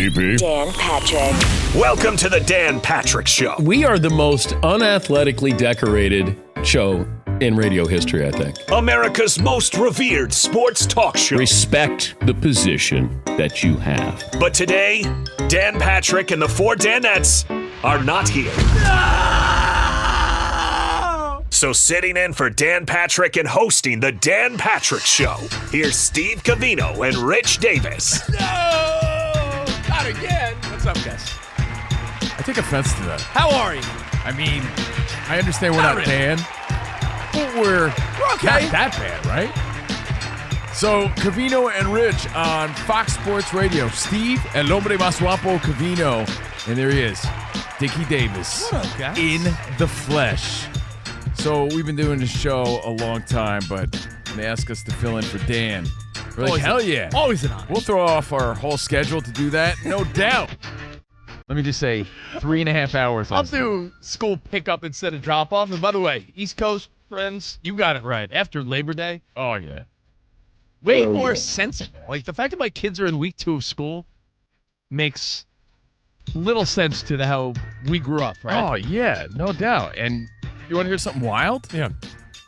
DP. Dan Patrick. Welcome to the Dan Patrick Show. We are the most unathletically decorated show in radio history, I think. America's most revered sports talk show. Respect the position that you have. But today, Dan Patrick and the four Danettes are not here. So sitting in for Dan Patrick and hosting the Dan Patrick Show, here's Steve Covino and Rich Davis. No! Not again. What's up, guys? I take offense to that. How are you? I mean, I understand we're not really. Dan, but we're okay. not that bad, right? So, Covino and Rich on Fox Sports Radio. Steve, el hombre más guapo, Covino. And there he is, Dickie Davis, What up, guys? in the flesh. So, we've been doing this show a long time, but they ask us to fill in for Dan. We're like, Always hell an- yeah. Always an honor. We'll throw off our whole schedule to do that, no doubt. Let me just say, 3.5 hours. I'll do school pickup instead of drop off. And by the way, East Coast friends, you got it right. After Labor Day, Oh, yeah. way more sensible. Like the fact that my kids are in week 2 of school makes little sense to how we grew up, right? Oh, yeah, no doubt. And you want to hear something wild? Yeah.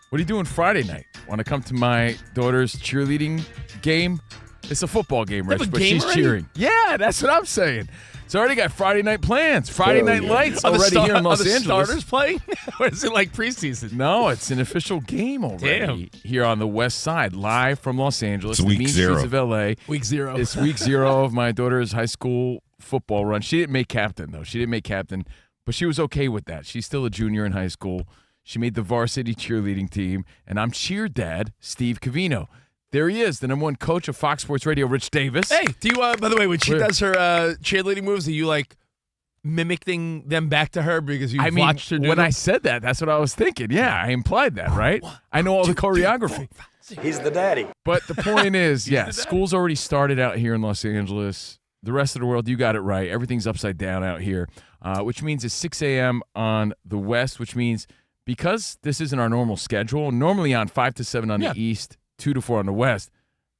What are you doing Friday night? Want to come to my daughter's cheerleading game? It's a football game, They have Rich, a but game she's already? cheering. Yeah, that's what I'm saying. So I already got Friday night plans. Friday night lights Are the already here in are Los the Angeles. starters playing? Or is it like preseason? No, it's an official game already here on the West Side, live from Los Angeles. It's week the mean 0. streets of L.A. Week 0. It's week 0 of my daughter's high school football run. She didn't make captain, though. She didn't make captain, but she was okay with that. She's still a junior in high school. She made the varsity cheerleading team, and I'm cheer dad, Steve Covino. There he is, the #1 coach of Fox Sports Radio, Rich Davis. Hey, do you, by the way, when she Where? does her cheerleading moves, are you like mimicking them back to her because you watched her do when them? I said that, that's what I was thinking. Yeah, I implied that, right? I know all the choreography. He's the daddy. But the point is, yeah, school's already started out here in Los Angeles. The rest of the world, you got it right. Everything's upside down out here, which means it's 6 a.m. on the West, which means because this isn't our normal schedule, normally on 5 to 7 on the East, 2 to 4 on the West,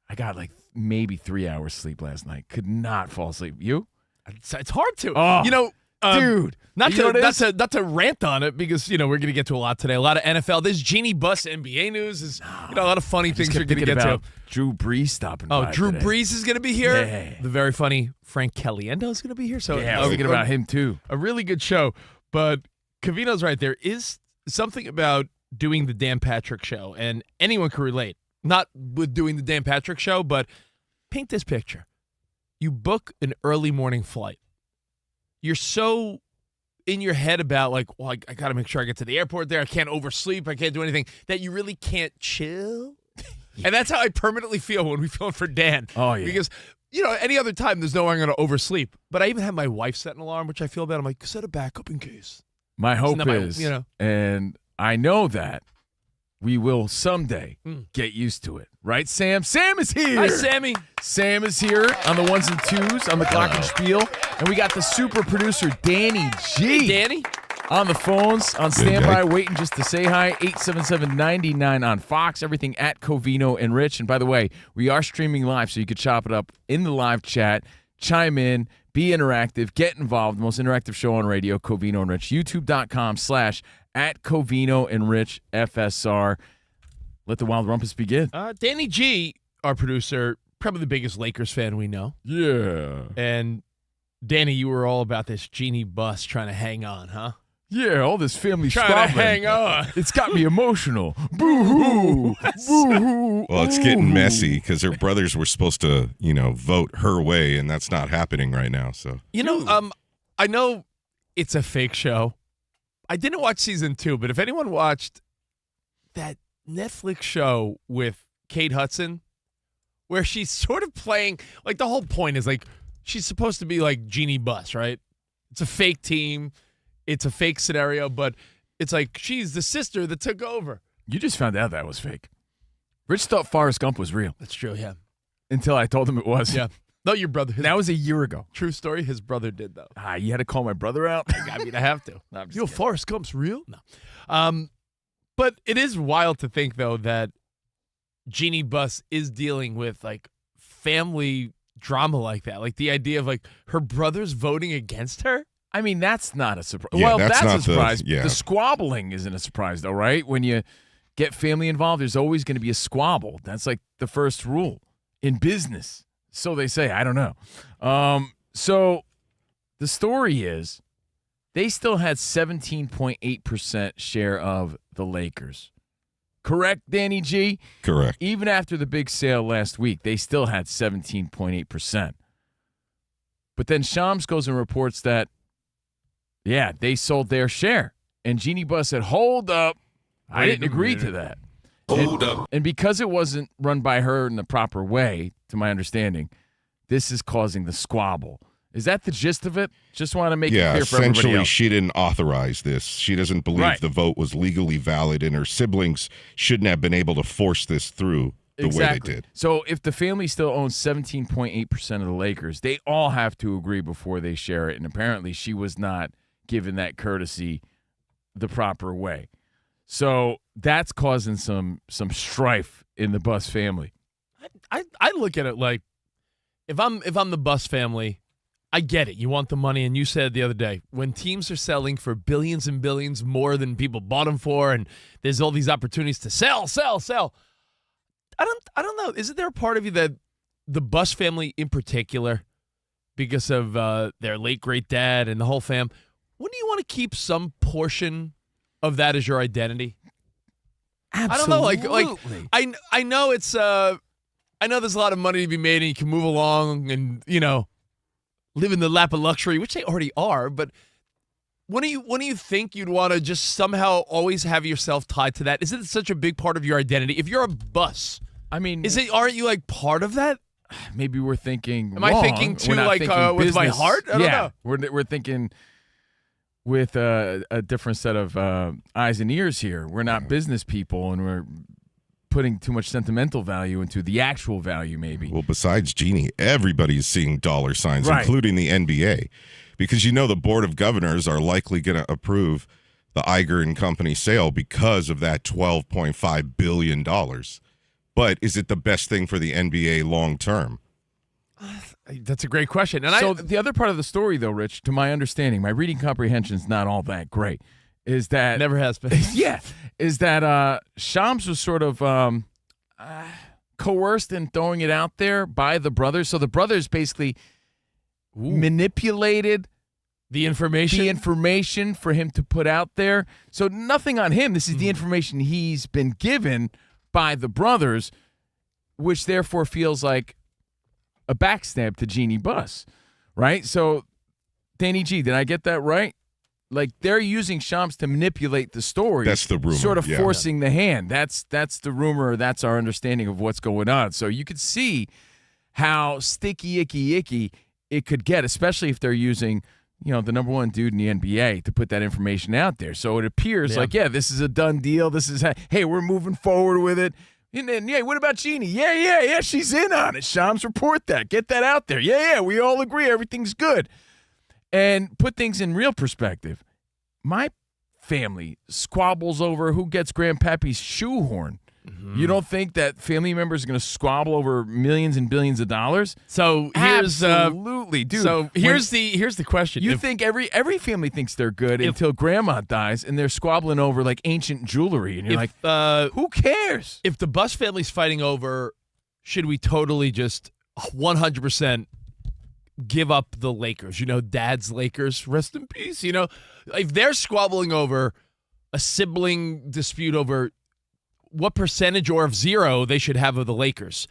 I got like maybe 3 hours sleep last night. Could not fall asleep. You? It's hard to. Oh, you know, dude. Not You know what it is? not to rant on it because we're going to get to a lot today. A lot of NFL. There's Jeanie Buss NBA news. There's a lot of funny things we're going to get about to. Drew Brees stopping Oh, by Drew today. Brees is going to be here. Yeah. The very funny Frank Caliendo is going to be here. So Yeah, I was thinking about him too. A really good show. But Covino's right. There is something about doing the Dan Patrick Show, and anyone can relate. Not with doing the Dan Patrick Show, but paint this picture. You book an early morning flight. You're so in your head about like, well, I got to make sure I get to the airport there. I can't oversleep. I can't do anything, that you really can't chill. And that's how I permanently feel when we film for Dan. Oh, yeah. Because, any other time there's no way I'm going to oversleep. But I even have my wife set an alarm, which I feel bad. I'm like, set a backup in case. My hope not my- is, you know. and I know that we will someday get used to it. Right, Sam? Sam is here. Hi, Sammy. Sam is here on the ones and twos on the glockenspiel. And we got the super producer, Danny G. Hey, Danny. On the phones, on standby, waiting just to say hi. 877-99 on Fox. Everything at Covino and Rich. And by the way, we are streaming live, so you could chop it up in the live chat, chime in, be interactive, get involved. The most interactive show on radio, Covino and Rich. YouTube.com/at Covino and Rich FSR. Let the Wild Rumpus begin. Danny G, our producer, probably the biggest Lakers fan we know. Yeah. And Danny, you were all about this Jeanie Buss trying to hang on, huh? Yeah, all this family Trying to squabbling. hang on. It's got me emotional. Boo-hoo. Boo-hoo. Well, it's getting messy because her brothers were supposed to, vote her way, and that's not happening right now. So I know it's a fake show. I didn't watch season 2, but if anyone watched that Netflix show with Kate Hudson, where she's sort of playing, like the whole point is like she's supposed to be like Jeanie Buss, right? It's a fake team. It's a fake scenario, but it's like she's the sister that took over. You just found out that was fake. Rich thought Forrest Gump was real That's true, yeah. until I told him it was. Yeah. No, your brother. That was a year ago. True story. His brother did, though. You had to call my brother out? I mean, I have to. No, I'm just Yo, kidding. Forrest Gump's real? No. But it is wild to think, though, that Jeanie Buss is dealing with, like, family drama like that. Like the idea of like her brother's voting against her. I mean, that's not a surprise. Yeah, Well, that's that's not a surprise. yeah. The squabbling isn't a surprise, though, right? When you get family involved, there's always going to be a squabble. That's like the first rule in business. So they say. I don't know. So the story is they still had 17.8% share of the Lakers. Correct, Danny G? Correct. Even after the big sale last week, they still had 17.8%. But then Shams goes and reports that, yeah, they sold their share. And Jeanie Buss said, hold up. I didn't agree to that. Hold up. And because it wasn't run by her in the proper way, to my understanding, this is causing the squabble. Is that the gist of it? Just want to make it clear for everybody essentially, else. she didn't authorize this. She doesn't believe the vote was legally valid, and her siblings shouldn't have been able to force this through the way they did. So if the family still owns 17.8% of the Lakers, they all have to agree before they share it. And apparently she was not given that courtesy the proper way. So that's causing some strife in the Buss family. I look at it like if I'm the Buss family, I get it. You want the money, and you said the other day, when teams are selling for billions and billions more than people bought them for, and there's all these opportunities to sell. I don't know. Isn't there a part of you that the Buss family in particular, because of their late great dad and the whole fam, wouldn't you want to keep some portion of that as your identity? Absolutely. I don't know. I know it's I know there's a lot of money to be made, and you can move along and live in the lap of luxury, which they already are. But when do you think you'd want to just somehow always have yourself tied to that? Is it such a big part of your identity? If you're a Buss, I mean, aren't you like part of that? Maybe we're thinking. Am I thinking too like with my heart? I don't know. We're thinking with a different set of eyes and ears here. We're not business people, and we're putting too much sentimental value into the actual value, maybe. Well, besides Jeanie, everybody's seeing dollar signs, including the NBA, because the Board of Governors are likely going to approve the Iger and Company sale because of that $12.5 billion. But is it the best thing for the NBA long term? That's a great question. And the other part of the story, though, Rich, to my understanding, my reading comprehension is not all that great, is that never has been. Is that Shams was sort of coerced in throwing it out there by the brothers. So the brothers basically manipulated the information for him to put out there. So nothing on him. This is the information he's been given by the brothers, which therefore feels like a backstab to Jeanie Buss, right? So, Danny G, did I get that right? Like, they're using Shams to manipulate the story. That's the rumor. Sort of forcing the hand. That's the rumor. That's our understanding of what's going on. So you could see how sticky, icky it could get, especially if they're using, the number one dude in the NBA to put that information out there. So it appears like, this is a done deal. This is, hey, we're moving forward with it. And then, what about Jeanie? Yeah, she's in on it. Shams, report that. Get that out there. Yeah, we all agree everything's good. And put things in real perspective. My family squabbles over who gets Grandpappy's shoehorn. You don't think that family members are going to squabble over millions and billions of dollars? So here's absolutely, dude. So here's the question. You think every family thinks they're good until grandma dies, and they're squabbling over like ancient jewelry, and you're like, who cares? If the Buss family's fighting over, should we totally just 100% give up the Lakers? Dad's Lakers, rest in peace. If they're squabbling over a sibling dispute over what percentage or of zero they should have of the Lakers,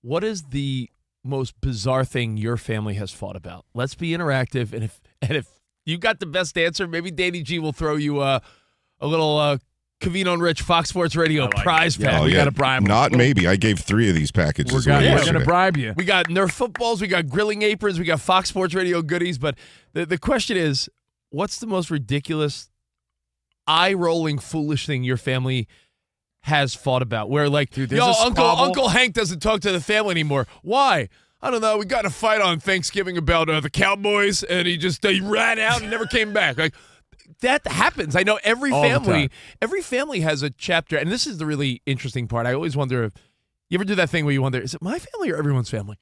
what is the most bizarre thing your family has fought about? Let's be interactive, and if you got the best answer, maybe Danny G will throw you a little Covino and Rich Fox Sports Radio prize pack. We got to bribe them. Not maybe. I gave 3 of these packages. We're going to bribe you. We got Nerf footballs, we got grilling aprons, we got Fox Sports Radio goodies, but the question is, what's the most ridiculous, eye-rolling, foolish thing your family has fought about? Where like, dude, Uncle Hank doesn't talk to the family anymore. Why? I don't know. We got in a fight on Thanksgiving about the Cowboys, and he ran out and never came back. Like, that happens. I know every family has a chapter, and this is the really interesting part. I always wonder if you ever do that thing where you wonder, is it my family or everyone's family?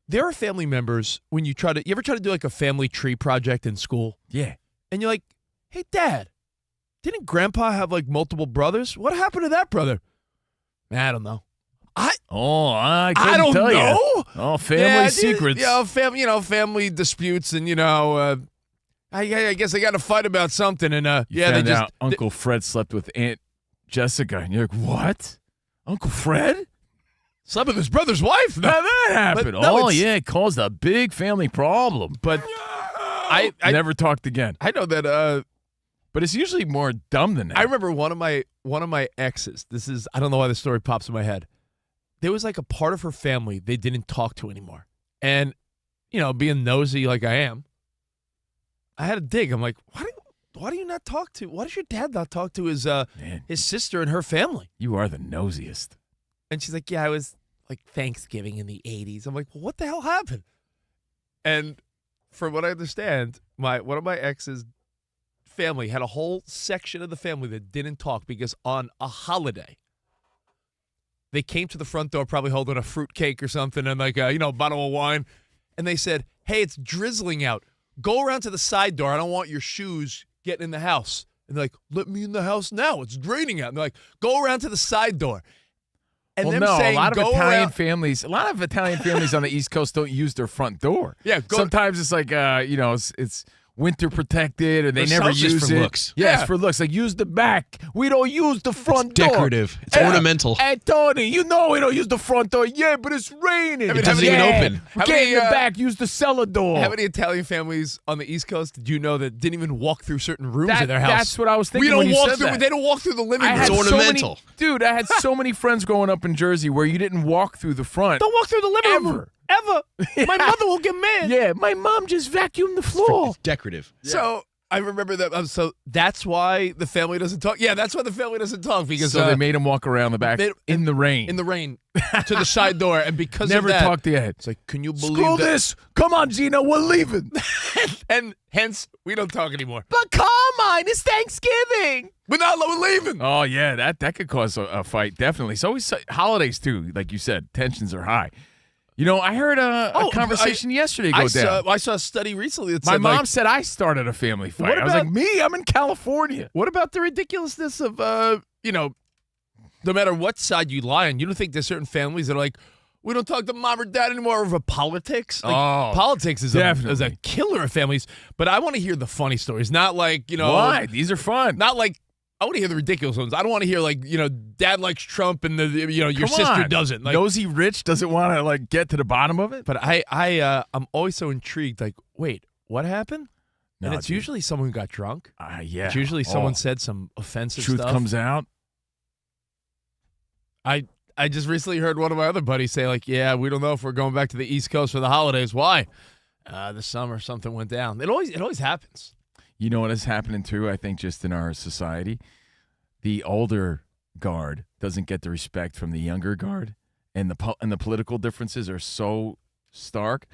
there are family members when you ever try to do like a family tree project in school? Yeah. And you're like, hey, Dad, didn't Grandpa have like multiple brothers? What happened to that brother? I don't know. I I don't tell know. You. Oh, family secrets. Family disputes, and I guess they got to fight about something. And they just out Uncle Fred slept with Aunt Jessica, and you're like, what? Uncle Fred slept with his brother's wife? How that happened? It caused a big family problem. But I never talked again. I know that. But it's usually more dumb than that. I remember one of my exes. I don't know why the story pops in my head. There was like a part of her family they didn't talk to anymore. And, being nosy like I am, I had to dig. I'm like, why do you not talk to? Why does your dad not talk to his sister and her family? You are the nosiest. And she's like, yeah, I was like Thanksgiving in the 80s. I'm like, well, what the hell happened? And from what I understand, one of my ex's family had a whole section of the family that didn't talk because on a holiday, they came to the front door probably holding a fruit cake or something and like a bottle of wine. And they said, hey, it's drizzling out. Go around to the side door. I don't want your shoes getting in the house. And they're like, let me in the house now. It's raining out. And they're like, go around to the side door. And a lot of Italian families on the East Coast don't use their front door. Yeah. Sometimes it's like, it's winter protected, or they never use just for it. looks. Yeah, it's for looks. Like, use the back. We don't use the front door. Decorative. It's ornamental. Hey, Tony, we don't use the front door. Yeah, but it's raining. It doesn't even open. Get in the back. Use the cellar door. How many Italian families on the East Coast did you know that didn't even walk through certain rooms of their house? That's what I was thinking. They don't walk through the living room. It's ornamental. I had so many friends growing up in Jersey where you didn't walk through the front. Don't walk through the living room. Ever. My mother will get mad. Yeah, my mom just vacuumed the floor. It's decorative. Yeah. So I remember that. So that's why the family doesn't talk. Yeah, that's why the family doesn't talk, because they made him walk around the back in the rain. In the rain to the side door, and because never of that, talked yet. It's like, can you believe Screw this? Come on, Gino, we're leaving. and hence we don't talk anymore. But come on, it's Thanksgiving. We're leaving. Oh yeah, that could cause a fight. Definitely. It's always holidays too. Like you said, tensions are high. I heard a conversation yesterday go down. I saw a study recently that my said, mom said I started a family fight. I was like, me? I'm in California. What about the ridiculousness of, no matter what side you lie on, you don't think there's certain families that are like, we don't talk to mom or dad anymore over politics? Like, politics is a killer of families. But I want to hear the funny stories, not like, Why? These are fun. Not like, I want to hear the ridiculous ones. I don't want to hear like, dad likes Trump and your sister doesn't. Like, Nosy Rich doesn't want to like get to the bottom of it. But I'm always so intrigued. Like, wait, what happened? No, and it's usually someone who got drunk. Yeah. It's usually someone said some offensive Truth stuff. comes out. I just recently heard one of my other buddies say like, yeah, we don't know if we're going back to the East Coast for the holidays. Why? This summer something went down. It always happens. You know what is happening too, I think, just in our society? The older guard doesn't get the respect from the younger guard, and the political differences are so stark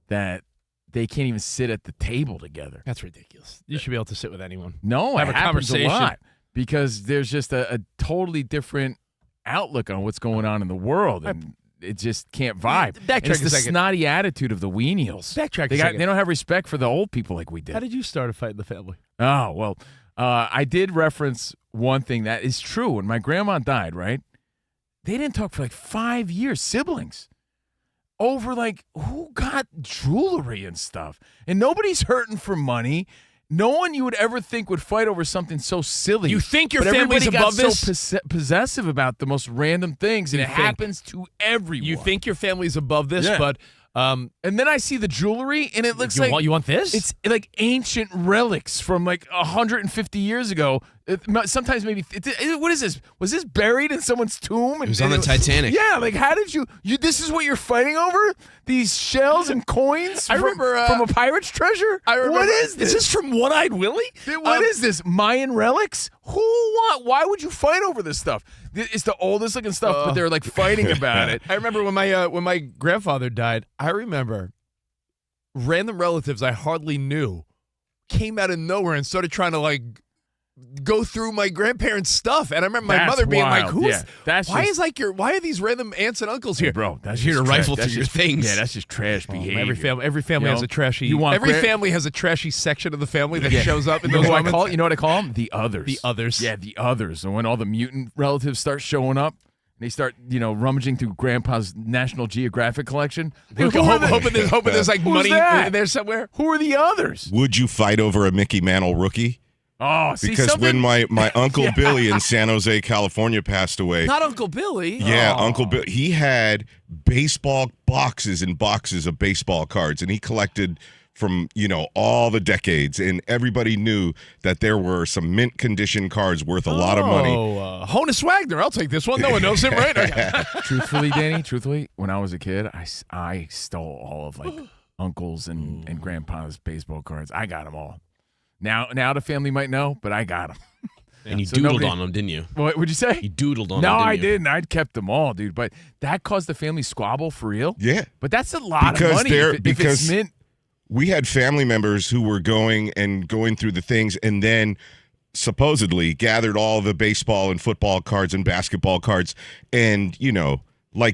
that they can't even sit at the table together. That's ridiculous. You should be able to sit with anyone. No, have it a happens conversation. a lot because there's just a totally different outlook on what's going on in the world, and it just can't vibe. Backtrack it's the snotty attitude of the weenials. Backtrack They don't have respect for the old people like we did. How did you start a fight in the family? Oh, well, I did reference one thing that is true. When my grandma died, right, they didn't talk for like 5 years, siblings, over like who got jewelry and stuff. And nobody's hurting for money. No one you would ever think would fight over something so silly. You think your but family's everybody above got this? so possessive about the most random things, and it happens to everyone. You think your family's above this, but and then I see the jewelry, and it looks you want this? It's like ancient relics from like 150 years ago. Sometimes maybe what is this? Was this buried in someone's tomb? It was on the Titanic. Yeah, like how did you? This is what you're fighting over? These shells and coins from a pirate's treasure? What is this? Is this from One-Eyed Willie? What is this? Mayan relics? Why would you fight over this stuff? It's the oldest looking stuff, but they're like fighting about it. I remember when my grandfather died. I remember random relatives I hardly knew came out of nowhere and started trying to like go through my grandparents' stuff, and I remember my That's mother being like, wild. "Who's? Yeah, that's why just- is like why are these random aunts and uncles here, Bro, that's Here to just rifle that's through your just- things. Yeah, that's just trash behavior. Every family You has know, a trashy. you want every credit- family has a trashy section of the family that Yeah. shows up in You know those what I moments. call it? You know what I call them? The others. The others. Yeah, the others. And when all the mutant relatives start showing up, they start, rummaging through Grandpa's National Geographic collection. Hoping there's like Who's money that? in there somewhere. Who are the others? Would you fight over a Mickey Mantle rookie? Oh, see Because something? when my Uncle Billy in San Jose, California passed away. Not Uncle Billy. Yeah, Oh. Uncle Bill. He had baseball boxes and boxes of baseball cards, and he collected from all the decades. And everybody knew that there were some mint condition cards worth a lot of money. Oh, Honus Wagner. I'll take this one. No one knows him, right? Truthfully, Danny, when I was a kid, I stole all of uncles and grandpa's baseball cards. I got them all. Now the family might know, but I got them. And you So doodled nobody- on them, didn't you? What would you say? You doodled on No, them, I didn't you? didn't. I'd kept them all, dude. But that caused the family squabble for real. Yeah. But that's a lot Because of money. If it's because mint. we had family members who were going through the things and then supposedly gathered all the baseball and football cards and basketball cards and,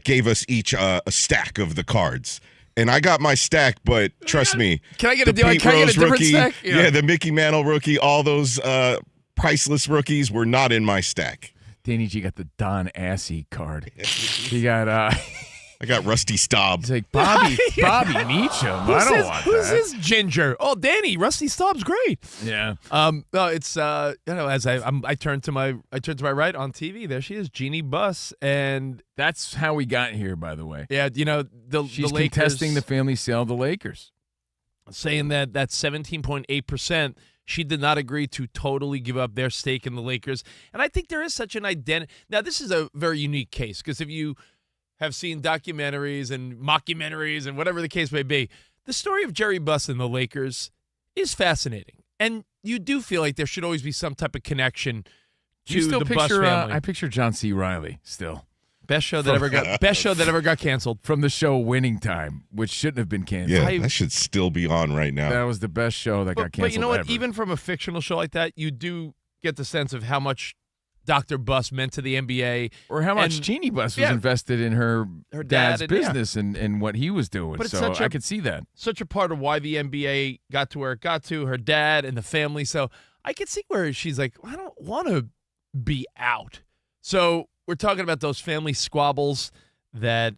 gave us each a stack of the cards. And I got my stack, but trust me. Can I get the a deal? Pete Can I get a Rose different rookie, stack? Yeah, the Mickey Mantle rookie, all those priceless rookies were not in my stack. Danny G got the Don Assy card. He got I got Rusty Staub. he's like Bobby Meacham. I don't want Who's that. this ginger? Oh, Danny, Rusty Staub's great. Yeah. No, it's as I turn to my right on TV, there she is, Jeanie Buss, and That's how we got here, by the way. yeah, the She's Lakers contesting the family sale of the Lakers. saying that 17.8%. She did not agree to totally give up their stake in the Lakers, and I think there is such an identity. Now, this is a very unique case because if you have seen documentaries and mockumentaries and whatever the case may be, the story of Jerry Buss and the Lakers is fascinating. And you do feel like there should always be some type of connection to You still the Buss picture? family. I picture John C. Riley still best show that ever got canceled. from the show Winning Time, which shouldn't have been canceled. Yeah, that should still be on right now. That was the best show that got canceled. But you know what? ever. Even from a fictional show like that, you do get the sense of how much Dr. Buss meant to the NBA. or how much and- Jeanie Buss was yeah. invested in her Her dad's dad and- yeah. business and what he was doing. But it's So such I a- could see that. Such a part of why the NBA got to where it got to, her dad and the family. So I could see where she's like, I don't want to be out. So we're talking about those family squabbles that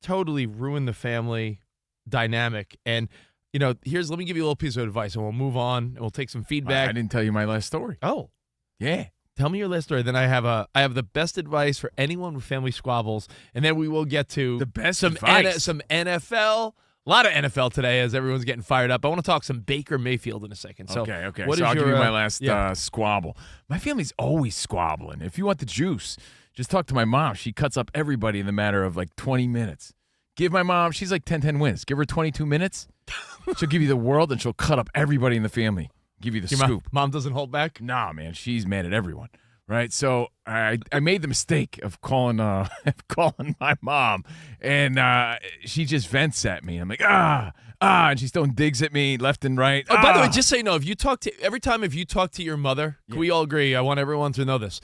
totally ruin the family dynamic. And, let me give you a little piece of advice and we'll move on and we'll take some I feedback. didn't tell you my last story. Oh, Yeah. tell me your last story. Then I have the best advice for anyone with family squabbles. And then we will get to The best some advice. some NFL. A lot of NFL today as everyone's getting fired up. I want to talk some Baker Mayfield in a second. So Okay. what So is I'll give your, you my last yeah. squabble. My family's always squabbling. If you want the juice, just talk to my mom. She cuts up everybody in the matter of 20 minutes. Give my mom, she's like 10-10 wins. Give her 22 minutes. She'll give you the world and she'll cut up everybody in the family. Give you the Your scoop. mom doesn't hold back? Nah, man, she's mad at everyone. Right, so I made the mistake of calling my mom, and she just vents at me. I'm like and she's throwing digs at me left and right. Oh, by the way, just so you know, if you talk to your mother, can we all agree? I want everyone to know this.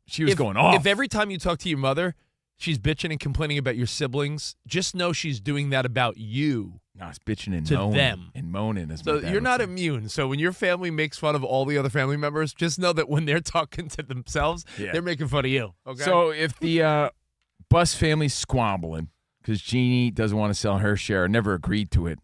she was going off. If every time you talk to your mother, she's bitching and complaining about your siblings, just know she's doing that about you. No, it's bitching and to moaning. them. And moaning. As So my dad you're would not say. immune. So when your family makes fun of all the other family members, just know that when they're talking to themselves, Yeah. they're making fun of you. Okay. So if the Buss family's squabbling because Jeanie doesn't want to sell her share, never agreed to it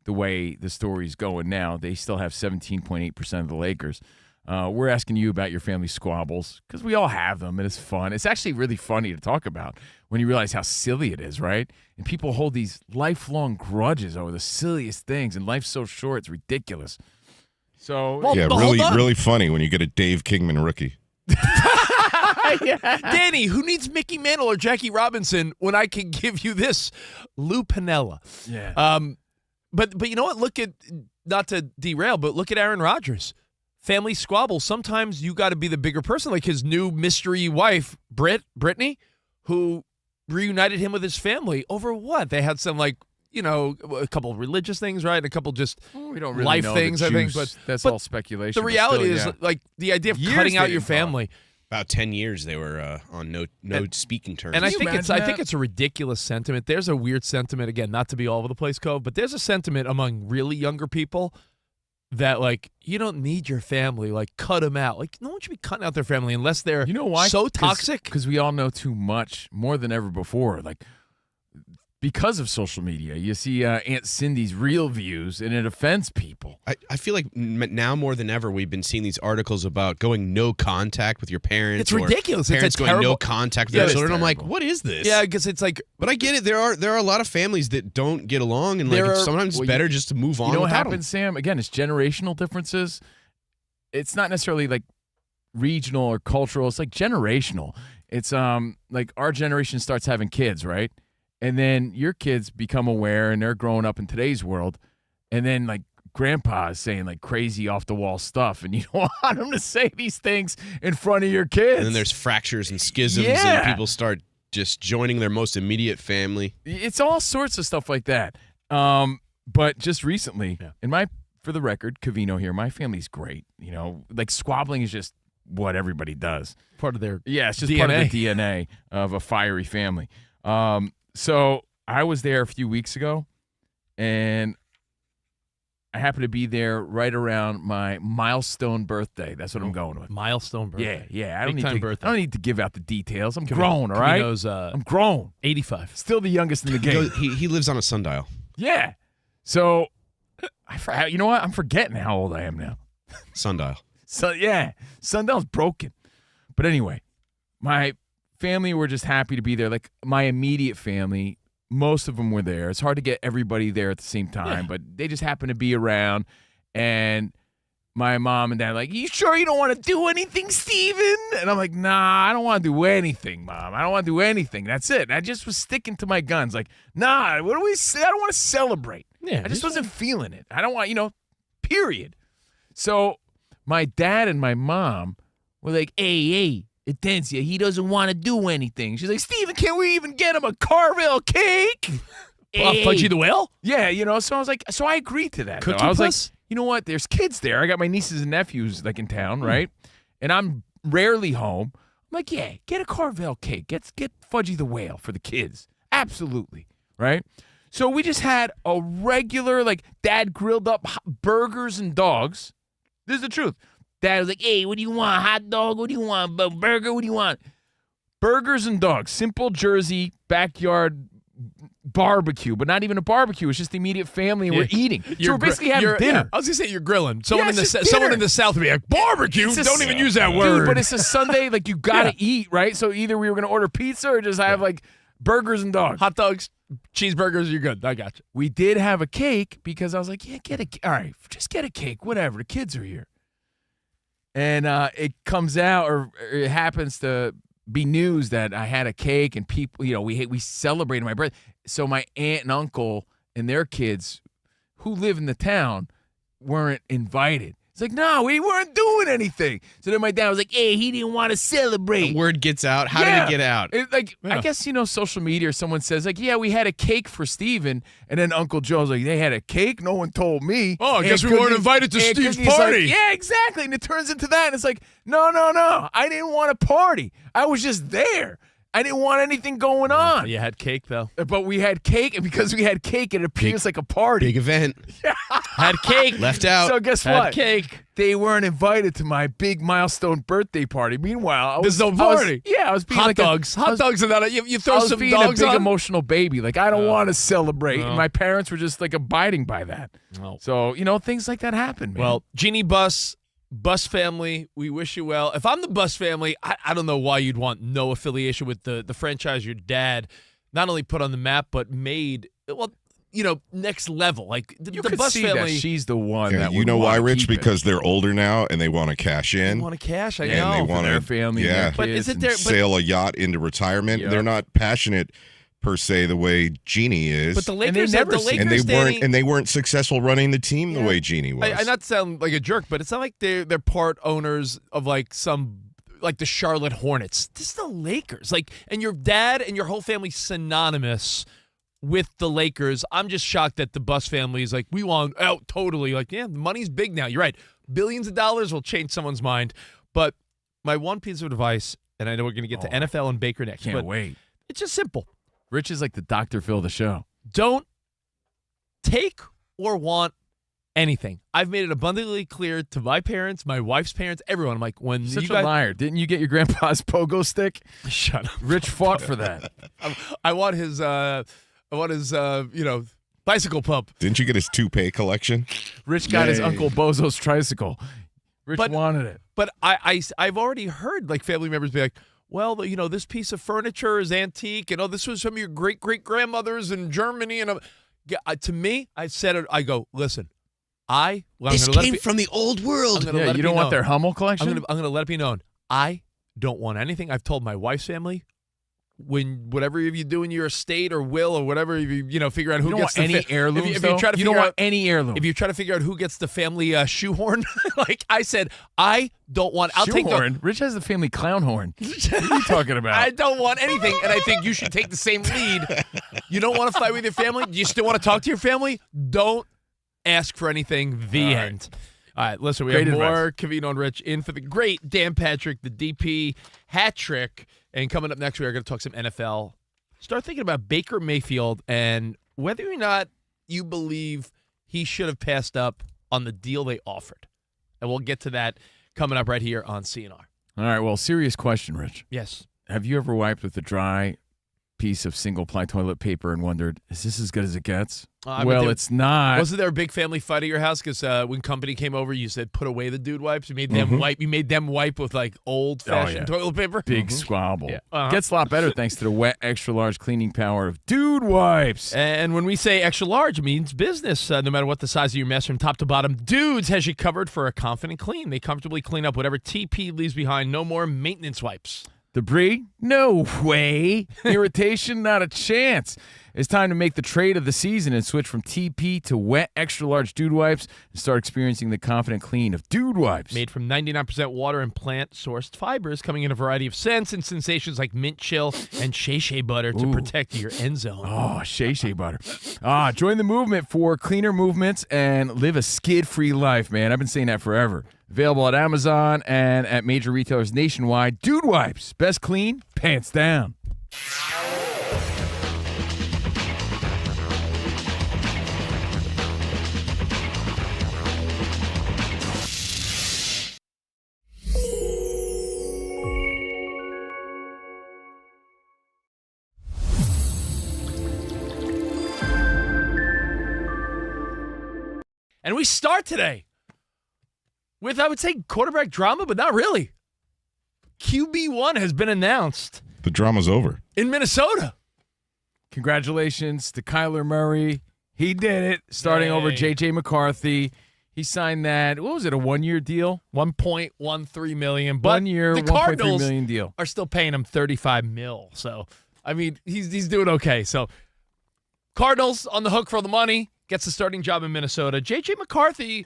the way the story's going now, they still have 17.8% of the Lakers. We're asking you about your family squabbles because we all have them and it's fun. It's actually really funny to talk about when you realize how silly it is, right? And people hold these lifelong grudges over the silliest things, and life's so short, it's ridiculous. So, Well, Yeah, but hold on. really funny when you get a Dave Kingman rookie. Danny, who needs Mickey Mantle or Jackie Robinson when I can give you this, Lou Piniella? yeah. But you know what? Look at, not to derail, but look at Aaron Rodgers. Family squabble. Sometimes you got to be the bigger person, like his new mystery wife, Brittany, who reunited him with his family over what? They had some a couple of religious things, right? And a couple just We don't really life know things, the I think. juice. But that's but all speculation. the but reality still, is, like, the idea of Years cutting they out your didn't talk. family. About 10 years they were on no speaking terms. And I you think imagine that? it's a ridiculous sentiment. There's a weird sentiment, again, not to be all over the place, Cove, but there's a sentiment among really younger people that, like, you don't need your family. Like, cut them out. Like, no one should be cutting out their family unless they're why? so toxic. Because we all know too much, more than ever before. Like, because of social media, you see Aunt Cindy's real views, and it offends people. I feel like now more than ever we've been seeing these articles about going no contact with your parents. It's or ridiculous. It's a Parents going no terrible- contact with Yeah, their it's children. I'm like, terrible. what is this? Yeah, because it's like, But I get it. There are a lot of families that don't get along, and There like are- sometimes it's better just to move on. You know what without happens, Sam? Again, it's generational differences. It's not necessarily like regional or cultural. It's like generational. It's like our generation starts having kids, right? And then your kids become aware, and they're growing up in today's world. And then like grandpa is saying like crazy off the wall stuff, and you don't want them to say these things in front of your kids. And then there's fractures and schisms, Yeah. and people start just joining their most immediate family. It's all sorts of stuff like that. But just recently, for the record, Covino here, my family's great. Like squabbling is just what everybody does. part of their Yeah, it's just DNA. part of the DNA of a fiery family. So I was there a few weeks ago, and I happened to be there right around my milestone birthday. That's what I'm going with. milestone birthday. Yeah. I Big time birthday. I don't need to give out the details. I'm grown, all right? Covino's, I'm grown. 85. Still the youngest in the game. He lives on a sundial. Yeah. So, you know what? I'm forgetting how old I am now. Sundial. So, yeah, sundial's broken. But anyway, my family were just happy to be there. Like, my immediate family, most of them were there. It's hard to get everybody there at the same time, but they just happened to be around. And my mom and dad were like, you sure you don't want to do anything, Steven? And I'm like, nah, I don't want to do anything, Mom. I don't want to do anything. That's it. I just was sticking to my guns. Like, nah, what do we say? I don't want to celebrate. Yeah, I just wasn't feeling it. I don't want, period. So my dad and my mom were like, hey, Atencia, he doesn't want to do anything. She's like, Steven, can't we even get him a Carvel cake? Fudgy the Whale? Yeah, so I was like, so I agreed to that. Cookie I was Puss? like, you know what? There's kids there. I got my nieces and nephews like in town, right? And I'm rarely home. I'm like, yeah, get a Carvel cake. Get Fudgy the Whale for the kids. Absolutely, right? So we just had a regular, like, Dad grilled up burgers and dogs. This is the truth. Dad was like, hey, what do you want? Hot dog? What do you want? Burger? What do you want? Burgers and dogs. Simple Jersey backyard barbecue, but not even a barbecue. It's just the immediate family, and we're eating. So we're basically having dinner. I was going to say you're grilling. Someone, it's just someone dinner. in the South would be like, barbecue? It's a- Don't even use that word. Dude, but it's a Sunday. Like, you got to eat, right? So either we were going to order pizza or just have, like, burgers and dogs. Hot dogs, cheeseburgers, you're good. I got you. We did have a cake because I was like, yeah, all right, just get a cake, whatever. The kids are here. And it comes out, or it happens to be news that I had a cake, and people, we celebrated my birthday. So my aunt and uncle and their kids who live in the town weren't invited. It's like, no, we weren't doing anything. So then my dad was like, hey, he didn't want to celebrate. The word gets out. How did it get out? I guess, social media, or someone says, like, yeah, we had a cake for Steven. And then Uncle Joe's like, they had a cake? No one told me. Oh, I And guess we weren't Cookie's- invited to and Steve's Cookie's like, party. yeah, exactly. And it turns into that. And it's like, no. I didn't want a party. I was just there. I didn't want anything going on. You had cake, though. But we had cake, and because we had cake, it appears like a party. Big event. Had cake. Left out. So guess Had what? cake. They weren't invited to my big milestone birthday party. Meanwhile, There's no party. I was being Hot like dogs. Hot dogs and that. You I throw was some being dogs a big on. emotional baby. Like, I don't want to celebrate. no. And my parents were just like abiding by that. Oh. So, things like that happen, man. Well, Jeanie Buss, Buss family, we wish you well. If I'm the Buss family, I don't know why you'd want no affiliation with the franchise your dad not only put on the map, but made, next level. Like, you the could Buss see family. that she's the one Yeah, that you would know why, wanna Rich? keep it. Because they're older now and they want to cash in. want to cash, I And know. they want their to family, yeah. their But is kids, it and their- but- sail a yacht into retirement. Yeah. They're not passionate per se the way Jeanie is. But the And Lakers, they never the see- Lakers and they standing, weren't successful running the team the way Jeanie was. I not sound like a jerk, but it's not like they're part owners of like the Charlotte Hornets. This is the Lakers. Like, and your dad and your whole family synonymous with the Lakers. I'm just shocked that the Buss family is like, we want out totally. Like, yeah, the money's big now. You're right. Billions of dollars will change someone's mind. But my one piece of advice, and I know we're going to get to NFL and Baker next. Can't wait. It's just simple. Rich is like the Dr. Phil of the show. Don't take or want anything. I've made it abundantly clear to my parents, my wife's parents, everyone. I'm like, when Such you guys, a liar. Didn't you get your grandpa's pogo stick? Shut up. Rich fought for that. I want his bicycle pump. Didn't you get his toupee collection? Rich got his Uncle Bozo's tricycle. Rich wanted it. But I've already heard like family members be like, well, this piece of furniture is antique, and this was some of your great-great-grandmothers in Germany. And to me, I said it. I go, listen, this came from the old world. Yeah, you don't want their Hummel collection? I'm going to let it be known. I don't want anything. I've told my wife's family, whatever you do in your estate or will or whatever, you figure out who gets any heirlooms. If you try to you don't want any heirloom. If you try to figure out who gets the family shoehorn, like I said, I don't want. I'll take the. Rich has the family clown horn. What are you talking about? I don't want anything, and I think you should take the same lead. You don't want to fight with your family. Do you still want to talk to your family? Don't ask for anything. The end. All right, listen, we have more Covino and Rich in for the great Dan Patrick, the DP hat trick. And coming up next, we are going to talk some NFL. Start thinking about Baker Mayfield and whether or not you believe he should have passed up on the deal they offered. And we'll get to that coming up right here on CNR. All right, well, serious question, Rich. Yes. Have you ever wiped with a dry piece of single-ply toilet paper and wondered, is this as good as it gets? It's not. Wasn't there a big family fight at your house? Because when company came over, you said put away the dude wipes. You made them wipe. You made them wipe with like old-fashioned toilet paper. Big squabble. Yeah. Gets a lot better thanks to the wet, extra-large cleaning power of Dude Wipes. And when we say extra-large, it means business. No matter what the size of your mess from top to bottom, Dudes has you covered for a confident clean. They comfortably clean up whatever TP leaves behind. No more maintenance wipes. Debris? No way. Irritation? Not a chance. It's time to make the trade of the season and switch from TP to wet, extra-large Dude Wipes and start experiencing the confident clean of Dude Wipes. Made from 99% water and plant-sourced fibers, coming in a variety of scents and sensations like mint chill and shea butter to protect your end zone. Oh, shea butter. Join the movement for cleaner movements and live a skid-free life, man. I've been saying that forever. Available at Amazon and at major retailers nationwide. Dude Wipes. Best clean, pants down. And we start today with, I would say, quarterback drama, but not really. QB1 has been announced. The drama's over. In Minnesota. Congratulations to Kyler Murray. He did it, starting over J.J. McCarthy. He signed that, what was it, a one-year deal? $1.13 million. But 1 year, the $1.3 million deal. Are still paying him $35 million. So, I mean, he's doing okay. So, Cardinals on the hook for the money. Gets the starting job in Minnesota. J.J. McCarthy,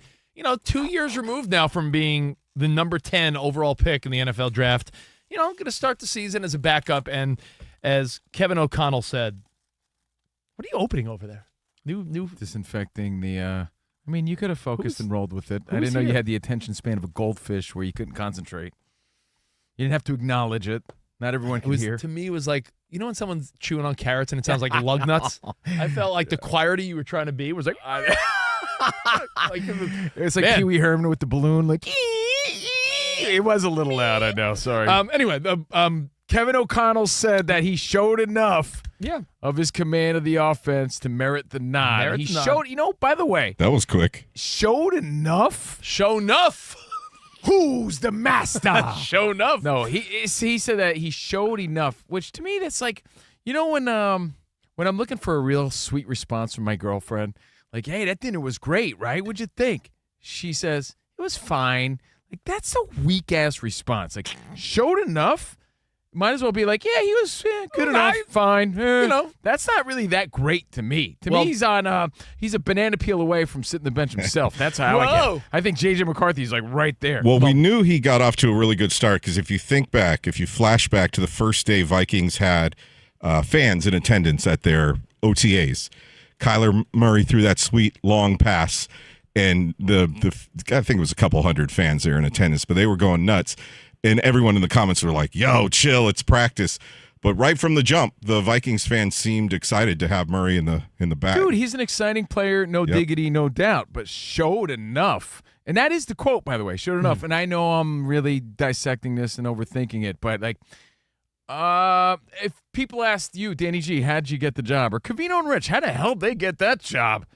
2 years removed now from being the number 10 overall pick in the NFL draft. Going to start the season as a backup. And as Kevin O'Connell said, what are you opening over there? New disinfecting the. You could have focused and rolled with it. I didn't know you had the attention span of a goldfish where you couldn't concentrate. You didn't have to acknowledge it. Not everyone can hear. To me, it was like, when someone's chewing on carrots and it sounds like lug nuts? I felt like the quieter you were trying to be was like, it's like Pee Wee Herman with the balloon. Like, it was a little loud, I know. Sorry. Anyway, Kevin O'Connell said that he showed enough of his command of the offense to merit the nod. Showed, by the way. That was quick. Showed enough? Show enough. Who's the master? Show enough. No, he said that he showed enough, which to me that's like, when I'm looking for a real sweet response from my girlfriend, like, hey, that dinner was great, right? What'd you think? She says, it was fine. Like, that's a weak-ass response. Like, showed enough? Might as well be like, yeah, he was good enough, fine. That's not really that great to me. To me, he's a banana peel away from sitting the bench himself. That's how I get it. I think J.J. McCarthy's like right there. Well, we knew he got off to a really good start because if you flash back to the first day Vikings had fans in attendance at their OTAs. Kyler Murray threw that sweet long pass, and I think it was a couple hundred fans there in attendance, but they were going nuts. And everyone in the comments were like, "Yo, chill, it's practice." But right from the jump, the Vikings fans seemed excited to have Murray in the back. Dude, he's an exciting player, no diggity, no doubt, but showed enough. And that is the quote, by the way, showed enough. And I know I'm really dissecting this and overthinking it, but like, if people asked you, Danny G, how'd you get the job? Or Covino and Rich, how the hell did they get that job?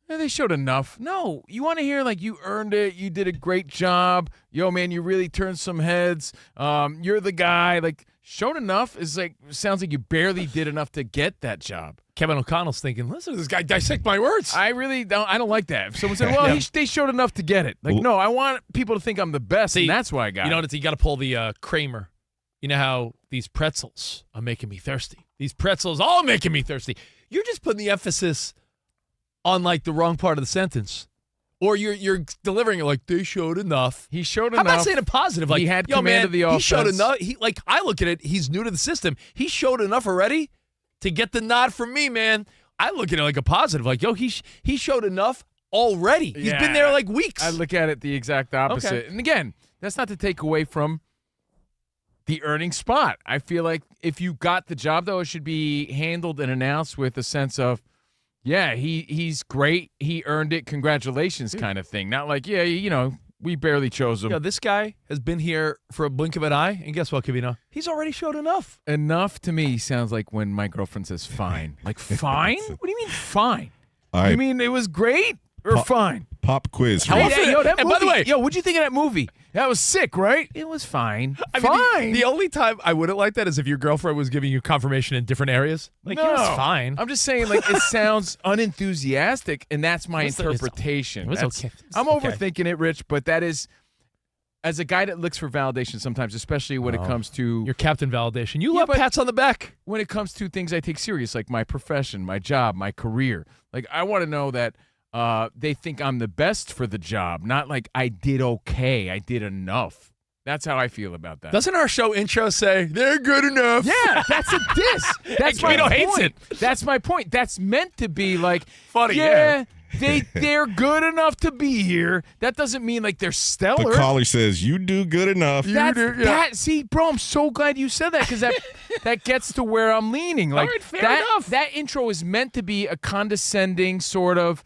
They showed enough. No, you want to hear like you earned it, you did a great job. Yo, man, you really turned some heads. You're the guy. Like, showed enough is like, sounds like you barely did enough to get that job. Kevin O'Connell's thinking, listen to this guy dissect my words. I really don't. I don't like that. If someone said, well, they showed enough to get it. Like, no, I want people to think I'm the best, and that's why I got it. You got to pull the Kramer. You know how these pretzels are making me thirsty. These pretzels all making me thirsty. You're just putting the emphasis on like the wrong part of the sentence, or you're delivering it like they showed enough. He showed How enough. about saying it positive? Like, he had yo, command man, of the offense. He showed enough. I look at it. He's new to the system. He showed enough already to get the nod from me, man. I look at it like a positive. Like, yo, he showed enough already. He's been there like weeks. I look at it the exact opposite. Okay. And again, that's not to take away from the earning spot. I feel like if you got the job, though, it should be handled and announced with a sense of, yeah, he's great. He earned it. Congratulations, kind of thing. Not like, we barely chose him. Yeah, this guy has been here for a blink of an eye, and guess what, Covino? He's already showed enough. Enough to me sounds like when my girlfriend says fine. Like, fine? What do you mean fine? You mean it was great or fine? Pop quiz. That movie, by the way, what'd you think of that movie? That was sick, right? It was fine. I mean, the only time I wouldn't like that is if your girlfriend was giving you confirmation in different areas. Like, no, it was fine. I'm just saying, like, it sounds unenthusiastic, and that's my interpretation. It was okay. I'm overthinking it, Rich, but that is, as a guy that looks for validation sometimes, especially when it comes to your captain validation. You love pats on the back. When it comes to things I take serious, like my profession, my job, my career. Like, I want to know that they think I'm the best for the job, not like I did okay, I did enough. That's how I feel about that. Doesn't our show intro say, they're good enough? Yeah, that's a diss. That's my point. Hates it. That's my point. That's meant to be like, funny, they're good enough to be here. That doesn't mean like they're stellar. The caller says, you do good enough. See, bro, I'm so glad you said that because that gets to where I'm leaning. Like, all right, fair enough. That intro is meant to be a condescending sort of,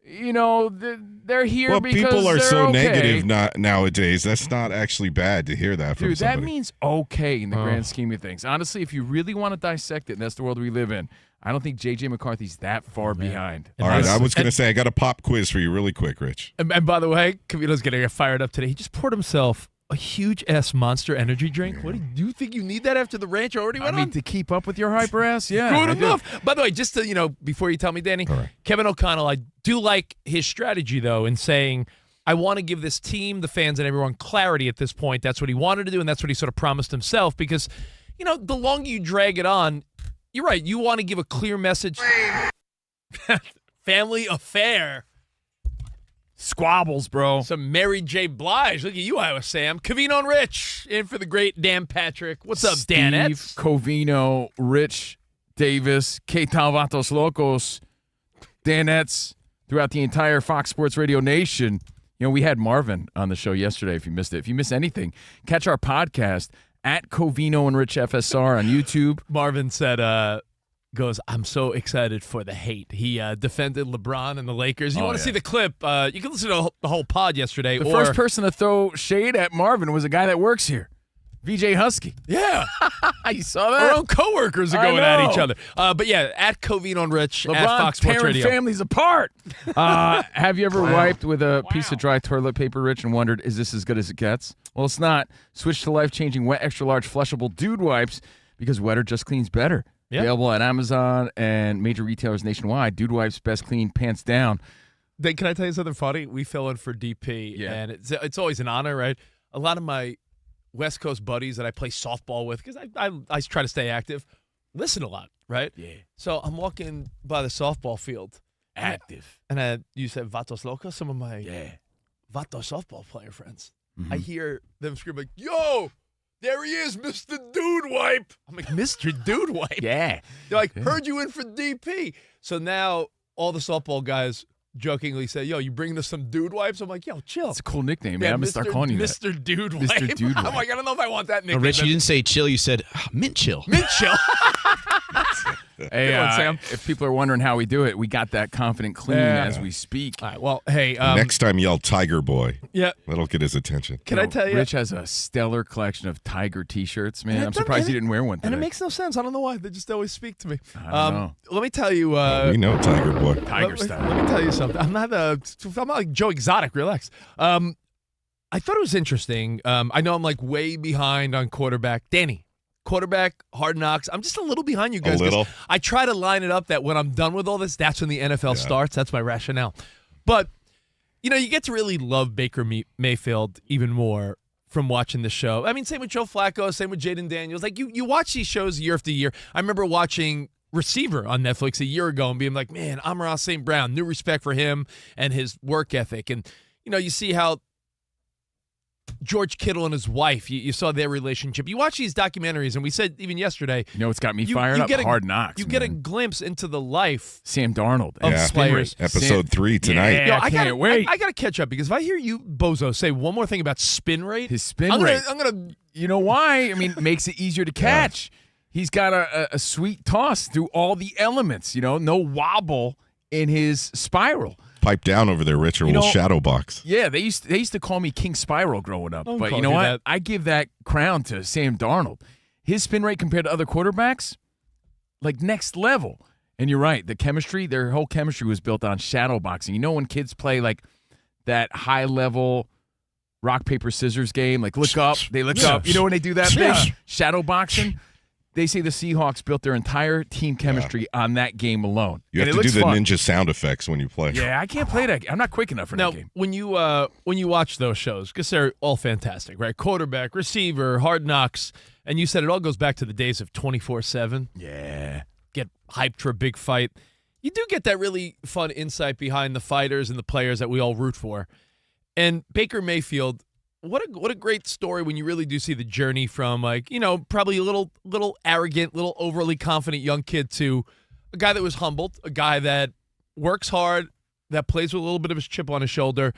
they're here because people are they're so okay. negative nowadays. That's not actually bad to hear that from Dude, somebody. that means okay in the grand scheme of things. Honestly, if you really want to dissect it, and that's the world we live in, I don't think J.J. McCarthy's that far behind. All right, I was going to say, I got a pop quiz for you really quick, Rich. And by the way, Covino's getting get fired up today. He just poured himself a huge-ass Monster energy drink. What do you think you need that after the ranch already went on? To keep up with your hyper ass? Yeah. Good enough. By the way, just to, before you tell me, Danny, right. Kevin O'Connell, I do like his strategy, though, in saying, I want to give this team, the fans, and everyone clarity at this point. That's what he wanted to do, and that's what he sort of promised himself because, the longer you drag it on, you're right, you want to give a clear message. Family affair. Squabbles, bro. Some Mary J. Blige. Look at you, Iowa Sam. Covino and Rich in for the great Dan Patrick. What's up, Dan? Steve, Covino, Rich, Davis, Que Tal Vatos Locos, Danettes, throughout the entire Fox Sports Radio nation. We had Marvin on the show yesterday if you missed it. If you miss anything, catch our podcast at Covino and Rich FSR on YouTube. Marvin said, I'm so excited for the hate. He defended LeBron and the Lakers. You want to see the clip? You can listen to the whole pod yesterday. The first person to throw shade at Marvin was a guy that works here, VJ Husky. Yeah. You saw that? Our own coworkers are going at each other. But yeah, at Covino and Rich, LeBron at Fox Sports tearing Radio. families apart. Have you ever wiped with a piece of dry toilet paper, Rich, and wondered, is this as good as it gets? Well, it's not. Switch to life-changing wet, extra-large, flushable Dude Wipes because wetter just cleans better. Yep. Available at Amazon and major retailers nationwide. Dude Wipes, best clean, pants down. Can I tell you something funny? We fill in for DP, and it's always an honor, right? A lot of my West Coast buddies that I play softball with, because I try to stay active, listen a lot, right? Yeah. So I'm walking by the softball field. Active. And you said Vatos Locos, some of my Vatos softball player friends. Mm-hmm. I hear them scream like, yo, there he is, Mr. Dude Wipe. I'm like, Mr. Dude Wipe? Yeah. They're like, heard you in for DP. So now all the softball guys jokingly say, yo, you bringing us some dude wipes? I'm like, yo, chill. It's a cool nickname, man. I'm going to start calling you that. Mr. Dude Wipe. Mr. Dude Wipe. I'm like, I don't know if I want that nickname. No, Rich, you didn't say chill. You said mint chill. Mint chill. Hey, Good one, Sam. if people are wondering how we do it, we got that confident clean as we speak. All right, well, hey. Next time, yell Tiger Boy. Yeah. That'll get his attention. Can I tell you? Rich has a stellar collection of Tiger T-shirts, man. And I'm surprised he didn't wear one today. And it makes no sense. I don't know why. They just always speak to me. I don't know. Let me tell you. We know Tiger Boy. Tiger style. Let me tell you something. I'm not like Joe Exotic. Relax. I thought it was interesting. I know I'm like way behind on quarterback. Danny, quarterback, Hard Knocks. I'm just a little behind you guys. A little? I try to line it up that when I'm done with all this, that's when the NFL starts. That's my rationale. But, you know, you get to really love Baker Mayfield even more from watching the show. I mean, same with Joe Flacco, same with Jaden Daniels. Like, you watch these shows year after year. I remember watching Receiver on Netflix a year ago and being like, man, Amon-Ra St. Brown, new respect for him and his work ethic. And, you know, you see how George Kittle and his wife, you saw their relationship. You watch these documentaries, and we said even yesterday. You know what's got me fired up? Hard Knocks. You get a glimpse into the life Sam Darnold of players. Episode 3 tonight. Yeah, Yo, I can't wait. I got to catch up because if I hear you, Bozo, say one more thing about spin rate. His spin rate. I'm going to. You know why? I mean, it makes it easier to catch. He's got a sweet toss through all the elements, you know, no wobble in his spiral. Pipe down over there, Rich, or we'll shadow box. Yeah, they used to call me King Spiral growing up. Don't But call you know you what? that. I give that crown to Sam Darnold. His spin rate compared to other quarterbacks, like next level. And you're right, the chemistry, their whole chemistry was built on shadow boxing. You know when kids play like that high level rock, paper, scissors game, like look up, they look up. You know when they do that thing? Shadow boxing? They say the Seahawks built their entire team chemistry on that game alone. You have to do the ninja sound effects when you play. Yeah, I can't play that. I'm not quick enough for that game. When you watch those shows, because they're all fantastic, right? Quarterback, receiver, Hard Knocks, and you said it all goes back to the days of 24/7. Yeah. Get hyped for a big fight. You do get that really fun insight behind the fighters and the players that we all root for. And Baker Mayfield, what a great story when you really do see the journey from, like, you know, probably a little arrogant, little overly confident young kid to a guy that was humbled, a guy that works hard, that plays with a little bit of his chip on his shoulder.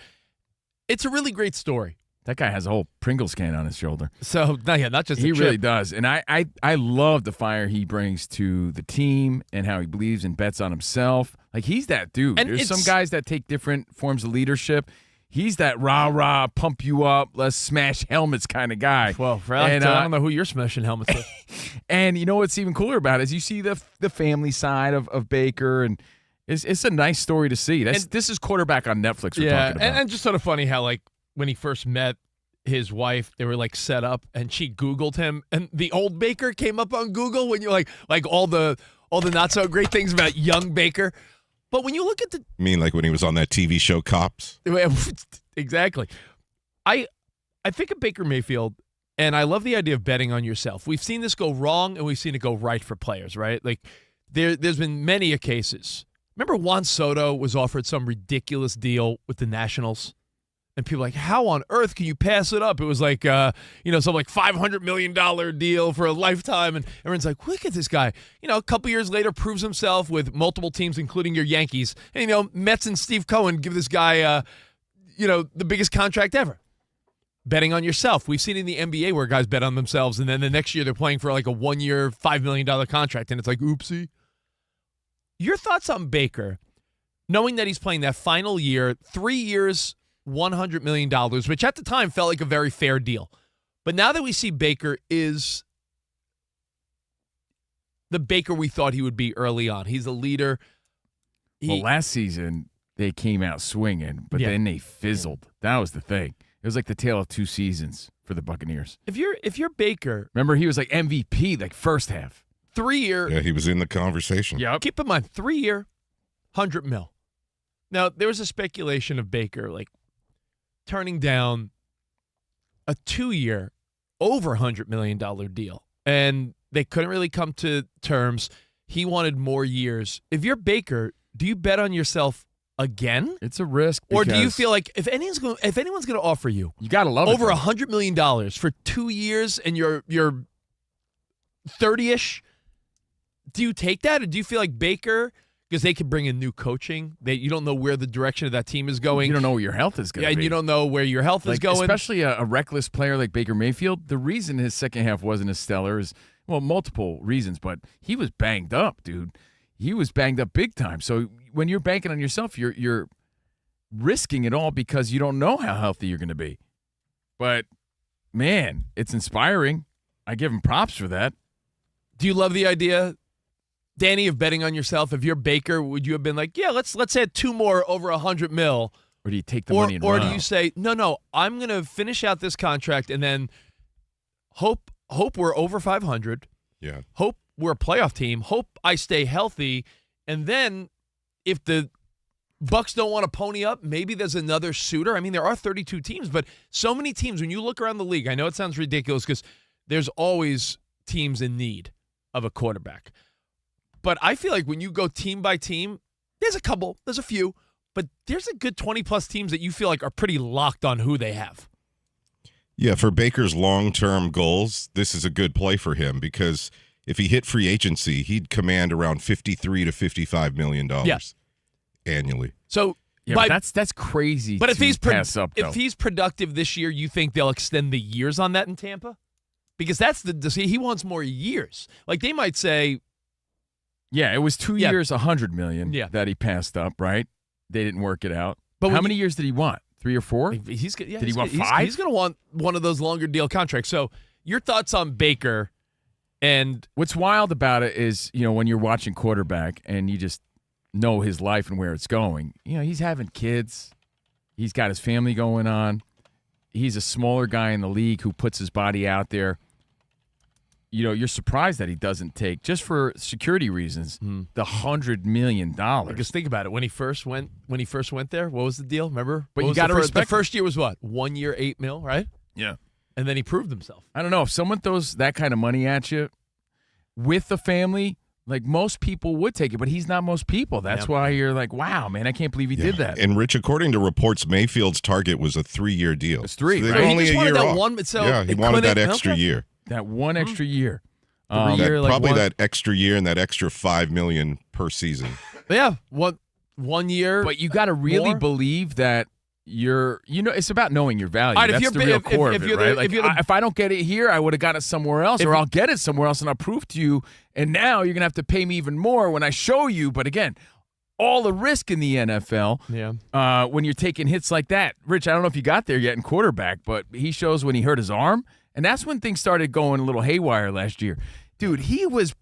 It's a really great story. That guy has a whole Pringles can on his shoulder. So, not just he a chip. really does. And I love the fire he brings to the team and how he believes and bets on himself. Like, he's that dude. And there's some guys that take different forms of leadership. He's that rah-rah, pump you up, let's smash helmets kind of guy. Well, I don't know who you're smashing helmets with. And you know what's even cooler about it is you see the family side of Baker, and it's a nice story to see. This is quarterback on Netflix we're talking about. And just sort of funny how, like, when he first met his wife, they were, like, set up, and she Googled him, and the old Baker came up on Google when you're like all the not-so-great things about young Baker. But when you look at You mean like when he was on that TV show Cops? Exactly. I think of Baker Mayfield, and I love the idea of betting on yourself. We've seen this go wrong, and we've seen it go right for players, right? Like, there's been many cases. Remember Juan Soto was offered some ridiculous deal with the Nationals? And people are like, how on earth can you pass it up? It was like, some like $500 million deal for a lifetime. And everyone's like, look at this guy. You know, a couple years later, proves himself with multiple teams, including your Yankees. And, you know, Mets and Steve Cohen give this guy, the biggest contract ever. Betting on yourself. We've seen it in the NBA where guys bet on themselves, and then the next year they're playing for like a 1-year, $5 million contract, and it's like, oopsie. Your thoughts on Baker, knowing that he's playing that final year, 3 years, $100 million, which at the time felt like a very fair deal. But now that we see Baker is the Baker we thought he would be early on. He's a leader. Well, last season, they came out swinging, but then they fizzled. That was the thing. It was like the tale of two seasons for the Buccaneers. If you're Baker. Remember, he was like MVP, like first half. 3 year. Yeah, he was in the conversation. Yep. Keep in mind, 3 year, $100 million. Now, there was a speculation of Baker, like, turning down a 2-year, over $100 million deal. And they couldn't really come to terms. He wanted more years. If you're Baker, do you bet on yourself again? It's a risk. Or do you because feel like if anyone's going to offer you you gotta love over it, $100 million for 2 years and you're 30-ish, do you take that? Or do you feel like Baker, because they could bring in new coaching, that you don't know where the direction of that team is going? You don't know where your health is going to be. And you don't know where your health is going. Especially a reckless player like Baker Mayfield. The reason his second half wasn't as stellar is, well, multiple reasons, but he was banged up, dude. He was banged up big time. So when you're banking on yourself, you're risking it all because you don't know how healthy you're going to be. But, man, it's inspiring. I give him props for that. Do you love the idea, Danny, of betting on yourself? If you're Baker, would you have been like, yeah, let's add 2 more over $100 million? Or do you take the money and Or run do you say, no, I'm going to finish out this contract and then hope we're over 500. Yeah. Hope we're a playoff team. Hope I stay healthy. And then if the Bucks don't want to pony up, maybe there's another suitor. I mean, there are 32 teams, but so many teams, when you look around the league, I know it sounds ridiculous because there's always teams in need of a quarterback. But I feel like when you go team by team, there's a few, but there's a good 20-plus teams that you feel like are pretty locked on who they have. Yeah, for Baker's long-term goals, this is a good play for him because if he hit free agency, he'd command around $53 to $55 million annually. So, but that's crazy. But if he's pass up, if he's productive this year, you think they'll extend the years on that in Tampa? Because that's he wants more years. Like they might say, yeah, it was 2 years, $100 million that he passed up. Right? They didn't work it out. But how many years did he want? 3 or 4? Did he want 5? He's going to want one of those longer deal contracts. So your thoughts on Baker? And what's wild about it is, when you're watching quarterback and you just know his life and where it's going, he's having kids. He's got his family going on. He's a smaller guy in the league who puts his body out there. You're surprised that he doesn't take, just for security reasons, the $100 million. Because think about it. When he first went there, what was the deal? Remember? But you got to respect the first year was what? 1 year, $8 million, right? Yeah. And then he proved himself. I don't know. If someone throws that kind of money at you with the family, like most people would take it, but he's not most people. That's why you're like, wow, man, I can't believe he did that. And Rich, according to reports, Mayfield's target was a 3-year deal. It's 3, so right? Only he just a wanted year that off. one. So he wanted that extra year. That one extra year. That extra year and that extra $5 million per season. Yeah, 1 year. But you got to really believe that it's about knowing your value. Right, that's the real core of it, right? If I don't get it here, I would have got it somewhere else, or I'll get it somewhere else and I'll prove to you, and now you're going to have to pay me even more when I show you. But again, all the risk in the NFL when you're taking hits like that. Rich, I don't know if you got there yet in quarterback, but he shows when he hurt his arm, and that's when things started going a little haywire last year. Dude, he was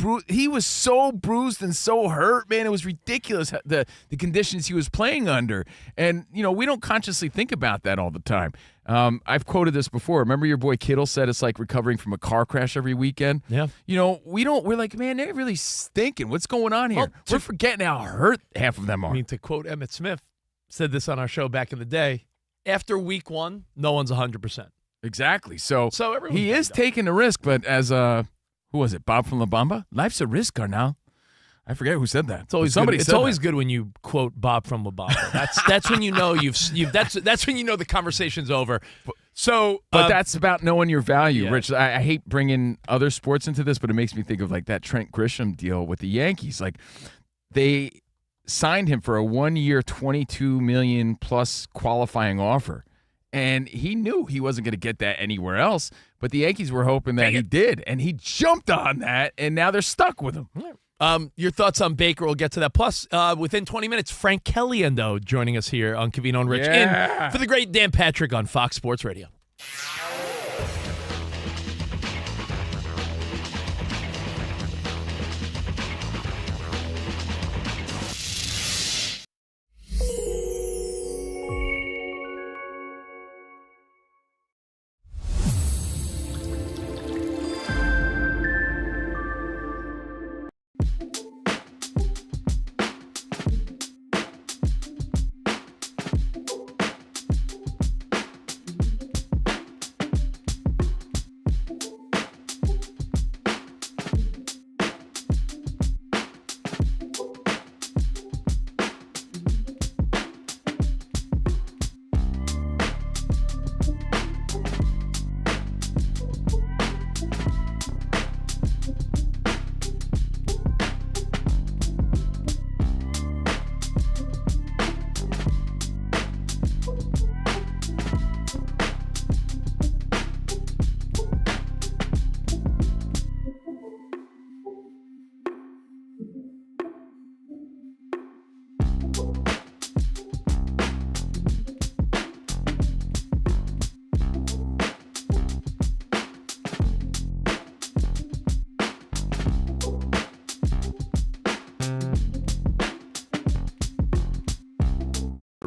so bruised and so hurt, man. It was ridiculous the conditions he was playing under. And, we don't consciously think about that all the time. I've quoted this before. Remember your boy Kittle said it's like recovering from a car crash every weekend? Yeah. We're like, man, they're really stinking. What's going on here? We're forgetting how hurt half of them are. I mean, to quote Emmitt Smith, said this on our show back in the day, after week 1, no one's 100%. Exactly. So he is up. taking the risk, but as who was it? Bob from La Bamba? Life's a risk, Carnal. I forget who said that. It's always somebody. It's always good when you quote Bob from La Bamba. That's when you know that's when you know the conversation's over. So, but that's about knowing your value, Rich. I hate bringing other sports into this, but it makes me think of like that Trent Grisham deal with the Yankees. Like they signed him for a 1-year, $22 million plus qualifying offer. And he knew he wasn't going to get that anywhere else, but the Yankees were hoping that he did, and he jumped on that, and now they're stuck with him. Your thoughts on Baker, we'll get to that. Plus, within 20 minutes, Frank Caliendo joining us here on Covino and Rich in for the great Dan Patrick on Fox Sports Radio.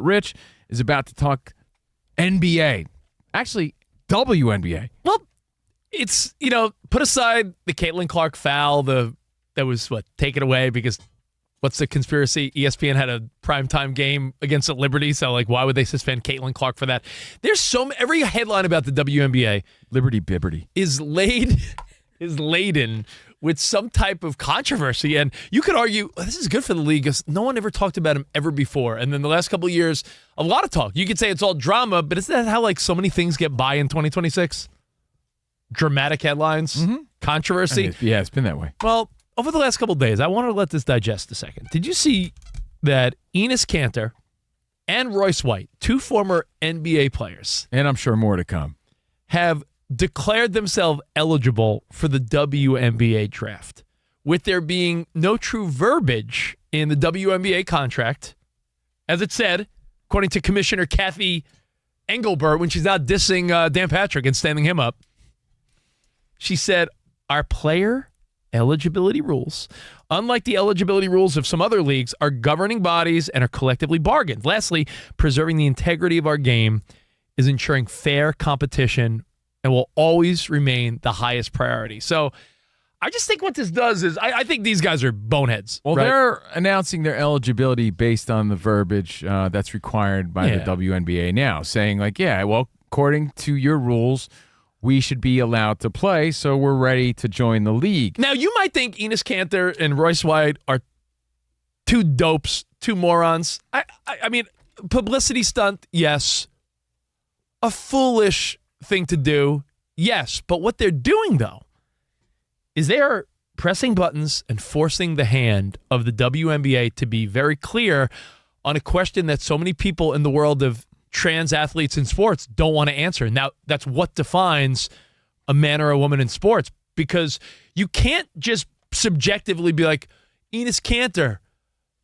Rich is about to talk NBA. Actually, WNBA. Well, it's, put aside the Caitlin Clark foul, that was, taken away because what's the conspiracy? ESPN had a primetime game against the Liberty, so, why would they suspend Caitlin Clark for that? There's every headline about the WNBA Liberty Bibberty is laden with some type of controversy. And you could argue, this is good for the league because no one ever talked about him ever before. And then the last couple of years, a lot of talk. You could say it's all drama, but isn't that how so many things get by in 2026? Dramatic headlines, controversy. Yeah, it's been that way. Well, over the last couple of days, I wanted to let this digest a second. Did you see that Enes Kanter and Royce White, two former NBA players, and I'm sure more to come, have declared themselves eligible for the WNBA draft, with there being no true verbiage in the WNBA contract, as it said, according to Commissioner Kathy Engelbert, when she's out dissing Dan Patrick and standing him up. She said, our player eligibility rules, unlike the eligibility rules of some other leagues, are governing bodies and are collectively bargained. Lastly, preserving the integrity of our game is ensuring fair competition and will always remain the highest priority. So I just think what this does is I think these guys are boneheads. Well, right? They're announcing their eligibility based on the verbiage that's required by the WNBA now, saying according to your rules, we should be allowed to play, so we're ready to join the league. Now, you might think Enes Kanter and Royce White are two dopes, two morons. I mean, publicity stunt, yes. A foolish thing to do, yes. But what they're doing, though, is they are pressing buttons and forcing the hand of the WNBA to be very clear on a question that so many people in the world of trans athletes in sports don't want to answer. Now, that's what defines a man or a woman in sports, because you can't just subjectively be like, Enes Kanter,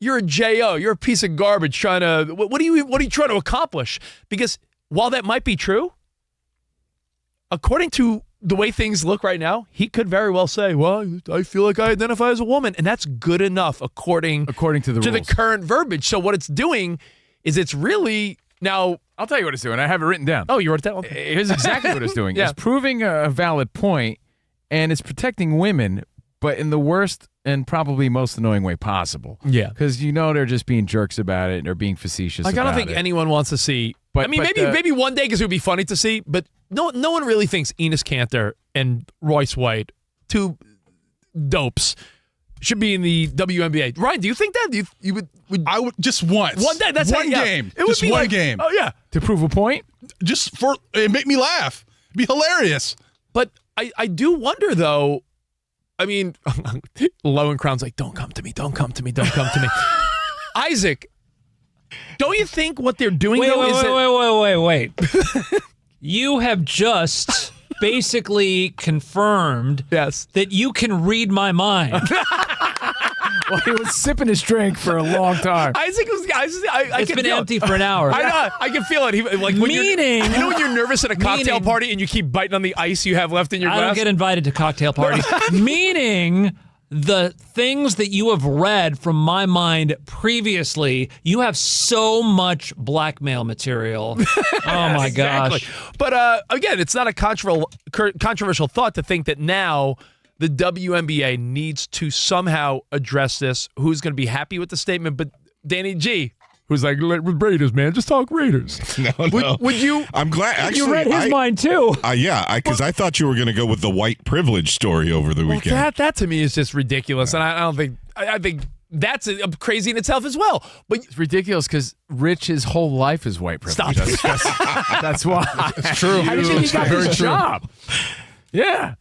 you're a J.O., you're a piece of garbage trying to, what are you trying to accomplish? Because while that might be true, according to the way things look right now, he could very well say, well, I feel like I identify as a woman, and that's good enough according to the current verbiage. So what it's doing is it's really... Now, I'll tell you what it's doing. I have it written down. Oh, you wrote it down? Okay. Here's exactly what it's doing. Yeah. It's proving a valid point, and it's protecting women, but in the worst and probably most annoying way possible. Yeah. Because they're just being jerks about it, and they're being facetious about it. I don't think anyone wants to see... But maybe one day because it would be funny to see, but no one really thinks Enes Kanter and Royce White, two dopes, should be in the WNBA. Ryan, do you think that? You would I would just once. One day. That's one game. It would just be one game. Oh yeah, to prove a point. Just for it make me laugh. It'd be hilarious. But I do wonder though. I mean, Lowen Crown's like, don't come to me, don't come to me, don't come to me. Isaac, don't you think what they're doing Wait. You have just basically confirmed that you can read my mind. Well, he was sipping his drink for a long time. Isaac was. It's been empty for an hour. I know. I can feel it. When Meaning, when you're nervous at a cocktail party and you keep biting on the ice you have left in your glass. I don't get invited to cocktail parties. Meaning, the things that you have read from my mind previously, you have so much blackmail material. Oh my gosh! But again, it's not a controversial thought to think that now the WNBA needs to somehow address this. Who's going to be happy with the statement? But Danny G, who's like, Raiders, man, just talk Raiders. No. Would you? I'm glad. Actually, you read his mind too. Because I thought you were going to go with the white privilege story over the weekend. That to me is just ridiculous, and I don't think. I think that's crazy in itself as well. But it's ridiculous because Rich's whole life is white privilege. Stop. That's why. It's true. How do you think he got his job? Yeah.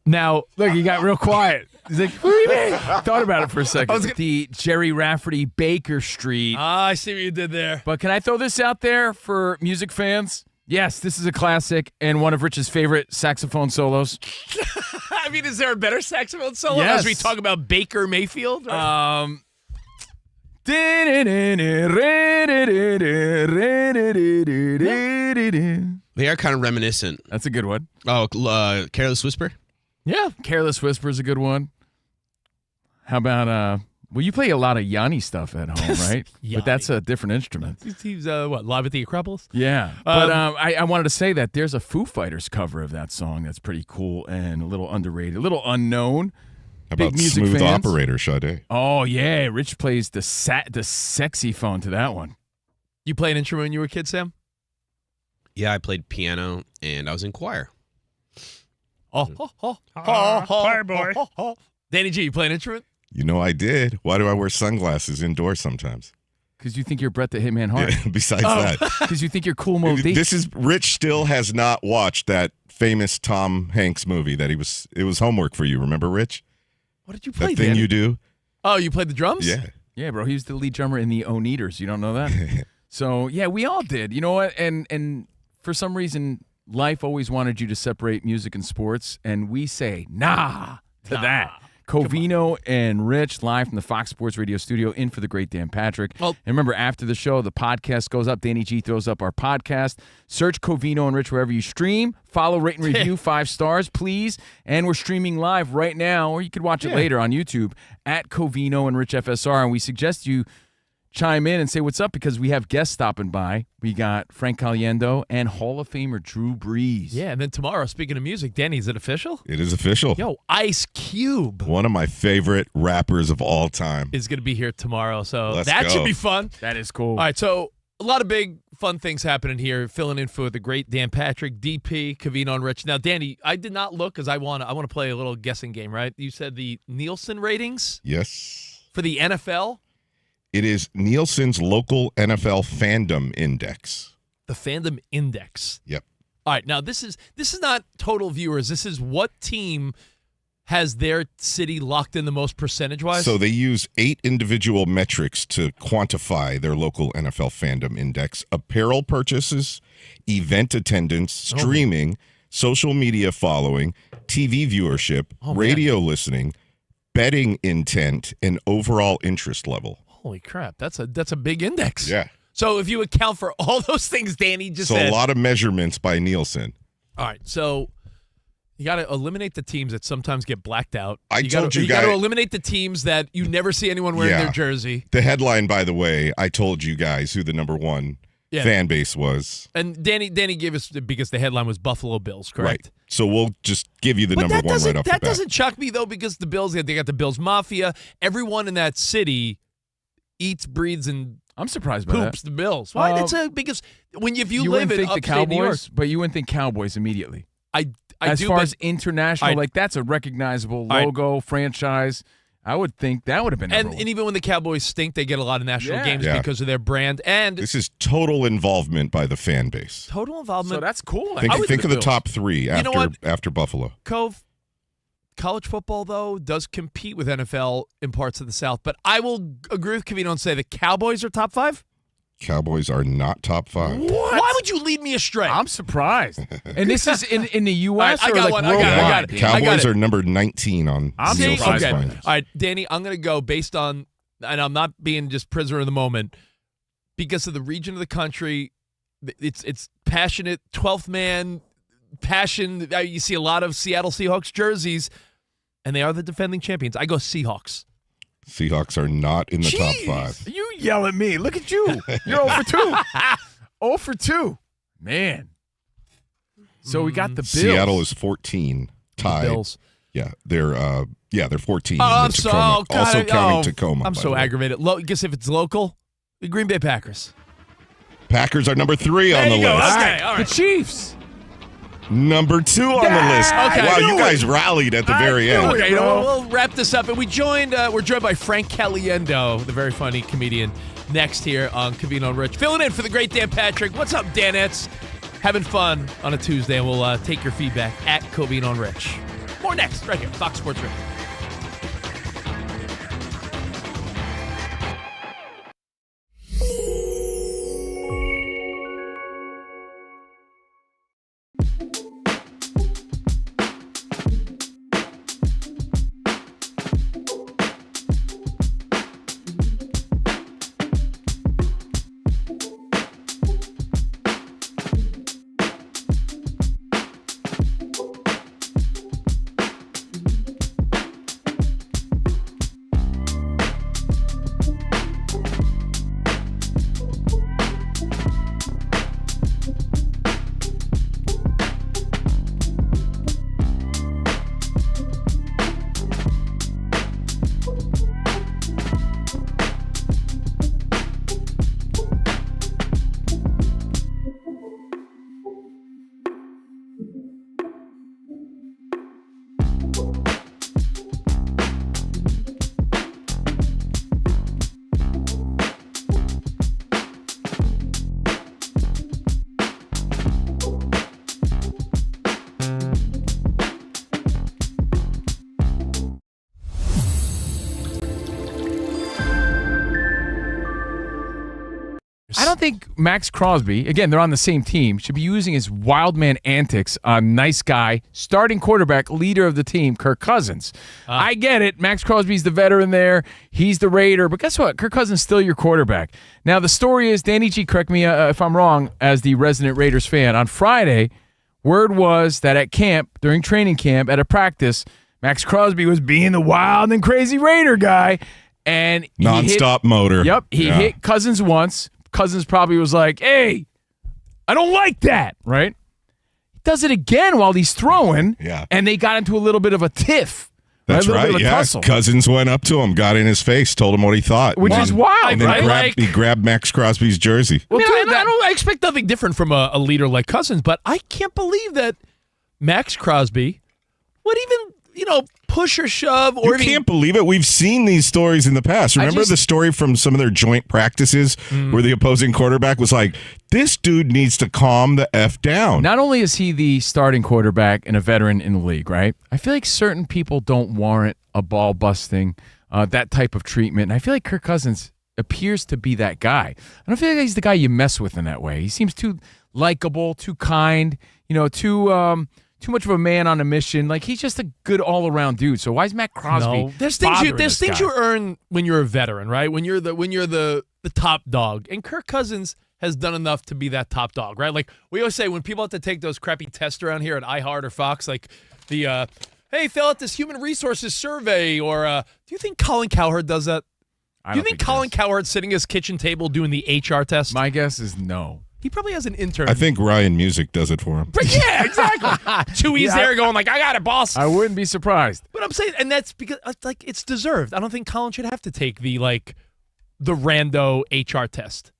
Now, look, he got real quiet. He's like, what do you mean? Thought about it for a second. The Jerry Rafferty Baker Street. I see what you did there. But can I throw this out there for music fans? Yes, this is a classic and one of Rich's favorite saxophone solos. I mean, is there a better saxophone solo yes. as we talk about Baker Mayfield? They are kind of reminiscent. That's a good one. Oh, Careless Whisper? Yeah, Careless Whisper is a good one. How about Well, you play a lot of Yanni stuff at home, right? But that's a different instrument. He's live at the Acropolis? Yeah. But I wanted to say that there's a Foo Fighters cover of that song that's pretty cool and a little underrated, a little unknown. How Big about music Smooth fans. Operator, Sade? Oh, yeah. Rich plays the sexy phone to that one. You play an instrument when you were a kid, Sam? Yeah, I played piano and I was in choir. Choir boy. Danny G, you play an instrument? You know I did. Why do I wear sunglasses indoors sometimes? Because you think you're Bret the Hitman Hart. Yeah, besides that. Because you think you're Cool Mo D. Rich still has not watched that famous Tom Hanks movie that it was homework for you. Remember, Rich? What did you play, That thing Danny? you do? Oh, you played the drums? Yeah. Yeah, bro. He was the lead drummer in the Oneaters. You don't know that? So, yeah, we all did. You know what? And for some reason, life always wanted you to separate music and sports, and we say, nah to that. Covino and Rich live from the Fox Sports Radio studio in for the great Dan Patrick. Well, and remember, after the show, the podcast goes up. Danny G throws up our podcast. Search Covino and Rich wherever you stream. Follow, rate, and review 5 stars, please. And we're streaming live right now, or you could watch it later on YouTube at Covino and Rich FSR. And we suggest you chime in and say what's up because we have guests stopping by. We got Frank Caliendo and Hall of Famer Drew Brees. Yeah, and then tomorrow, speaking of music, Danny, is it official? It is official. Yo, Ice Cube One of my favorite rappers of all time. is going to be here tomorrow, so Let's that go. should be fun. That is cool. All right, so a lot of big, fun things happening here. Filling in for the great Dan Patrick, DP, Covino and Rich. Now, Danny, I did not look because I want to play a little guessing game, right? You said the Nielsen ratings Yes. for the NFL, It is Nielsen's local NFL fandom index. the fandom index. Yep. All right, now this is not total viewers. This is what team has their city locked in the most percentage-wise. So they use 8 individual metrics to quantify their local NFL fandom index: apparel purchases, event attendance, streaming, social media following, TV viewership, radio listening, betting intent, and overall interest level. Holy crap, that's a big index. Yeah. So if you account for all those things Danny just So said. a lot of measurements by Nielsen. All right, so you got to eliminate the teams that sometimes get blacked out. I you told you got to guys- eliminate the teams that you never see anyone wearing Yeah. their jersey. The headline, by the way, I told you guys who the number 1 fan base was. And Danny gave us because the headline was Buffalo Bills, correct? Right. So we'll just give you the But number that 1 doesn't right off the that bat. doesn't shock me though because the Bills they got the Bills Mafia. Everyone in that city eats, breathes, and I'm surprised by poops the Bills. Why? That's because if you live wouldn't in think the upstate New York, Cowboys, but you wouldn't think Cowboys immediately. I As do. far but as international, I- that's a recognizable I- logo, franchise. I would think that would have been number and 1. even when the Cowboys stink, they get a lot of national Yeah. games Yeah. because of their brand and This is total involvement by the fan base. total So involvement. that's cool. Think, I would think do of the Bills. top 3 You know what? after Buffalo. Cove, college football, though, does compete with NFL in parts of the South. But I will agree with Covino and say the Cowboys are top 5. Cowboys are not top 5. Why would you lead me astray? I'm surprised. And this is in the U.S. All right, I or got like one, I got it, I worldwide? got it. Cowboys are number 19 on I'm Nielsen's surprised okay. by rankings. All right, Danny, I'm going to go based on, and I'm not being just prisoner of the moment, because of the region of the country. It's passionate, 12th man, passion. You see a lot of Seattle Seahawks jerseys, and they are the defending champions. I go Seahawks. Seahawks are not in the top 5. You yell at me. Look at you. You're 0 for 2. 0 for 2. Man. So we got the Bills. Seattle is 14, tied. Bills. Yeah, they're 14. Oh, in I'm the so Tacoma. God, also counting oh, Tacoma. I'm by so the way. aggravated. Guess if it's local, the Green Bay Packers. Packers are number 3 on There the you go. list. Okay, all right. The Chiefs. Number 2 on the list. Okay. Wow, I you knew guys rallied at the very end. Okay, we'll wrap this up, and we're joined by Frank Caliendo, the very funny comedian, next here on Covino and Rich, filling in for the great Dan Patrick. What's up, Danettes? Having fun on a Tuesday, and we'll take your feedback at Covino and Rich. More next, right here, Fox Sports Radio. I don't think Max Crosby, again, they're on the same team, should be using his wild man antics on nice guy, starting quarterback, leader of the team, Kirk Cousins. I get it. Max Crosby's the veteran there. He's the Raider. But guess what? Kirk Cousins is still your quarterback. Now, the story is, Danny G, correct me if I'm wrong, as the resident Raiders fan, on Friday, word was that at camp, during training camp, at a practice, Max Crosby was being the wild and crazy Raider guy. And nonstop motor. Yep. He hit Cousins once. Cousins probably was like, hey, I don't like that, right? He does it again while he's throwing. Yeah. And they got into a little bit of a tiff. That's a little right. bit of a Yeah. tussle. Cousins went up to him, got in his face, told him what he thought. Which is wild, and then right? he grabbed Max Crosby's jersey. Well, I expect nothing different from a leader like Cousins, but I can't believe that Max Crosby would even, push or shove or You can't believe it. We've seen these stories in the past. Remember the story from some of their joint practices where the opposing quarterback was like, this dude needs to calm the F down. Not only is he the starting quarterback and a veteran in the league, right? I feel like certain people don't warrant a ball busting, that type of treatment. And I feel like Kirk Cousins appears to be that guy. I don't feel like he's the guy you mess with in that way. He seems too likable, too kind, too much of a man on a mission. Like, he's just a good all-around dude. So why is Matt Crosby? No. There's things you earn when you're a veteran, right? When you're the top dog. And Kirk Cousins has done enough to be that top dog, right? Like we always say, when people have to take those crappy tests around here at iHeart or Fox, like the hey, fill out this human resources survey, or do you think Colin Cowherd does that? Do you think Colin Cowherd's sitting at his kitchen table doing the HR test? My guess is no. He probably has an intern. I think Ryan Music does it for him. But yeah, exactly. Chewy's there going like, I got it, boss. I wouldn't be surprised. But I'm saying, and that's because it's deserved. I don't think Colin should have to take the rando HR test.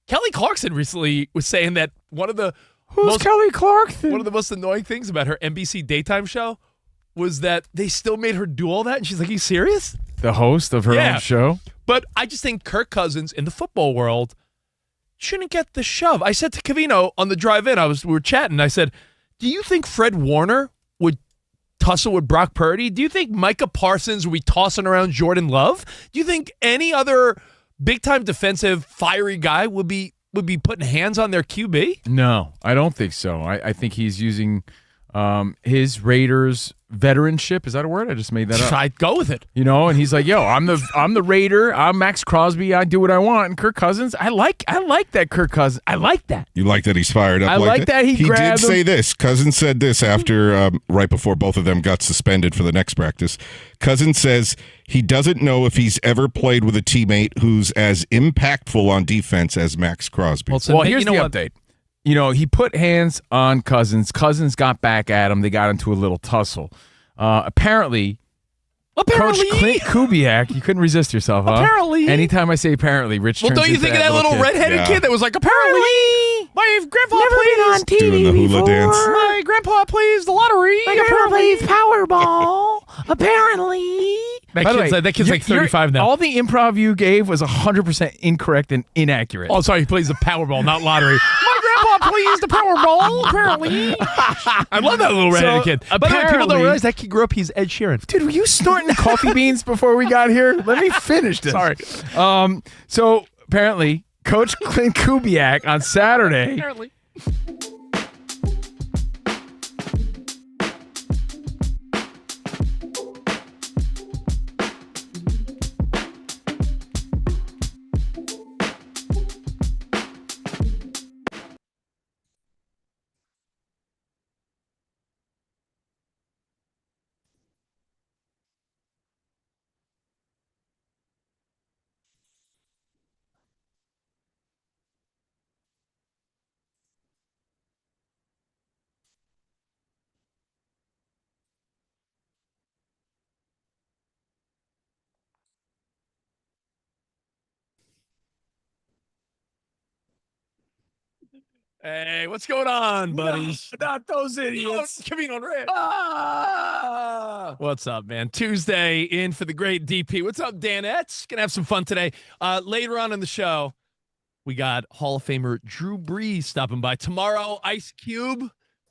Kelly Clarkson recently was saying that one of the Kelly Clarkson? One of the most annoying things about her NBC daytime show was that they still made her do all that, and she's like, "Are you serious?" The host of her own show. But I just think Kirk Cousins in the football world shouldn't get the shove. I said to Covino on the drive in, we were chatting. I said, "Do you think Fred Warner would tussle with Brock Purdy? Do you think Micah Parsons would be tossing around Jordan Love? Do you think any other big time defensive fiery guy would be putting hands on their QB?" No, I don't think so. I think he's using his Raiders veteranship. Is that a word? I just made that up. I'd go with it. And he's like, "Yo, I'm the Raider. I'm Max Crosby. I do what I want." And Kirk Cousins, I like that Kirk Cousins. I like that. You like that he's fired up? I like that he did grabbed say him. this. Cousins said this after right before both of them got suspended for the next practice. Cousins says he doesn't know if he's ever played with a teammate who's as impactful on defense as Max Crosby. Well, here's the update. He put hands on Cousins. Cousins got back at him. They got into a little tussle. Apparently, Coach Clint Kubiak, you couldn't resist yourself, huh? Apparently. Anytime I say apparently, Rich turns don't you into think of that little kid. redheaded kid that was like, apparently, my grandpa Never plays been on TV doing the hula before. dance. My grandpa plays the lottery. My grandpa plays Powerball. Apparently. That kid's like 35 now. All the improv you gave was 100% incorrect and inaccurate. Oh, sorry, he plays the Powerball, not lottery. My grandpa plays the Powerball, apparently. I love that little redheaded kid. By the way, people don't apparently- realize that kid grew up, he's Ed Sheeran. Dude, were you snorting coffee beans before we got here? Let me finish this. Sorry. So apparently, Coach Clint Kubiak on Saturday. Apparently. Hey, what's going on, buddies? Not those idiots. Covino and Rich. What's up, man? Tuesday in for the great DP. What's up, Danettes? Gonna have some fun today. Later on in the show, we got Hall of Famer Drew Brees stopping by. Tomorrow, Ice Cube.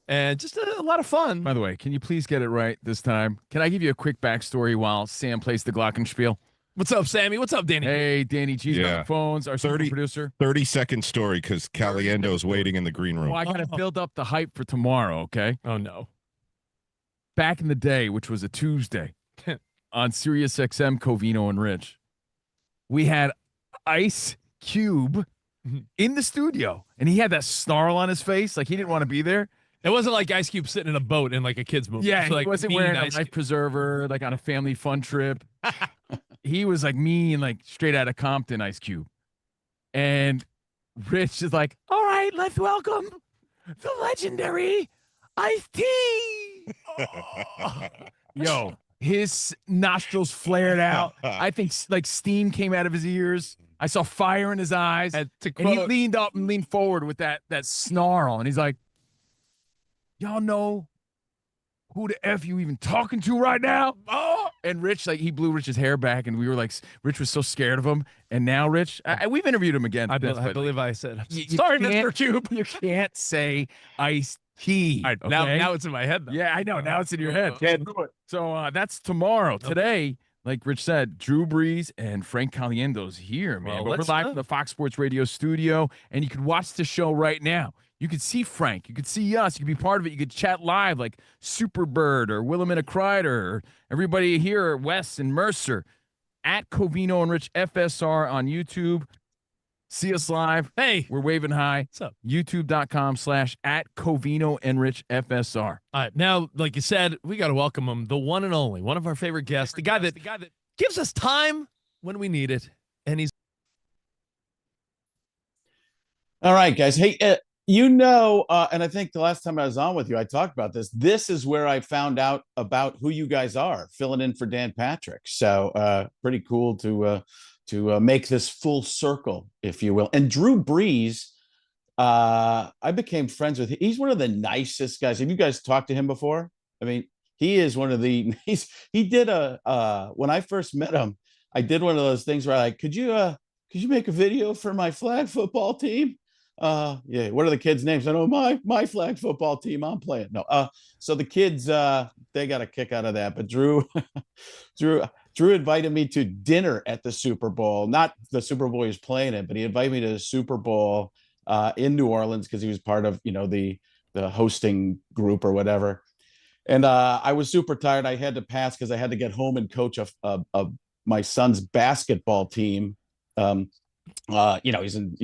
And just a lot of fun. By the way, can you please get it right this time? Can I give you a quick backstory while Sam plays the Glockenspiel? What's up, Sammy? What's up, Danny? Hey, Danny G's on Yeah. the phones. Our 30 producer. 30-second story because Caliendo's waiting in the green room. Well, I got to build up the hype for tomorrow, okay? Oh, no. Back in the day, which was a Tuesday, on Sirius XM, Covino and Rich, we had Ice Cube in the studio, and he had that snarl on his face, like he didn't want to be there. It wasn't like Ice Cube sitting in a boat in like a kid's movie. Yeah, It's like he wasn't me wearing and a Ice life Cube. preserver, like on a family fun trip. He was like me and like straight out of Compton, Ice Cube. And Rich is like, all right, let's welcome the legendary Ice-T. Yo, his nostrils flared out. I think like steam came out of his ears. I saw fire in his eyes. And to And he quote, leaned up and leaned forward with that snarl. And he's like, y'all know who the F you even talking to right now? Oh! And Rich, like, he blew Rich's hair back, and we were like, Rich was so scared of him. And now, Rich, we've interviewed him again. I since, but believe I said, you sorry, can't- Mr. Cube. You can't say Ice-T. All right, now it's in my head, though. Yeah, I know. Now it's in your head. Can't do it. So that's tomorrow. Today, like Rich said, Drew Brees and Frank Caliendo's here, man. Well, But we're let's live go. from the Fox Sports Radio studio, and you can watch the show right now. You could see Frank. You could see us. You could be part of it. You could chat live like Superbird or Willamina Kreider or everybody here, Wes and Mercer, at Covino and Rich FSR on YouTube. See us live. Hey, We're waving high. what's up? YouTube.com/at Covino and Rich FSR. All right, now, like you said, we got to welcome him, the one and only, one of our favorite guests, the guy that gives us time when we need it, and he's All right, guys. Hey, and I think the last time I was on with you, I talked about this. This is where I found out about who you guys are, filling in for Dan Patrick. So pretty cool to make this full circle, if you will. And Drew Brees, I became friends with him. He's one of the nicest guys. Have you guys talked to him before? I mean, he is one of the. He did when I first met him, I did one of those things where could you make a video for my flag football team? Yeah, what are the kids' names? I know my flag football team I'm playing. No, so the kids they got a kick out of that. But Drew invited me to dinner at the Super Bowl. Not the Super Bowl he was playing in, but he invited me to the Super Bowl in New Orleans because he was part of the hosting group or whatever. And I was super tired. I had to pass because I had to get home and coach my son's basketball team. He's in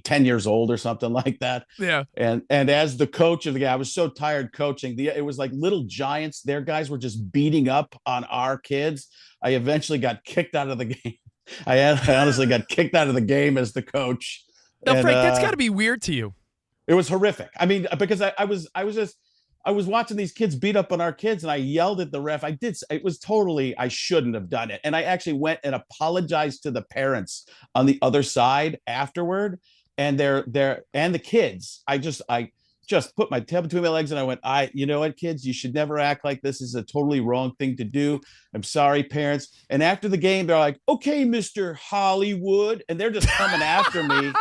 10 years old or something like that. yeah. And as the coach of the guy, I was so tired coaching. It was like little giants. Their guys were just beating up on our kids. I eventually got kicked out of the game. I honestly got kicked out of the game as the coach. Now, And, Frank, that's got to be weird to you. it was horrific. I mean, because I was watching these kids beat up on our kids, and I yelled at the ref. It was totally, I shouldn't have done it. And I actually went and apologized to the parents on the other side afterward. And and the kids, I just put my tail between my legs and I went, you know what, kids, you should never act like this is a totally wrong thing to do. I'm sorry, parents. And after the game, they're like, okay, Mr. Hollywood. And they're just coming after me.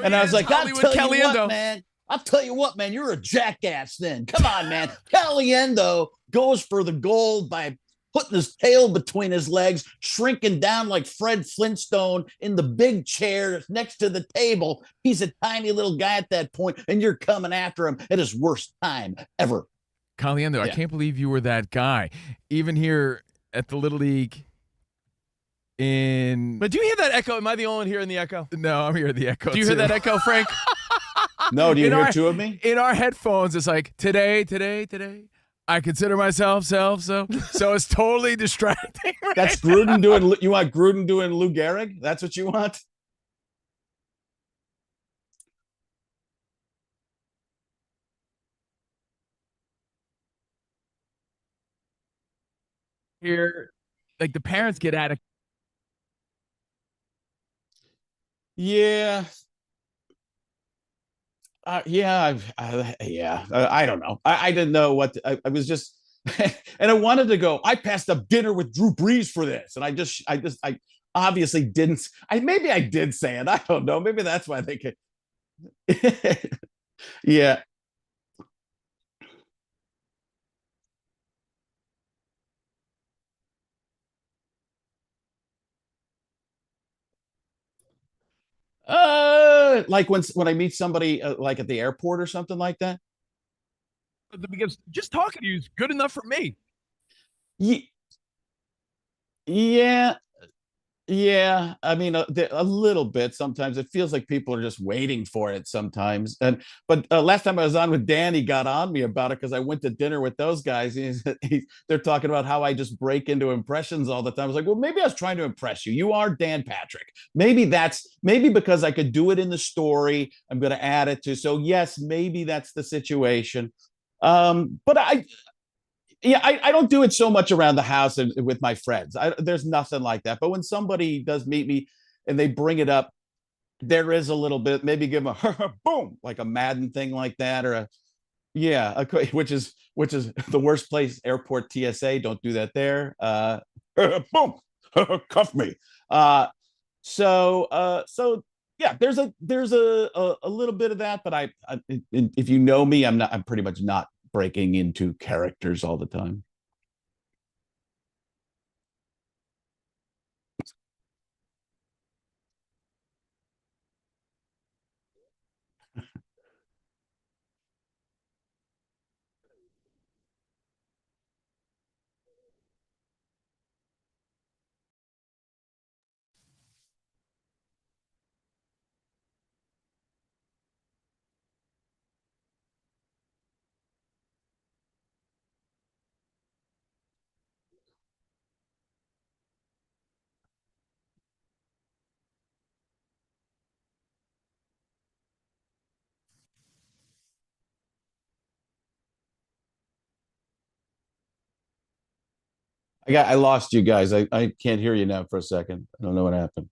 And I was like, I'll tell you what, man, you're a jackass then. Come on, man. Caliendo goes for the goal by putting his tail between his legs, shrinking down like Fred Flintstone in the big chair next to the table. He's a tiny little guy at that point, and you're coming after him at his worst time ever. Caliendo, I can't believe you were that guy. Even here at the Little League But do you hear that echo? Am I the only one hearing the echo? No, I'm hearing the echo. Do you hear that echo, Frank? No, do you hear two of me? In our headphones, it's like, today, I consider myself so it's totally distracting. Right? That's Gruden doing. You want Gruden doing Lou Gehrig? That's what you want? Here, like the parents get at it. Yeah. I don't know. I didn't know what I was just, and I wanted to go. I passed up dinner with Drew Brees for this, and I obviously didn't. Maybe I did say it. I don't know. Maybe that's why they could. Yeah. Like when I meet somebody like at the airport or something like that. Because just talking to you is good enough for me. Ye- Yeah, yeah. I mean, a little bit. Sometimes it feels like people are just waiting for it. Sometimes, but last time I was on with Dan, he got on me about it because I went to dinner with those guys. They're talking about how I just break into impressions all the time. I was like, well, maybe I was trying to impress you. You are Dan Patrick. Maybe because I could do it in the story. I'm going to add it to. So yes, maybe that's the situation. But I don't do it so much around the house and with my friends. There's nothing like that. But when somebody does meet me and they bring it up, there is a little bit, maybe give them a boom, like a Madden thing like that, or which is the worst place. Airport TSA, don't do that there. Boom, cuff me. So yeah, there's a little bit of that, but if you know me, I'm pretty much not breaking into characters all the time. I lost you guys. I can't hear you now for a second. I don't know what happened.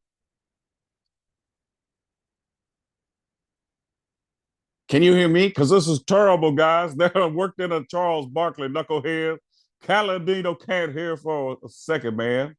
Can you hear me? Because this is terrible, guys. They worked in a Charles Barkley knucklehead. Caliendo can't hear for a second, man.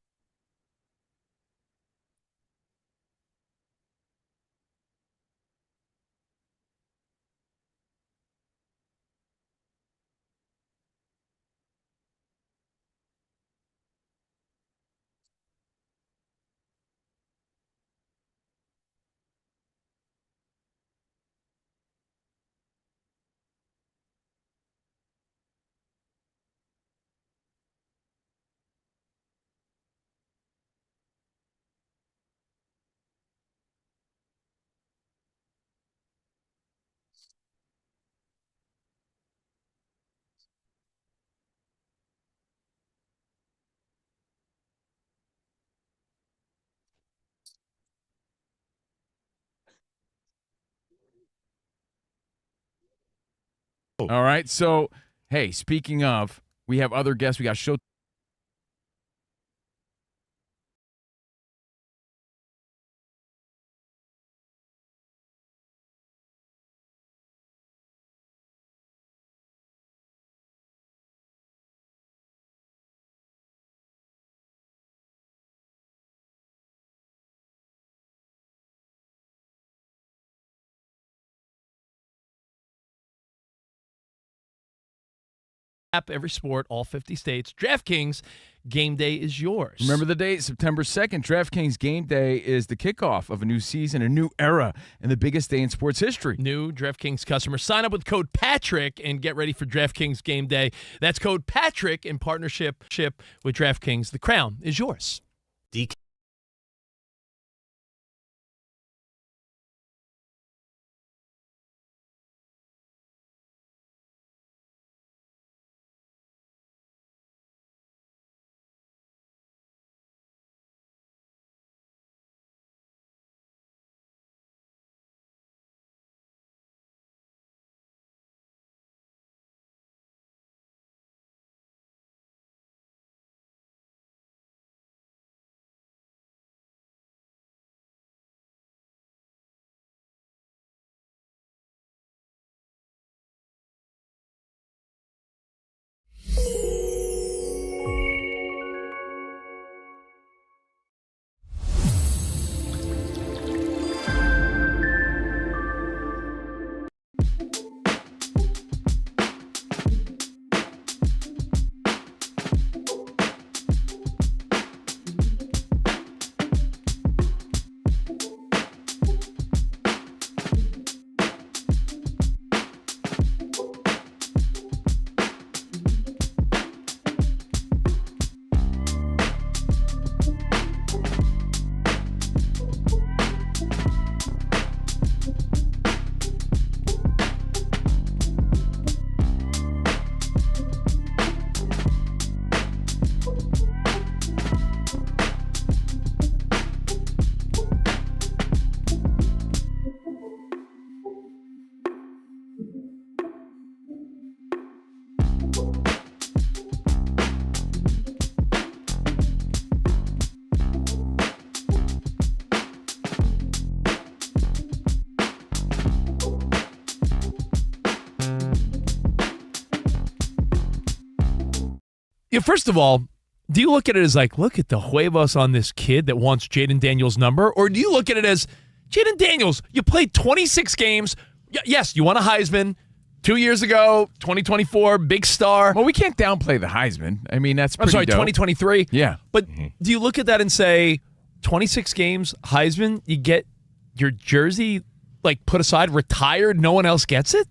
All right. So, hey, speaking of, we have other guests. We got show App, every sport, all 50 states. DraftKings, game day is yours. Remember the date, September 2nd. DraftKings Game Day is the kickoff of a new season, a new era, and the biggest day in sports history. New DraftKings customers, sign up with code Patrick and get ready for DraftKings Game Day. That's code Patrick in partnership with DraftKings. The crown is yours. First of all, do you look at it as like, look at the huevos on this kid that wants Jaden Daniels' number? Or do you look at it as, Jaden Daniels, you played 26 games. Yes, you won a Heisman 2 years ago, 2024, big star. Well, we can't downplay the Heisman. I mean, that's pretty dope. 2023. Yeah. But do you look at that and say, 26 games, Heisman, you get your jersey, like, put aside, retired, no one else gets it?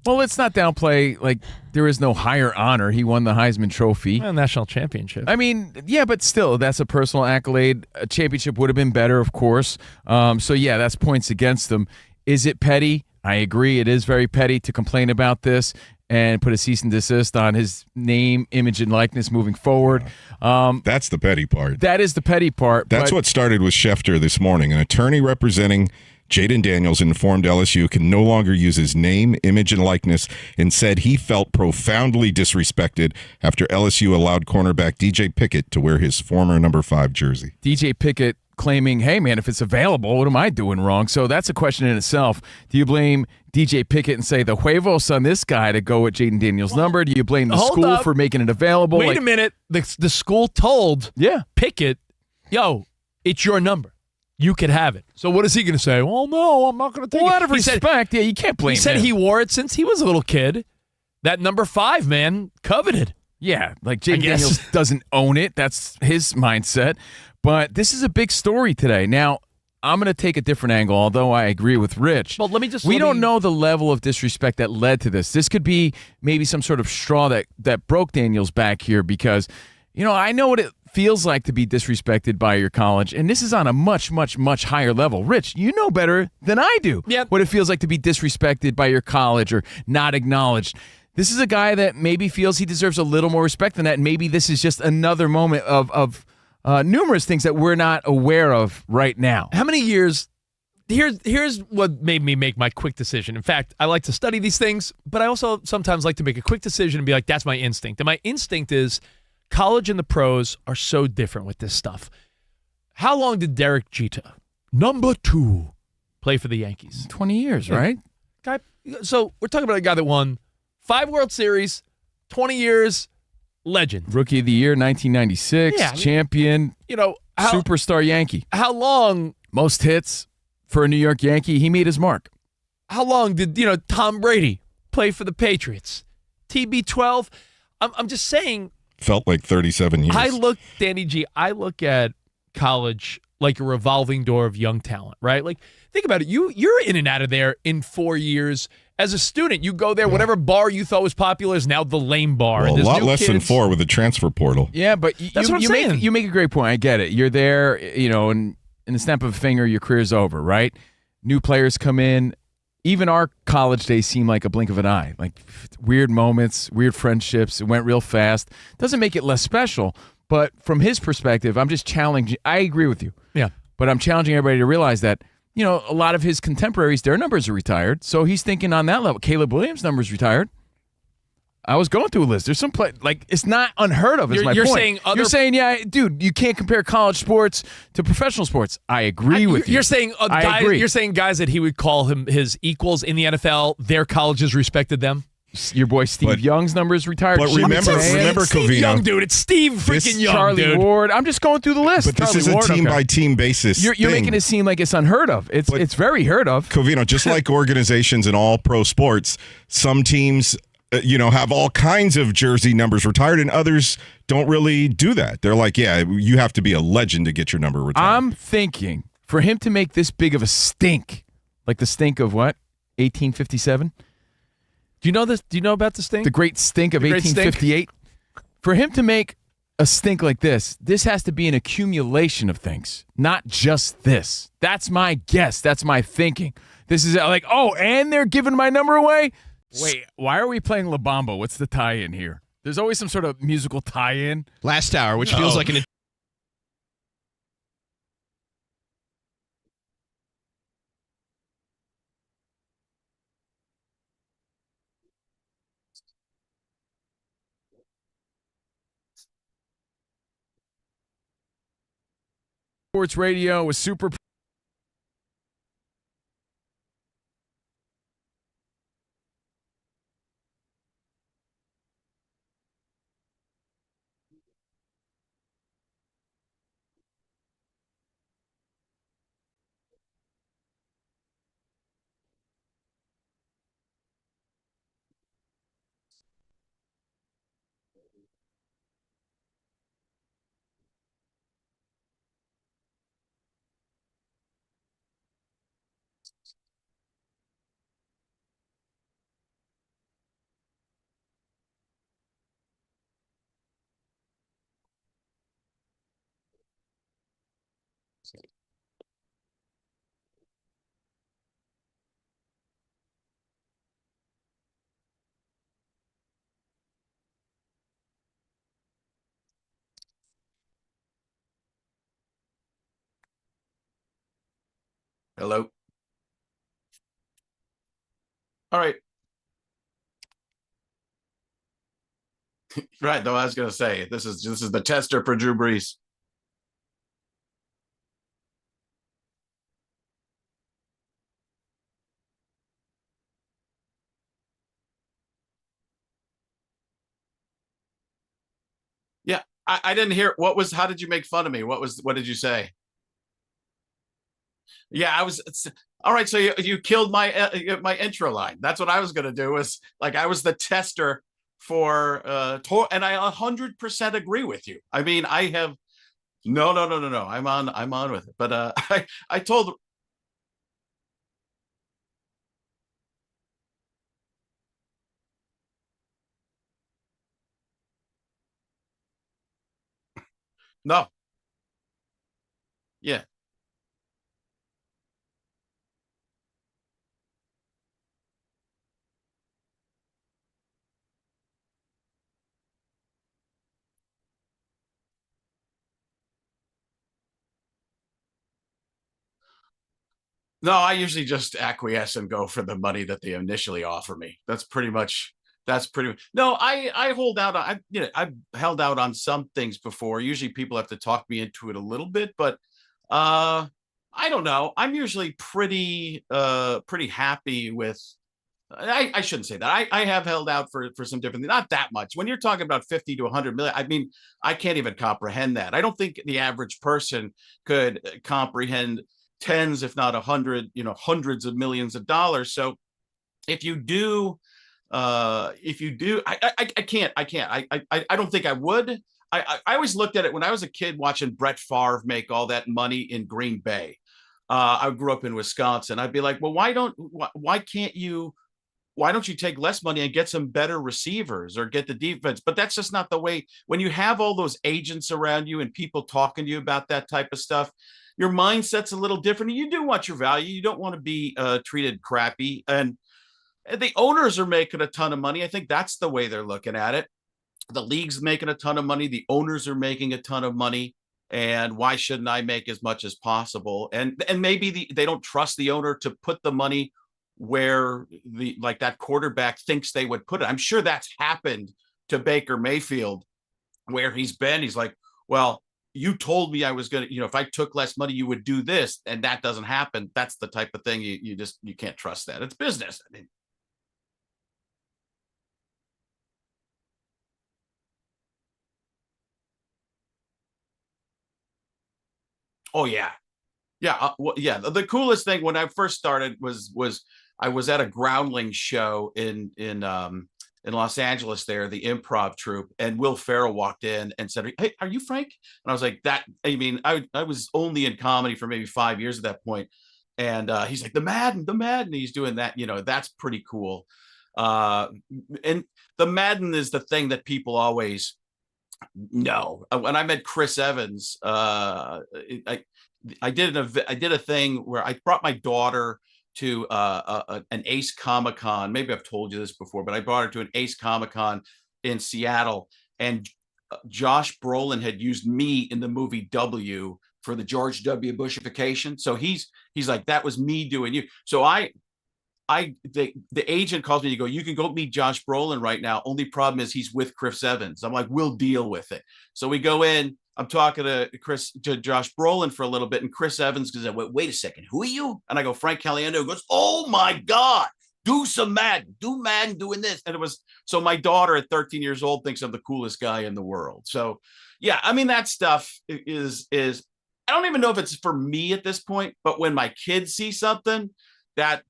Well, let's not downplay, like, there is no higher honor. He won the Heisman Trophy. Well, national championship. I mean, yeah, but still, that's a personal accolade. A championship would have been better, of course. So, yeah, that's points against him. Is it petty? I agree. It is very petty to complain about this and put a cease and desist on his name, image, and likeness moving forward. That's the petty part. That is the petty part. That's what started with Schefter this morning. An attorney representing Jaden Daniels informed LSU can no longer use his name, image, and likeness, and said he felt profoundly disrespected after LSU allowed cornerback DJ Pickett to wear his former number 5 jersey. DJ Pickett claiming, hey, man, if it's available, what am I doing wrong? So that's a question in itself. Do you blame DJ Pickett and say the huevos on this guy to go with Jaden Daniels' number? Do you blame the school for making it available? Wait a minute. The school told Pickett, yo, it's your number. You could have it. So what is he going to say? Well, no, I'm not going to take it. Well, out of respect, you can't blame him. He said he wore it since he was a little kid. That number 5, man, coveted. Yeah, like Jaden Daniels doesn't own it. That's his mindset. But this is a big story today. Now, I'm going to take a different angle, although I agree with Rich. Well, we don't know the level of disrespect that led to this. This could be maybe some sort of straw that broke Daniels' back here because, I know what it feels like to be disrespected by your college, and this is on a much, much, much higher level. Rich, you know better than I do what it feels like to be disrespected by your college or not acknowledged. This is a guy that maybe feels he deserves a little more respect than that, and maybe this is just another moment of numerous things that we're not aware of right now. How many years? Here's what made me make my quick decision. In fact, I like to study these things, but I also sometimes like to make a quick decision and be like, that's my instinct. And my instinct is college and the pros are so different with this stuff. How long did Derek Jeter, number 2, play for the Yankees? 20 years, right? Guy. So we're talking about a guy that won 5 World Series, 20 years, legend. Rookie of the Year, 1996, champion, superstar Yankee. How long? Most hits for a New York Yankee. He made his mark. How long did, Tom Brady play for the Patriots? TB12? I'm just saying. Felt like 37 years. Danny G, I look at college like a revolving door of young talent, right? Like, think about it. You're in and out of there in 4 years. As a student, you go there, whatever bar you thought was popular is now the lame bar. Well, a lot less than 4 with the transfer portal. Yeah, but that's what I'm saying. You make a great point. I get it. You're there, and in the snap of a finger, your career's over, right? New players come in. Even our college days seem like a blink of an eye. Like weird moments, weird friendships. It went real fast. Doesn't make it less special. But from his perspective, I'm just challenging. I agree with you. Yeah. But I'm challenging everybody to realize that, a lot of his contemporaries, their numbers are retired. So he's thinking on that level. Caleb Williams' numbers retired. I was going through a list. There's some play, like it's not unheard of. Is my point. You're saying, yeah, dude, you can't compare college sports to professional sports. I agree with you. You're saying I agree. You're saying guys that he would call his equals in the NFL. Their colleges respected them. Your boy Steve Young's numbers retired. But remember, Steve Covino, Young, dude. It's Steve freaking Young, Charlie dude. Ward. I'm just going through the list. But this is a team-by-team basis. You're making it seem like it's unheard of. It's very heard of. Covino, just like organizations in all pro sports, some teams have all kinds of jersey numbers retired, and others don't really do that. They're like, yeah, you have to be a legend to get your number retired. I'm thinking for him to make this big of a stink, like the stink of what? 1857? Do you know this? Do you know about the stink? The great stink of 1858? For him to make a stink like this has to be an accumulation of things, not just this. That's my guess. That's my thinking. This is like, and they're giving my number away? Wait, why are we playing La Bamba? What's the tie-in here? There's always some sort of musical tie-in. Last Hour, which feels like an... Sports radio was super... Hello. All right. Right. No, I was going to say this is the tester for Drew Brees. Yeah, I didn't hear how did you make fun of me? What did you say? Yeah, all right. So you killed my intro line. That's what I was going to do, was like, I was the tester for and I 100% agree with you. I mean, I have no. I'm on with it. But I told no. Yeah. No, I usually just acquiesce and go for the money that they initially offer me. No, I hold out. I've held out on some things before. Usually people have to talk me into it a little bit, but I don't know. I'm usually pretty happy with. I shouldn't say that. I have held out for some different things, not that much. When you're talking about 50 to 100 million, I mean, I can't even comprehend that. I don't think the average person could comprehend tens, if not 100, hundreds of millions of dollars. So if you do, I can't. I don't think I would. I always looked at it when I was a kid watching Brett Favre make all that money in Green Bay. I grew up in Wisconsin. I'd be like, well, why don't you take less money and get some better receivers or get the defense? But that's just not the way. When you have all those agents around you and people talking to you about that type of stuff, your mindset's a little different. You do want your value. You don't want to be treated crappy. And the owners are making a ton of money. I think that's the way they're looking at it. The league's making a ton of money. The owners are making a ton of money. And why shouldn't I make as much as possible? And maybe they don't trust the owner to put the money where that quarterback thinks they would put it. I'm sure that's happened to Baker Mayfield, where he's been. He's like, well, you told me I was going to, if I took less money, you would do this. And that doesn't happen. That's the type of thing you can't trust that. It's business. I mean, oh yeah. Yeah. Yeah. The coolest thing when I first started was I was at a groundling show in Los Angeles there, the improv troupe, and Will Ferrell walked in and said, "Hey, are you Frank?" And I was like, "That." I mean, I was only in comedy for maybe 5 years at that point, and he's like, the Madden." He's doing that. That's pretty cool. And the Madden is the thing that people always know. When I met Chris Evans, I did a thing where I brought my daughter to an Ace Comic Con. Maybe I've told you this before, but I brought her to an Ace Comic Con in Seattle, and Josh Brolin had used me in the movie W for the George W. Bushification. So he's like, that was me doing you. So the agent calls me to go, you can go meet Josh Brolin right now. Only problem is he's with Chris Evans. I'm like, we'll deal with it. So we go in. I'm talking to Josh Brolin for a little bit, and Chris Evans goes, wait a second, who are you? And I go, Frank Caliendo. Goes, oh my God, do Madden doing this. And it was, so my daughter at 13 years old thinks I'm the coolest guy in the world. So yeah, I mean, that stuff is, I don't even know if it's for me at this point, but when my kids see something, that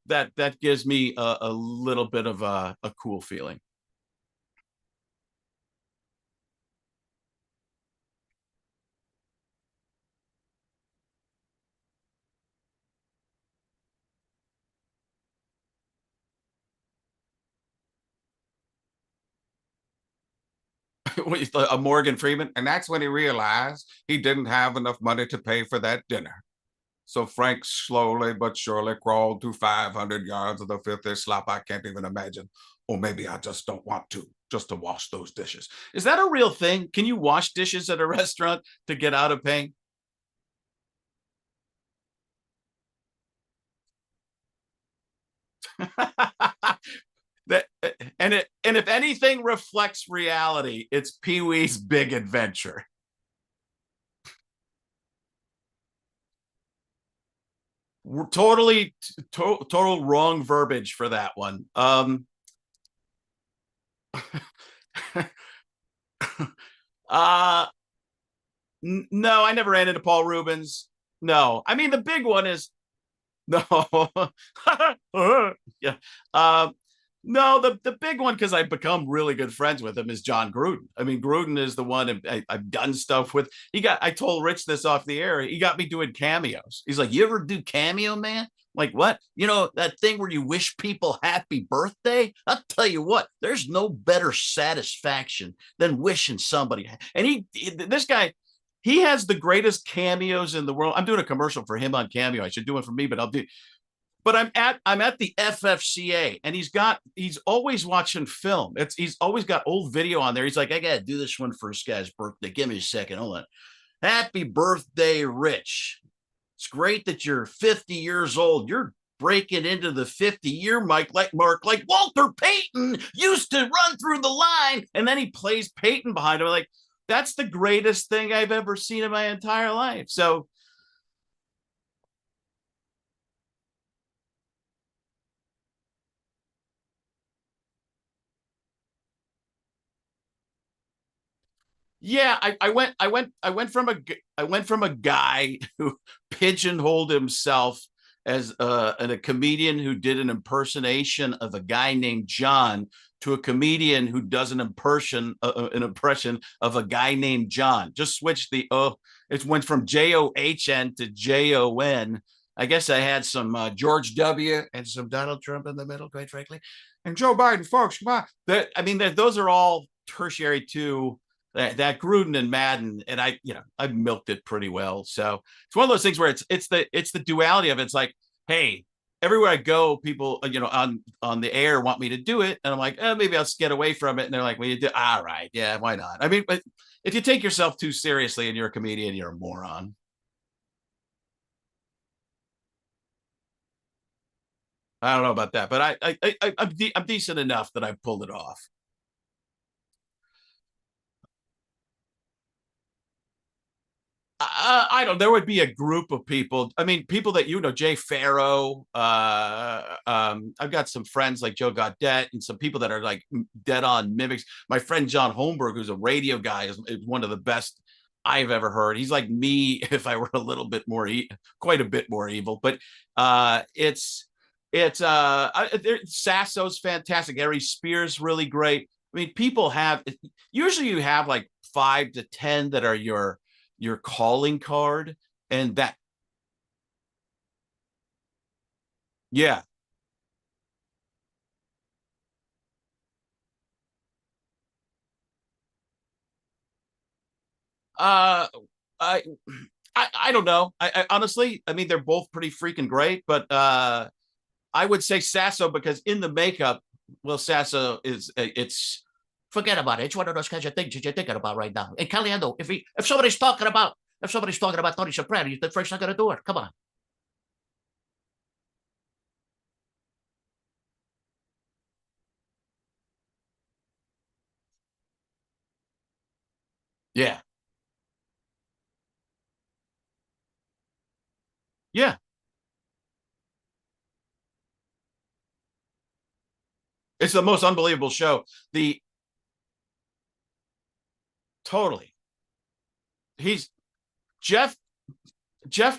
gives me a little bit of a cool feeling. A Morgan Freeman. And that's when he realized he didn't have enough money to pay for that dinner. So Frank slowly but surely crawled to 500 yards of the filthiest slop I can't even imagine. Or maybe I just don't want to, just to wash those dishes. Is that a real thing? Can you wash dishes at a restaurant to get out of pain? That, and if anything reflects reality, it's Pee-wee's Big Adventure. Totally total wrong verbiage for that one. No, I never ran into Paul Rubens. No, I mean the big one is no. Yeah. No, the big one, because I've become really good friends with him, is Jon Gruden. I mean, Gruden is the one I've done stuff with. I told Rich this off the air. He got me doing cameos. He's like, "You ever do cameo, man?" Like, what? You know, that thing where you wish people happy birthday? I'll tell you what, there's no better satisfaction than wishing somebody. And this guy, he has the greatest cameos in the world. I'm doing a commercial for him on Cameo. I should do it for me, but I'll do. But I'm at the FFCA, and he's always watching film. He's always got old video on there. He's like, I gotta do this one for this guy's birthday. Give me a second. Hold on. Happy birthday, Rich. It's great that you're 50 years old. You're breaking into the 50-year mark like Walter Payton used to run through the line. And then he plays Payton behind him. Like, that's the greatest thing I've ever seen in my entire life. So yeah, I went from a guy who pigeonholed himself as a comedian who did an impersonation of a guy named John to a comedian who does an impression of a guy named John. Just switch it went from JOHN to JON. I guess I had some George W. and some Donald Trump in the middle, quite frankly, and Joe Biden, folks. Come on, those are all tertiary to that Gruden and Madden, and I've milked it pretty well. So it's one of those things where it's the duality of it. It's like, hey, everywhere I go, people on the air want me to do it, and I'm like, maybe I'll just get away from it. And they're like, well, you do, all right, yeah, why not? I mean, but if you take yourself too seriously and you're a comedian, you're a moron. I don't know about that, but I'm decent enough that I've pulled it off. I don't. There would be a group of people. I mean, people that Jay Farrow. I've got some friends like Joe Gaudette and some people that are like dead on mimics. My friend John Holmberg, who's a radio guy, is one of the best I've ever heard. He's like me if I were a little bit more, quite a bit more evil. But Sasso's fantastic. Harry Spears really great. I mean, usually you have like 5 to 10 that are your calling card, and that yeah. I don't know. I honestly, I mean, they're both pretty freaking great, but I would say Sasso, because in the makeup, well, Sasso it's forget about it. It's one of those kinds of things that you're thinking about right now. And Caliendo, if somebody's talking about Tony Soprano, you're the first not gonna do it. Come on. Yeah. Yeah. It's the most unbelievable show. Totally. Jeff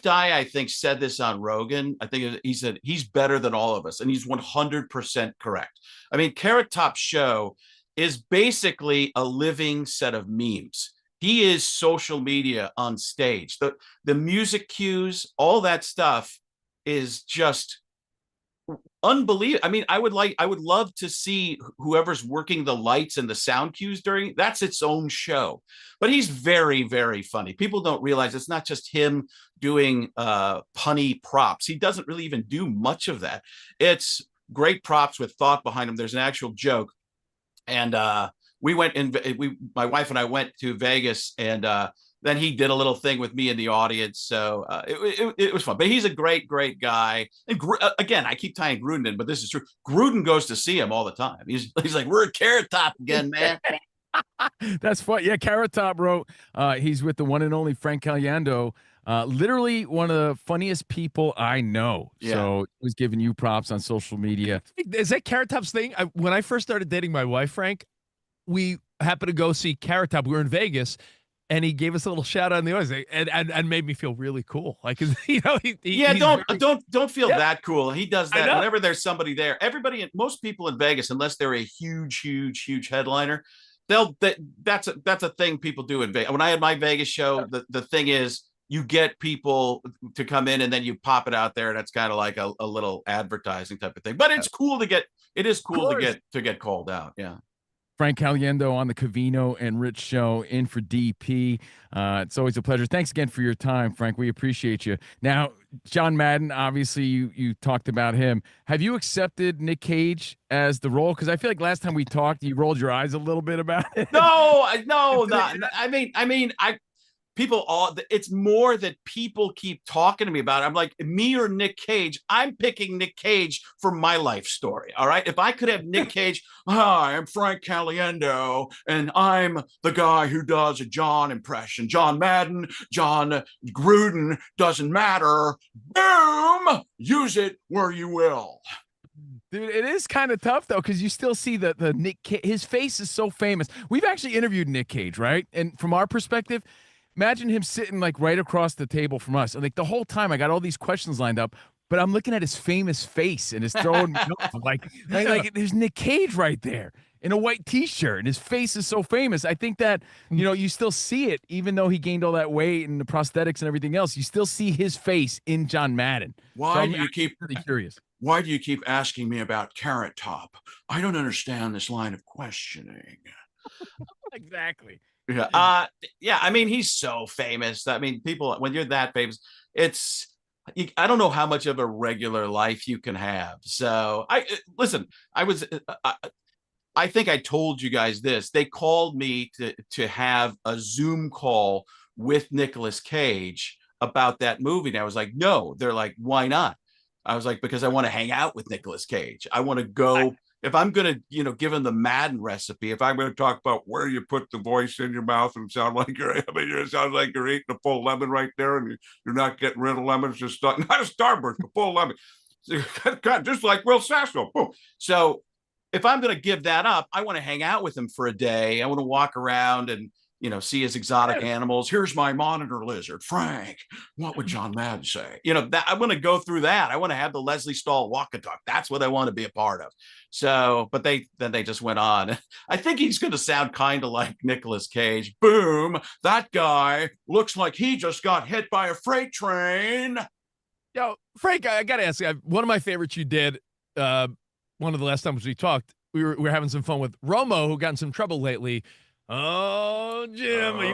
Dye, I think, said this on Rogan. I think he said he's better than all of us, and he's 100% correct. I mean, Carrot Top Show is basically a living set of memes. He is social media on stage. The music cues, all that stuff is just unbelievable. I mean, I would love to see whoever's working the lights and the sound cues during, that's its own show. But he's very, very funny. People don't realize it's not just him doing punny props. He doesn't really even do much of that. It's great props with thought behind them. There's an actual joke. And my wife and I went to Vegas, and then he did a little thing with me in the audience. So it was fun. But he's a great, great guy. And again, I keep tying Gruden in, but this is true. Gruden goes to see him all the time. He's like, we're at Carrot Top again, man. That's fun. Yeah, Carrot Top wrote, he's with the one and only Frank Caliendo. Literally one of the funniest people I know. Yeah. So he was giving you props on social media. Is that Carrot Top's thing? When I first started dating my wife, Frank, we happened to go see Carrot Top. We were in Vegas, and he gave us a little shout out in the audience, and made me feel really cool. Like, you know, don't feel that cool. He does that whenever there's somebody there. Most people in Vegas, unless they're a huge headliner, that's a thing people do in Vegas. When I had my Vegas show, the thing is, you get people to come in and then you pop it out there, and it's kind of like a little advertising type of thing. But it's cool to get called out. Yeah. Frank Caliendo on the Covino and Rich show, in for DP. It's always a pleasure. Thanks again for your time, Frank. We appreciate you. Now, John Madden, obviously you talked about him. Have you accepted Nick Cage as the role? Because I feel like last time we talked, you rolled your eyes a little bit about it. No. It's more that people keep talking to me about it. I'm like, me or Nick Cage? I'm picking Nick Cage for my life story. All right. If I could have Nick Cage, hi, I'm Frank Caliendo, and I'm the guy who does a John impression. John Madden, Jon Gruden, doesn't matter. Boom! Use it where you will. Dude, it is kind of tough, though, because you still see the Nick Cage. His face is so famous. We've actually interviewed Nick Cage, right? And from our perspective, imagine him sitting like right across the table from us. And like the whole time I got all these questions lined up, but I'm looking at his famous face and his throwing like there's Nick Cage right there in a white t-shirt, and his face is so famous. I think that, you know, you still see it, even though he gained all that weight and the prosthetics and everything else, you still see his face in John Madden. Why do you keep really curious? Why do you keep asking me about Carrot Top? I don't understand this line of questioning. Exactly. Yeah. I mean, he's so famous. I mean, people, when you're that famous, I don't know how much of a regular life you can have. So I think I told you guys this. They called me to have a Zoom call with Nicolas Cage about that movie. And I was like, no. They're like, why not? I was like, because I want to hang out with Nicolas Cage. I want to go. If I'm going to, give him the Madden recipe, if I'm going to talk about where you put the voice in your mouth and sound like it sounds like you're eating a full lemon right there, and you're not getting rid of lemons, just not a Starburst, a full lemon, just like Will Sasso. Boom. So if I'm going to give that up, I want to hang out with him for a day. I want to walk around and, see his exotic animals. Here's my monitor lizard, Frank. What would John Madden say? That I want to go through that. I want to have the Leslie Stahl walk and talk. That's what I want to be a part of. So, but they just went on. I think he's going to sound kind of like Nicolas Cage. Boom. That guy looks like he just got hit by a freight train. Yo, Frank, I got to ask you, one of my favorites you did, one of the last times we talked, we were having some fun with Romo, who got in some trouble lately. Oh, Jimmy.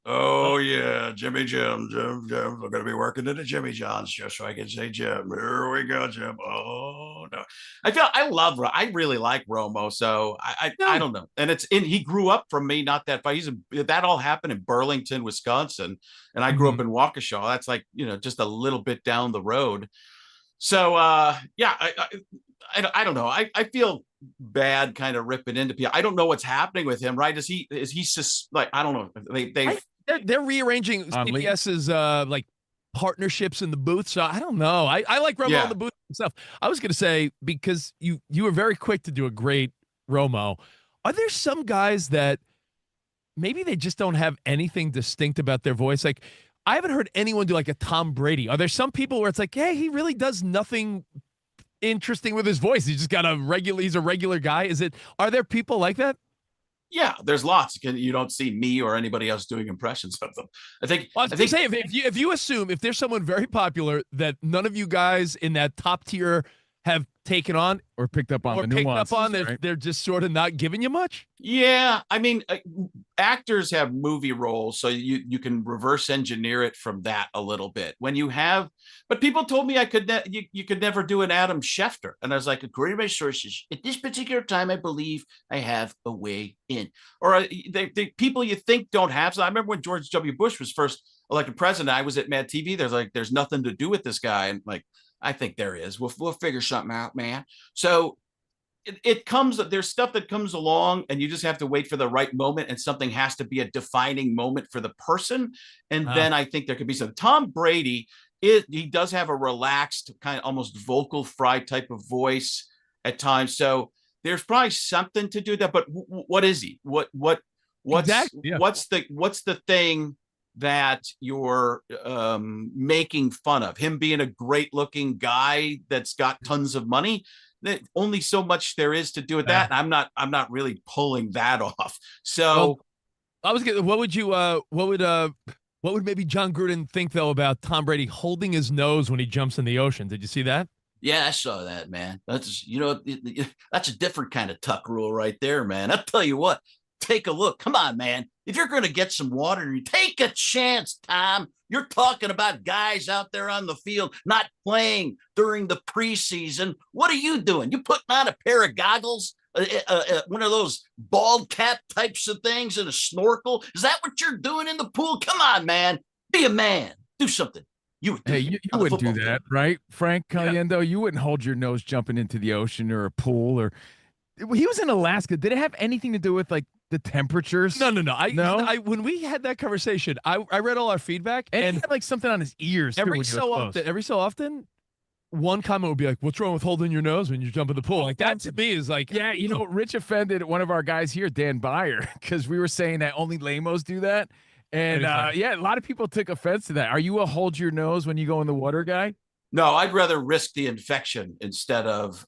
Oh, yeah. Jim. We're going to be working at the Jimmy John's just so I can say Jim. Here we go, Jim. Oh, no. I really like Romo. So I don't know. And he grew up from me, not that far. That all happened in Burlington, Wisconsin. And I grew up in Waukesha. That's like, just a little bit down the road. So, yeah, I don't know. I feel bad kind of ripping into people. I don't know what's happening with him, right? Is he just like, I don't know. They're rearranging CBS's like partnerships in the booth. So I don't know. I like Romo in the booth himself. I was going to say, because you were very quick to do a great Romo. Are there some guys that maybe they just don't have anything distinct about their voice? Like, I haven't heard anyone do like a Tom Brady. Are there some people where it's like, hey, he really does nothing interesting with his voice? He's just got he's a regular guy. Are there people like that? Yeah, there's lots. You don't see me or anybody else doing impressions of them. I think if you assume if there's someone very popular that none of you guys in that top tier have taken on or picked up on or the picked nuances, up on, right? they're just sort of not giving you much? Yeah, I mean, actors have movie roles, so you can reverse engineer it from that a little bit. When you have, but people told me I could you could never do an Adam Schefter, and I was like, according to my sources, at this particular time, I believe I have a way in. Or the people you think don't have. So I remember when George W. Bush was first elected president, I was at Mad TV. There's nothing to do with this guy, and like, I think there is. We'll figure something out, man. So it comes, there's stuff that comes along and you just have to wait for the right moment, and something has to be a defining moment for the person. And then I think there could be some. Tom Brady, he does have a relaxed kind of almost vocal fry type of voice at times. So there's probably something to do with that. But what is he? What's Exactly, yeah. what's the thing that you're making fun of? Him being a great looking guy that's got tons of money. Only so much there is to do with that. And I'm not really pulling that off. So Well, I was getting, what would maybe Jon Gruden think though about Tom Brady holding his nose when he jumps in the ocean? Did you see that? yeah, I saw that, man. That's, that's a different kind of tuck rule right there, man. I'll tell you what, take a look. Come on, man. If you're going to get some water, take a chance, Tom. You're talking about guys out there on the field not playing during the preseason. What are you doing? You putting on a pair of goggles, one of those bald cap types of things, and a snorkel? Is that what you're doing in the pool? Come on, man. Be a man. Do something. You wouldn't do that, right, Frank Caliendo? Yeah. You wouldn't hold your nose jumping into the ocean or a pool. Or he was in Alaska. Did it have anything to do with like the temperatures? No. When we had that conversation, I read all our feedback, and and he had like something on his ears too, every so often, one comment would be like, "What's wrong with holding your nose when you jump in the pool?" Like that to me is like, yeah, Rich offended one of our guys here, Dan Byer, because we were saying that only lamos do that. And a lot of people took offense to that. Are you a hold your nose when you go in the water guy? No, I'd rather risk the infection instead of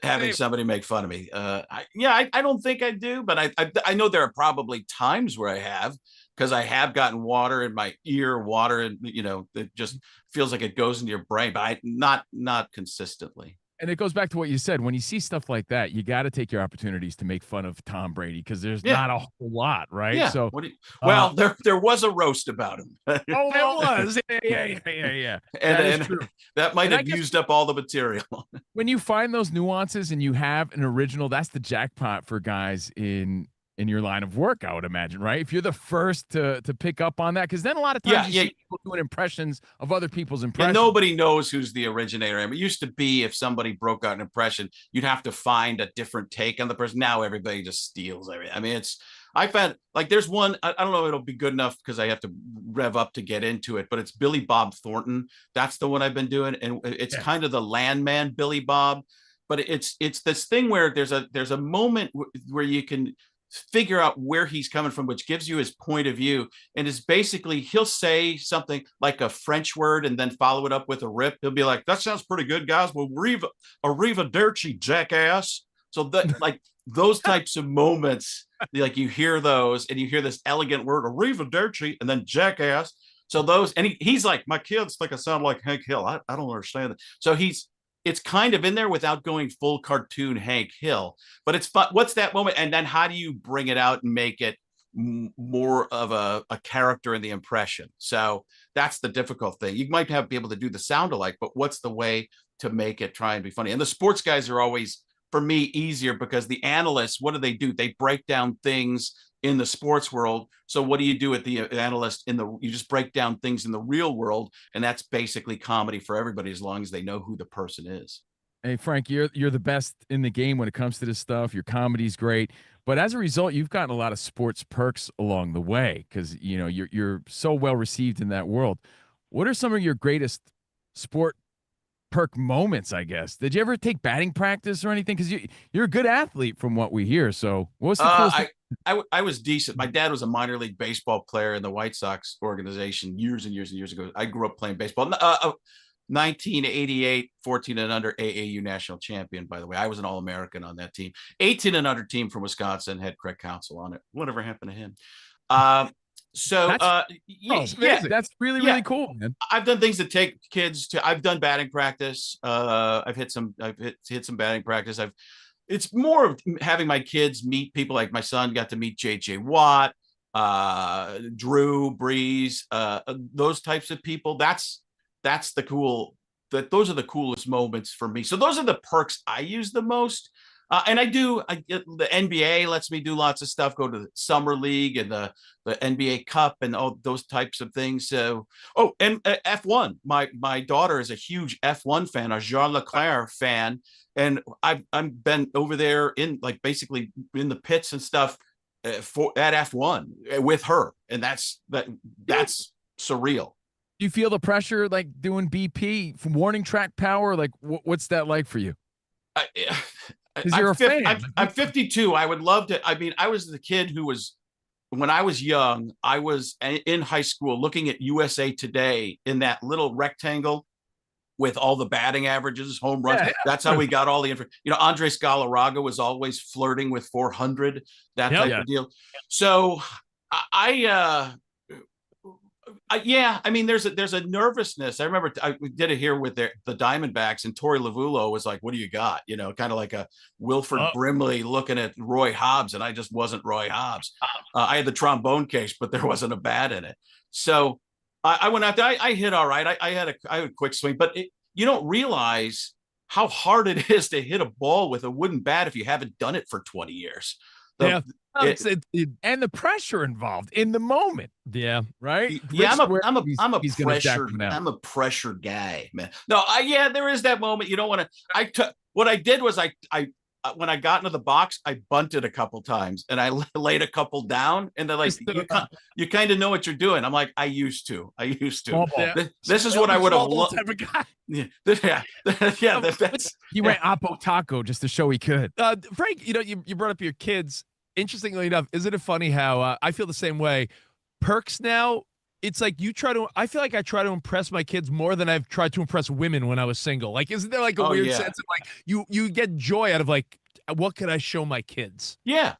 having somebody make fun of me. I don't think I do, but I know there are probably times where I have, because I have gotten water in my ear, water, and it just feels like it goes into your brain, but not consistently. And it goes back to what you said. When you see stuff like that, you got to take your opportunities to make fun of Tom Brady, because there's not a whole lot, right? Yeah. So, there was a roast about him. there was. Yeah. And that might have used up all the material. When you find those nuances and you have an original, that's the jackpot for guys in your line of work, I would imagine, right? If you're the first to pick up on that, because then a lot of times you see people doing impressions of other people's impressions. And nobody knows who's the originator. I mean, it used to be if somebody broke out an impression, you'd have to find a different take on the person. Now everybody just steals everything. I mean, I found like there's one, I don't know if it'll be good enough because I have to rev up to get into it, but it's Billy Bob Thornton. That's the one I've been doing. And it's kind of the landman Billy Bob, but it's this thing where there's a moment where you can figure out where he's coming from, which gives you his point of view. And is basically, he'll say something like a French word and then follow it up with a rip. He'll be like, that sounds pretty good, guys. Well, arrivederci, jackass. So that, like, those types of moments, like you hear those and you hear this elegant word, arrivederci, and then jackass. So those, and he's like, my kids think I sound like Hank Hill. I don't understand it. So it's kind of in there without going full cartoon Hank Hill, but it's fun. What's that moment? And then how do you bring it out and make it more of a character in the impression? So that's the difficult thing. You might be able to do the sound alike, but what's the way to make it try and be funny? And the sports guys are always, for me, easier, because the analysts, what do? They break down things in the sports world. So what do you do with the analyst you just break down things in the real world, and that's basically comedy for everybody as long as they know who the person is. Hey, Frank, you're the best in the game when it comes to this stuff. Your comedy's great, but as a result, you've gotten a lot of sports perks along the way, because you're so well received in that world. What are some of your greatest sport perk moments, I guess? Did you ever take batting practice or anything? Because you're a good athlete from what we hear. So what's the coolest thing? I was decent. My dad was a minor league baseball player in the White Sox organization years and years and years ago. I grew up playing baseball. 1988, 14 and under AAU national champion, by the way. I was an All-American on that team. 18 and under team from Wisconsin had Craig Counsell on it. Whatever happened to him? So, that's really cool, man. I've done things that take kids to. I've done batting practice. I've hit some batting practice. It's more of having my kids meet people. Like my son got to meet J.J. Watt, Drew, Brees, those types of people. That's the cool. Those are the coolest moments for me. So those are the perks I use the most. And the NBA lets me do lots of stuff, go to the summer league and the NBA Cup and all those types of things. So, and F1, my daughter is a huge F1 fan, a Jean Leclerc fan. And I've been over there in basically in the pits and stuff at F1 with her. And that's surreal. Do you feel the pressure like doing BP from warning track power? Like what's that like for you? You're a fan. I'm 52. I would love to. I mean, I was the kid who was, when I was young, I was in high school looking at USA Today in that little rectangle with all the batting averages, home runs. Yeah. That's how we got all the information. Andres Galarraga was always flirting with 400, that type of deal. So I mean, there's a nervousness. I remember we did it here with the Diamondbacks, and Torey Lovullo was like, "What do you got?" Kind of like a Wilford Brimley looking at Roy Hobbs, and I just wasn't Roy Hobbs. I had the trombone case, but there wasn't a bat in it. So I went out there. I hit all right. I had a quick swing, but you don't realize how hard it is to hit a ball with a wooden bat if you haven't done it for 20 years. And the pressure involved in the moment. Yeah. Right. Yeah. I'm a pressure guy, man. No, there is that moment. You don't want to, what I did was when I got into the box, I bunted a couple times and I laid a couple down, and they're like, you kind of know what you're doing. I'm like, I used to. This is what I would have loved. Yeah. He ran Oppo Taco just to show he could. Frank, you brought up your kids. Interestingly enough, isn't it funny how I feel the same way? Perks now, it's like I feel like I try to impress my kids more than I've tried to impress women when I was single. Like, isn't there like a weird sense of like, you get joy out of like, what can I show my kids? Yeah.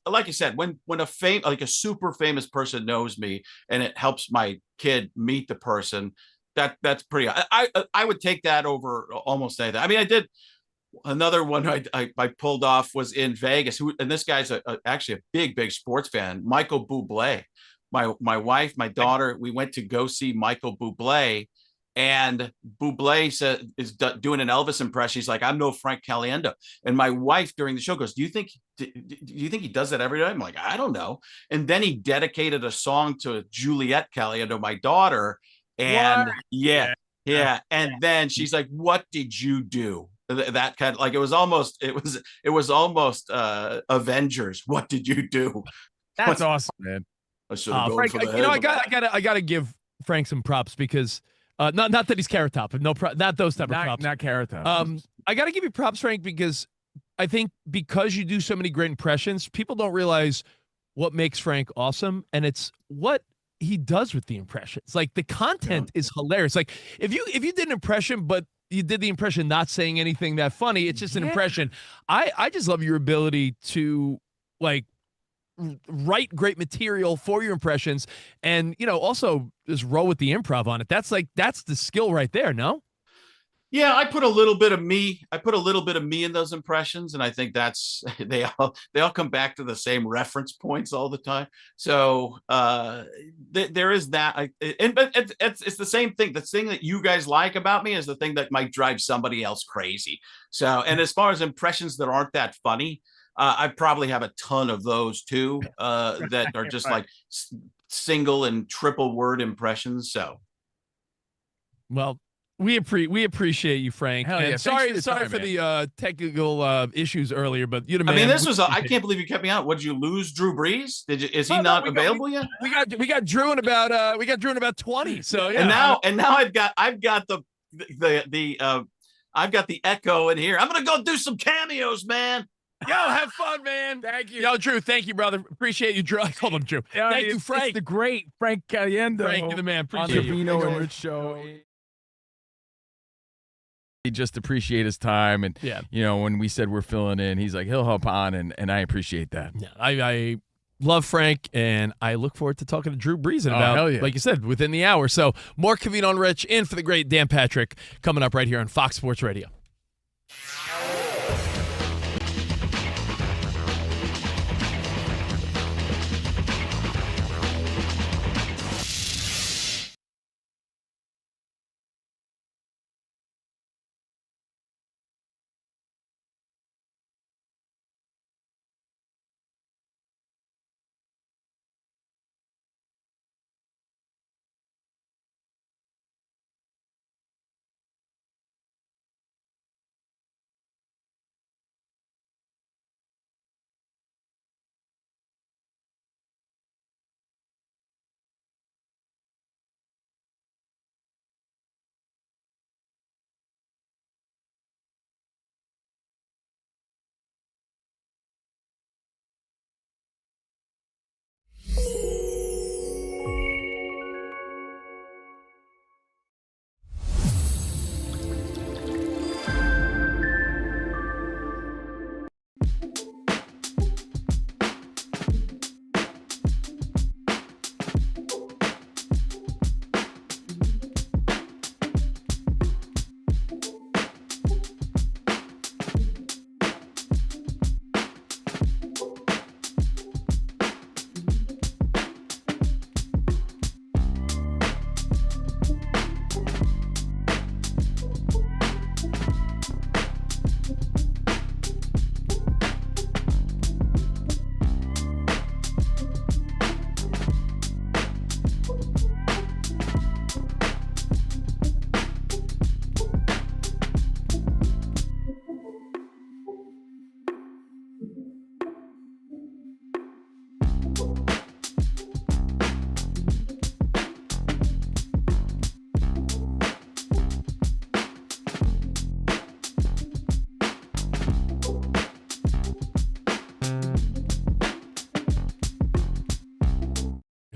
Like you said, when a super famous person knows me and it helps my kid meet the person, that's pretty, I would take that over almost anything. I mean, I did. Another one I pulled off was in Vegas, and this guy's actually a big sports fan, Michael Bublé. My wife, my daughter, we went to go see Michael Bublé, and Bublé is doing an Elvis impression. He's like, "I'm no Frank Caliendo." And my wife during the show goes, Do you think he does that every day? I'm like, I don't know. And then he dedicated a song to Juliet Caliendo, my daughter. And and then she's like, "What did you do?" That kind of like, it was almost Avengers. What did you do? That's awesome, man. Frank, I gotta give Frank some props because not that he's Carrot Top, not those type of props. Not Carrot Top. I gotta give you props, Frank, because I think because you do so many great impressions, people don't realize what makes Frank awesome, and it's what he does with the impressions. Like, the content is hilarious. Like, if you did an impression, but you did the impression not saying anything that funny, it's just an impression. I just love your ability to like write great material for your impressions, and also just roll with the improv on it. That's the skill right there. No? Yeah, I put a little bit of me. I put a little bit of me in those impressions, and I think that's they all come back to the same reference points all the time. So there is that. But it's the same thing. The thing that you guys like about me is the thing that might drive somebody else crazy. So, and as far as impressions that aren't that funny, I probably have a ton of those too that are just like single and triple word impressions. So, well. We appreciate you, Frank. Hell yeah. Sorry for the technical issues earlier, but you're the man. I mean, this was I can't believe you kept me out. Would you lose Drew Brees? Is he not available yet? We got Drew in about 20. So yeah. And now I've got the echo in here. I'm gonna go do some cameos, man. Yo, have fun, man. Thank you. Yo, Drew, thank you, brother. Appreciate you, Drew. I called him Drew. Thank you, Frank. It's the great Frank Caliendo. Frank, you're the man. Appreciate you. On the Covino and Rich show. He just appreciate his time, and when we said we're filling in, he's like, he'll hop on, and I appreciate that. Yeah, love Frank, and I look forward to talking to Drew Brees in about, hell yeah. like you said, within the hour. So more Covino and Rich in for the great Dan Patrick coming up right here on Fox Sports Radio.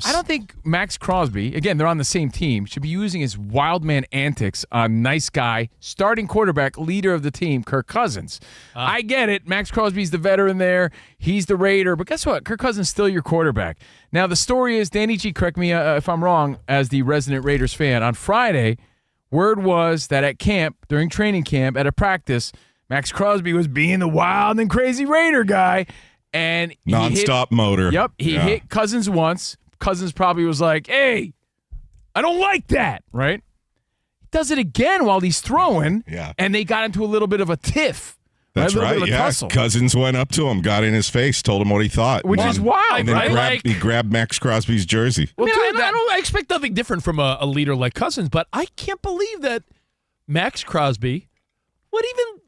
I don't think Max Crosby, again, they're on the same team, should be using his wild man antics on nice guy, starting quarterback, leader of the team, Kirk Cousins. I get it. Max Crosby's the veteran there. He's the Raider. But guess what? Kirk Cousins is still your quarterback. Now, the story is, Danny G, correct me if I'm wrong, as the resident Raiders fan, on Friday, word was that at camp, during training camp, at a practice, Max Crosby was being the wild and crazy Raider guy. And nonstop motor. Yep. He hit Cousins once. Cousins probably was like, hey, I don't like that, right? He does it again while he's throwing, and they got into a little bit of a tiff. That's right, tussle. Cousins went up to him, got in his face, told him what he thought. Which is wild, and then right? he grabbed Max Crosby's jersey. Well, I expect nothing different from a leader like Cousins, but I can't believe that Max Crosby would even,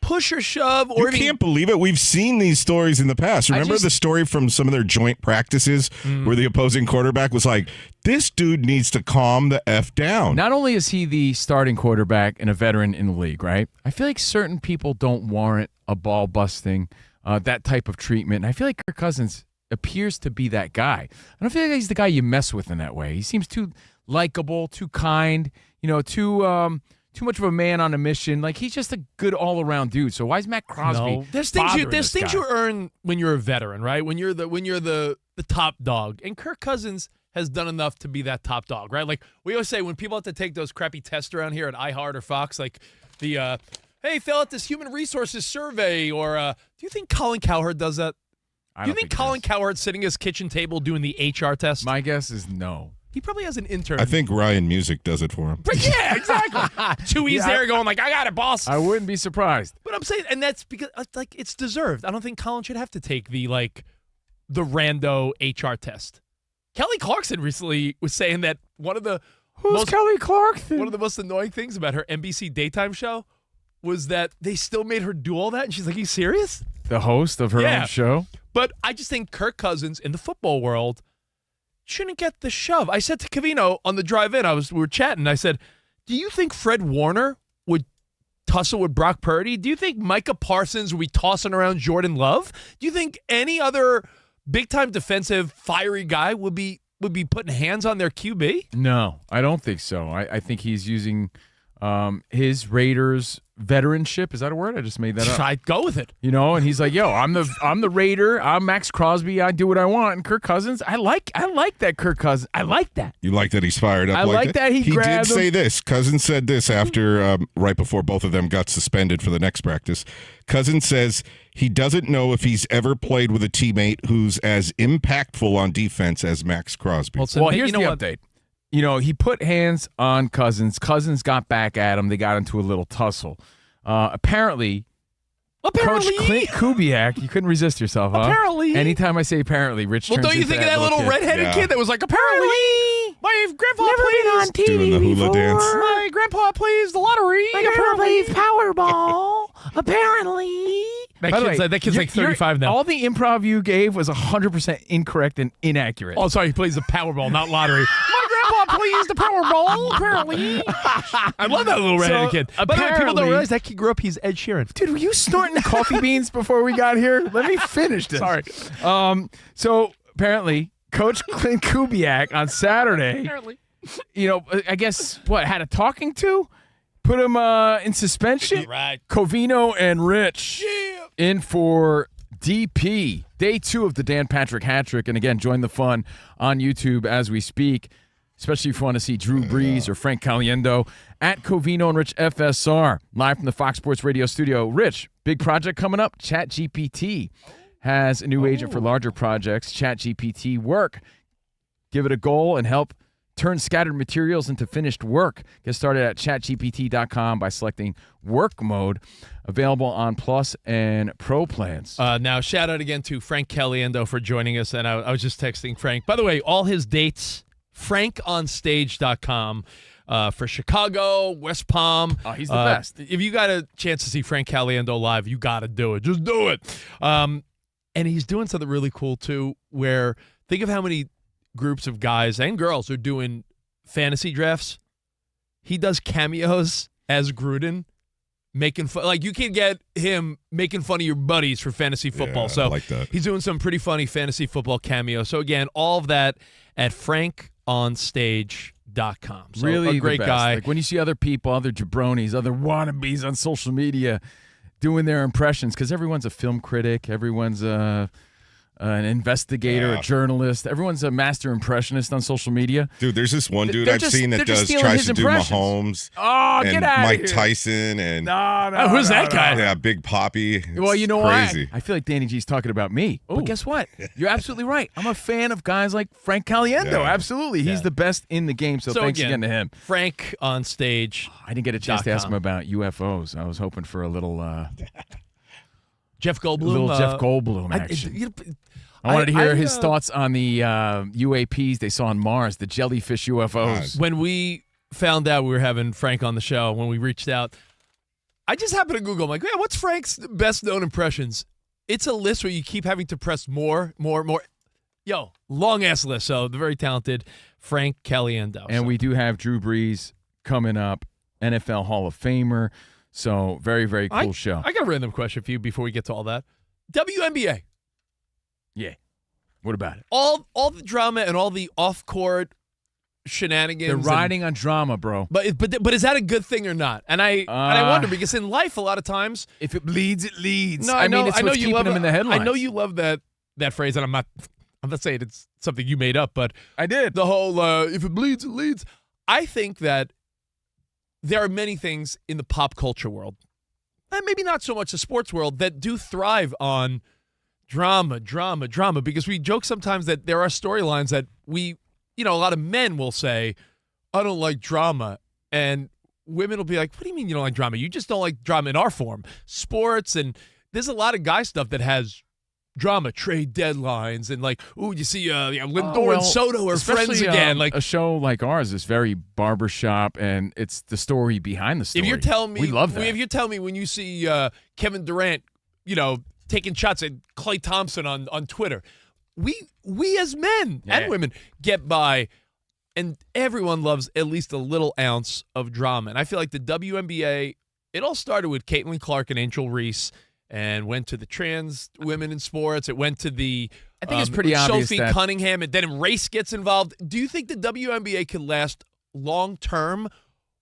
push or shove. Or you can't believe it. We've seen these stories in the past. Remember the story from some of their joint practices where the opposing quarterback was like, this dude needs to calm the F down. Not only is he the starting quarterback and a veteran in the league, right? I feel like certain people don't warrant a ball busting, that type of treatment. And I feel like Kirk Cousins appears to be that guy. I don't feel like he's the guy you mess with in that way. He seems too likable, too kind, too much of a man on a mission. Like, he's just a good all-around dude. So why is Matt Crosby? No. There's things you earn when you're a veteran, right? When you're the top dog. And Kirk Cousins has done enough to be that top dog, right? Like, we always say when people have to take those crappy tests around here at iHeart or Fox, like the hey, fill out this human resources survey, or do you think Colin Cowherd does that? Do you think Colin Cowherd's sitting at his kitchen table doing the HR test? My guess is no. He probably has an intern. I think Ryan Music does it for him. Yeah, exactly. Chewy's there going like, I got it, boss. I wouldn't be surprised. But I'm saying, and that's because it's deserved. I don't think Colin should have to take the rando HR test. Kelly Clarkson recently was saying that Kelly Clarkson? One of the most annoying things about her NBC daytime show was that they still made her do all that, and she's like, "Are you serious?" The host of her own show. But I just think Kirk Cousins in the football world shouldn't get the shove. I said to Covino on the drive in, we were chatting. I said, "Do you think Fred Warner would tussle with Brock Purdy? Do you think Micah Parsons would be tossing around Jordan Love? Do you think any other big-time defensive, fiery guy would be putting hands on their QB?" No, I don't think so. I think he's using his Raiders veteranship. Is that a word? I just made that up. I'd go with it. You know, and he's like, "Yo, I'm the Raider. I'm Max Crosby. I do what I want." And Kirk Cousins, I like that Kirk Cousins. I like that. You like that he's fired up. I like that he did grabbed say him. this. Cousins said this after right before both of them got suspended for the next practice. Cousins says he doesn't know if he's ever played with a teammate who's as impactful on defense as Max Crosby. Well, here's the update. You know, he put hands on Cousins. Cousins got back at him. They got into a little tussle. Apparently, Coach Clint Kubiak, you couldn't resist yourself, huh? Apparently. Anytime I say apparently, Rich turns don't you into think of that little redheaded kid that was like, apparently, my grandpa plays on TV doing the hula dance. My grandpa plays the lottery. My grandpa plays Powerball. Apparently. That kid's like 35 now. All the improv you gave was 100% incorrect and inaccurate. Oh, sorry, he plays the Powerball, not lottery. My grandpa plays the Powerball, apparently. I love that little redheaded kid. By the way, people don't realize that kid grew up, he's Ed Sheeran. Dude, were you snorting coffee beans before we got here? Let me finish this. Sorry. So apparently, Coach Clint Kubiak on Saturday, you know, I guess, had a talking to? Put him in suspension? Right. Covino and Rich in for DP. Day 2 of the Dan Patrick hat trick. And again, join the fun on YouTube as we speak, especially if you want to see Drew Brees or Frank Caliendo at Covino and Rich FSR, live from the Fox Sports Radio studio. Rich, big project coming up. ChatGPT has a new agent for larger projects, ChatGPT Work. Give it a goal and help turn scattered materials into finished work. Get started at chatgpt.com by selecting work mode. Available on Plus and Pro plans. Now, shout out again to Frank Caliendo for joining us. And I was just texting Frank. By the way, all his dates, frankonstage.com for Chicago, West Palm. Oh, he's the best. If you got a chance to see Frank Caliendo live, you got to do it. Just do it. And he's doing something really cool, too, where think of how many groups of guys and girls are doing fantasy drafts. He does cameos as Gruden, making fun. Like, you can get him making fun of your buddies for fantasy football. So I like that. He's doing some pretty funny fantasy football cameos. So again, all of that at frankonstage.com. So Really a great the best. guy. Like when you see other people, other jabronis, other wannabes on social media doing their impressions, because everyone's a film critic, everyone's an investigator, a journalist. Everyone's a master impressionist on social media. Dude, there's this one dude They're I've just- seen they're that just stealing tries his to do impressions. Mahomes Oh, and get out of Mike here. Tyson and Who's that guy? yeah, Big Poppy. It's Well, you know crazy. what? I feel like Danny G's talking about me. But guess what? You're absolutely right. I'm a fan of guys like Frank Caliendo. Yeah. Absolutely. He's the best in the game. So thanks again to him. Frank on stage. I didn't get a chance to ask him about UFOs. I was hoping for a little Jeff Goldblum. Jeff Goldblum action. I wanted to hear his thoughts on the UAPs they saw on Mars, the jellyfish UFOs. When we found out we were having Frank on the show, when we reached out, I just happened to Google. I'm like, man, what's Frank's best known impressions? It's a list where you keep having to press more. Yo, long ass list. So the very talented Frank Caliendo. And we do have Drew Brees coming up, NFL Hall of Famer. So very, very cool show. I got a random question for you before we get to all that. WNBA. Yeah. What about it? All the drama and all the off-court shenanigans. They're riding on drama, bro. But is that a good thing or not? And I wonder, because in life a lot of times, if it bleeds, it leads. No, I mean, it's what's you keeping love them in the headlines. I know you love that phrase, and I'm not saying it's something you made up, but I did. The whole if it bleeds, it leads. I think that there are many things in the pop culture world, and maybe not so much the sports world, that do thrive on drama, because we joke sometimes that there are storylines that a lot of men will say, I don't like drama, and women will be like, what do you mean you don't like drama? You just don't like drama in our form. Sports, and there's a lot of guy stuff that has drama, trade deadlines, and like, ooh, you see Lindor and Soto are friends again. Like a show like ours is very barbershop, and it's the story behind the story. If you're telling me, we love that. If you're telling me when you see Kevin Durant, taking shots at Klay Thompson on Twitter, we as men and women get by, and everyone loves at least a little ounce of drama. And I feel like the WNBA, it all started with Caitlin Clark and Angel Reese, and went to the trans women in sports. It went to the I think it's pretty obvious Sophie that Cunningham, and then race gets involved. Do you think the WNBA can last long term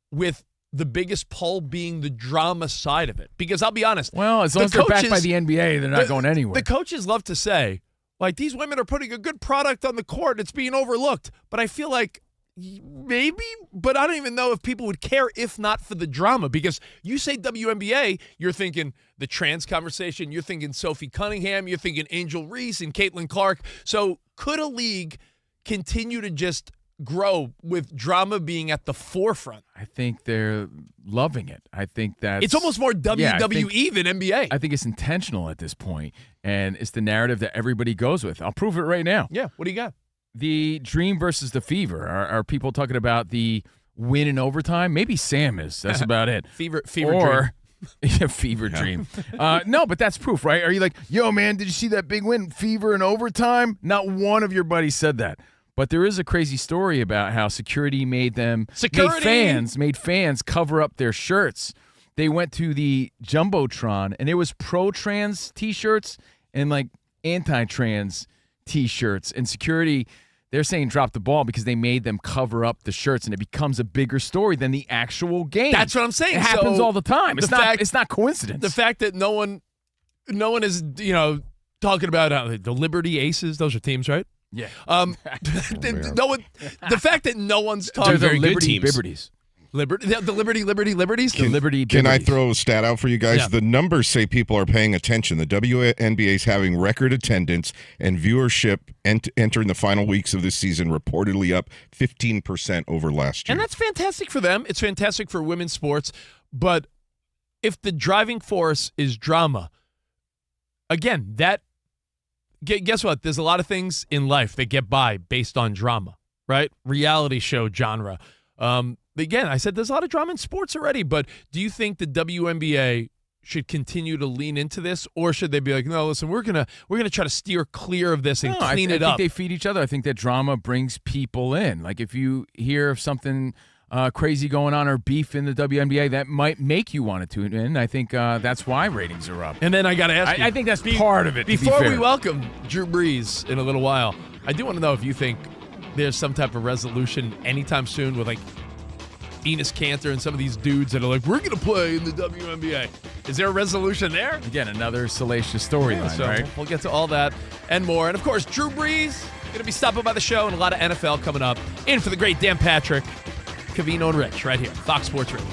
with the biggest pull being the drama side of it. Because I'll be honest. Well, as long as they're backed by the NBA, they're not going anywhere. The coaches love to say, like, these women are putting a good product on the court. It's being overlooked. But I feel like maybe, but I don't even know if people would care if not for the drama. Because you say WNBA, you're thinking the trans conversation. You're thinking Sophie Cunningham. You're thinking Angel Reese and Caitlin Clark. So could a league continue to just grow with drama being at the forefront? I think they're loving it. I think that it's almost more WWE than NBA. I think it's intentional at this point, and it's the narrative that everybody goes with. I'll prove it right now. Yeah, what do you got? The dream versus the fever. Are people talking about the win in overtime? Maybe Sam is. That's about it. Fever dream. Yeah, fever dream. No, but that's proof, right? Are you like, yo, man, did you see that big win? Fever in overtime? Not one of your buddies said that. But there is a crazy story about how security made fans cover up their shirts. They went to the Jumbotron, and it was pro-trans T-shirts and, like, anti-trans T-shirts. And security, they're saying drop the ball because they made them cover up the shirts, and it becomes a bigger story than the actual game. That's what I'm saying. It happens all the time. It's not coincidence. The fact that no one is, talking about the Liberty Aces. Those are teams, right? Yeah. The fact that no one's talking about the Liberty Liberties. Liberties? Can I throw a stat out for you guys? Yeah. The numbers say people are paying attention. The WNBA is having record attendance and viewership entering the final weeks of this season, reportedly up 15% over last year. And that's fantastic for them. It's fantastic for women's sports. But if the driving force is drama, again, guess what? There's a lot of things in life that get by based on drama, right? Reality show genre. Again, I said there's a lot of drama in sports already, but do you think the WNBA should continue to lean into this, or should they be like, no, listen, we're gonna try to steer clear of this and clean it up? I think they feed each other. I think that drama brings people in. Like if you hear of something crazy going on or beef in the WNBA, that might make you want to tune in. I think that's why ratings are up. And then I got to ask you. I think that's part of it. Before we welcome Drew Brees in a little while, I do want to know if you think there's some type of resolution anytime soon with like Enos Cantor and some of these dudes that are like, we're going to play in the WNBA. Is there a resolution there? Again, another salacious storyline, so right? We'll get to all that and more. And, of course, Drew Brees going to be stopping by the show and a lot of NFL coming up. In for the great Dan Patrick, Covino and Rich right here, Fox Sports Radio.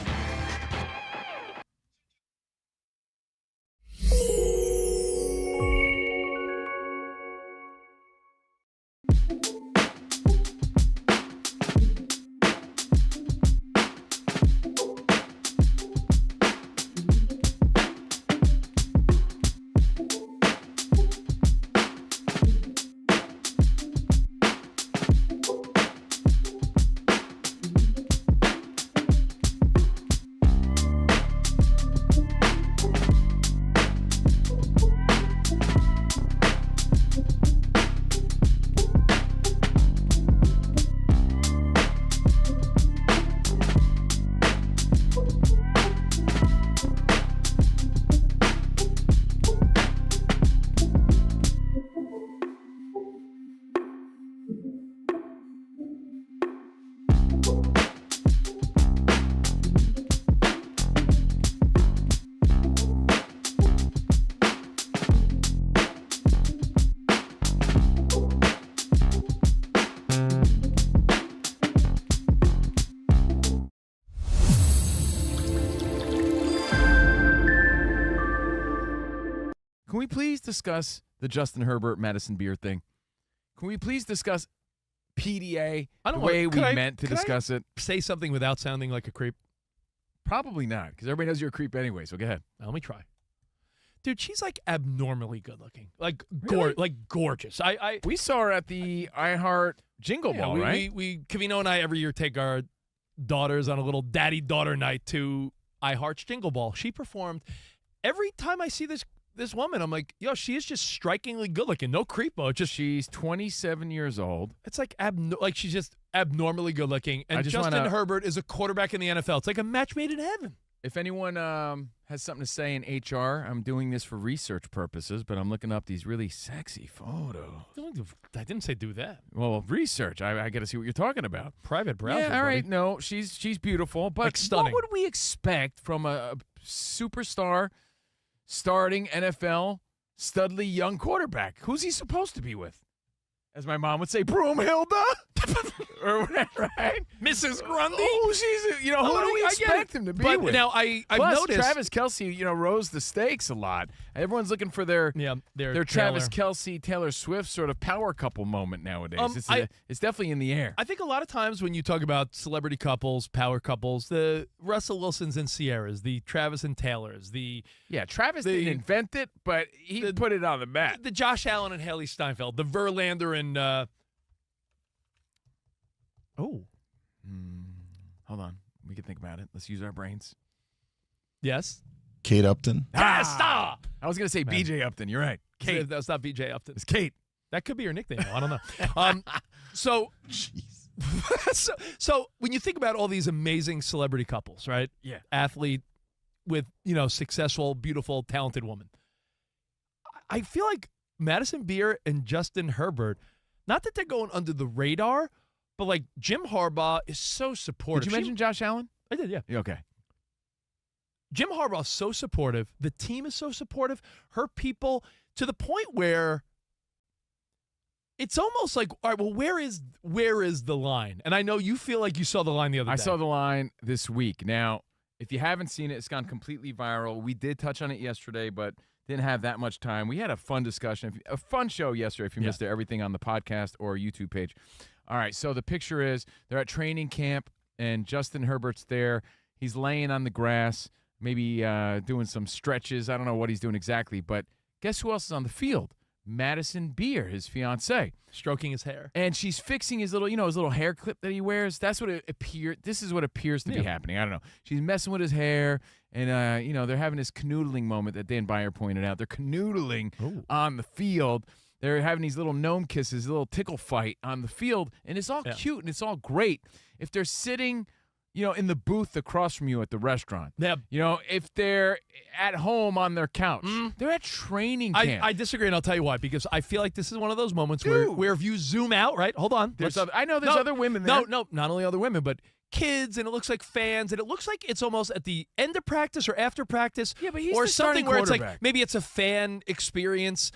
Can we please discuss the Justin Herbert Madison Beer thing? Can we please discuss PDA the way we meant to discuss it? Say something without sounding like a creep? Probably not, because everybody knows you're a creep anyway, so go ahead. Let me try. Dude, she's like abnormally good looking. Like gorgeous. We saw her at the iHeart Jingle Ball, right? We Covino and I every year take our daughters on a little daddy-daughter night to iHeart's Jingle Ball. She performed. Every time I see this woman, I'm like, yo, she is just strikingly good looking. No creepo. She's 27 years old. It's like she's just abnormally good looking. And Justin Herbert is a quarterback in the NFL. It's like a match made in heaven. If anyone has something to say in HR. I'm doing this for research purposes, but I'm looking up these really sexy photos. I didn't say do that. Well, research. I got to see what you're talking about. Private browser. Yeah, all right. buddy. No, she's beautiful, but Like stunning. what would we expect from a superstar starting NFL studly young quarterback? Who's he supposed to be with? As my mom would say, Broomhilda? Or whatever, right? Mrs. Grundy? Oh, she's, who do we expect him to be But with? now I've Plus, noticed Travis Kelce, rose the stakes a lot. Everyone's looking for their Travis Kelce, Taylor Swift sort of power couple moment nowadays. It's definitely in the air. I think a lot of times when you talk about celebrity couples, power couples, the Russell Wilsons and Sierras, the Travis and Taylors, Travis didn't invent it, but he put it on the map. The Josh Allen and Haley Steinfeld, the Verlander and hold on. We can think about it. Let's use our brains. Yes. Kate Upton. Stop! I was going to say BJ Upton. You're right. Kate. That's not BJ Upton. It's Kate. That could be your nickname. I don't know. So when you think about all these amazing celebrity couples, right? Yeah. Athlete with, successful, beautiful, talented woman. I feel like Madison Beer and Justin Herbert, not that they're going under the radar, but like Jim Harbaugh is so supportive. Did you mention Josh Allen? I did, yeah. Okay. Jim Harbaugh is so supportive. The team is so supportive. Her people, to the point where it's almost like, all right, well, where is the line? And I know you feel like you saw the line the other day. I saw the line this week. Now, if you haven't seen it, it's gone completely viral. We did touch on it yesterday, but didn't have that much time. We had a fun discussion, a fun show yesterday. If you missed it, everything on the podcast or YouTube page. All right, so the picture is they're at training camp, and Justin Herbert's there. He's laying on the grass, maybe doing some stretches. I don't know what he's doing exactly, but guess who else is on the field? Madison Beer, his fiancée. Stroking his hair. And she's fixing his little hair clip that he wears. That's what it appears. This is what appears to be happening. I don't know. She's messing with his hair, and they're having this canoodling moment that Dan Byer pointed out. They're canoodling on the field. They're having these little gnome kisses, a little tickle fight on the field, and it's all cute and it's all great. If they're sitting, in the booth across from you at the restaurant, if they're at home on their couch, they're at training camp. I disagree, and I'll tell you why. Because I feel like this is one of those moments where if you zoom out, right? Hold on. I know there's other women there. No, not only other women, but kids, and it looks like fans, and it looks like it's almost at the end of practice or after practice, but he's or the something where it's like quarterback. maybe it's a fan experience.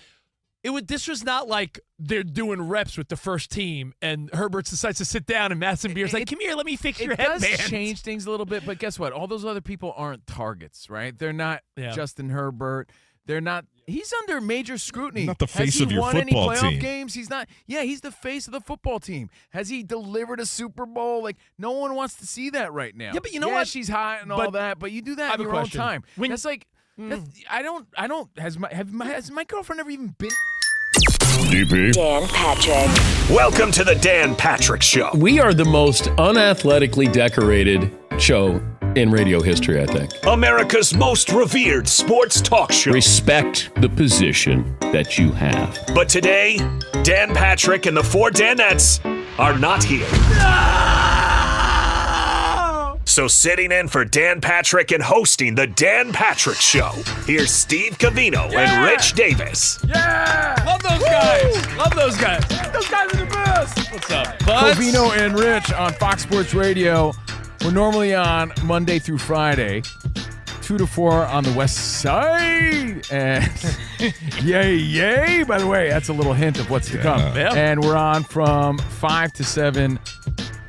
This was not like they're doing reps with the first team, and Herbert decides to sit down, and Madison Beer's like, "Come here, let me fix your headband." It does change things a little bit, but guess what? All those other people aren't targets, right? They're not Justin Herbert. They're not. He's under major scrutiny. Not the face of your football team. football Has he won any playoff team. games? He's not. Yeah, he's the face of the football team. Has he delivered a Super Bowl? Like, no one wants to see that right now. Yeah, but you know what? She's hot and all that, but you do that in your own time. That's like. I don't. Has my girlfriend ever even been? DP. Dan Patrick. Welcome to the Dan Patrick Show. We are the most unathletically decorated show in radio history, I think. America's most revered sports talk show. Respect the position that you have. But today, Dan Patrick and the four Danettes are not here. So sitting in for Dan Patrick and hosting the Dan Patrick Show, here's Steve Covino and Rich Davis. Yeah! Love those guys. Love those guys. Those guys are the best. What's up, bud? Covino and Rich on Fox Sports Radio. We're normally on Monday through Friday, 2 to 4 on the West Side. And yay. By the way, that's a little hint of what's to come. Yeah. And we're on from 5 to 7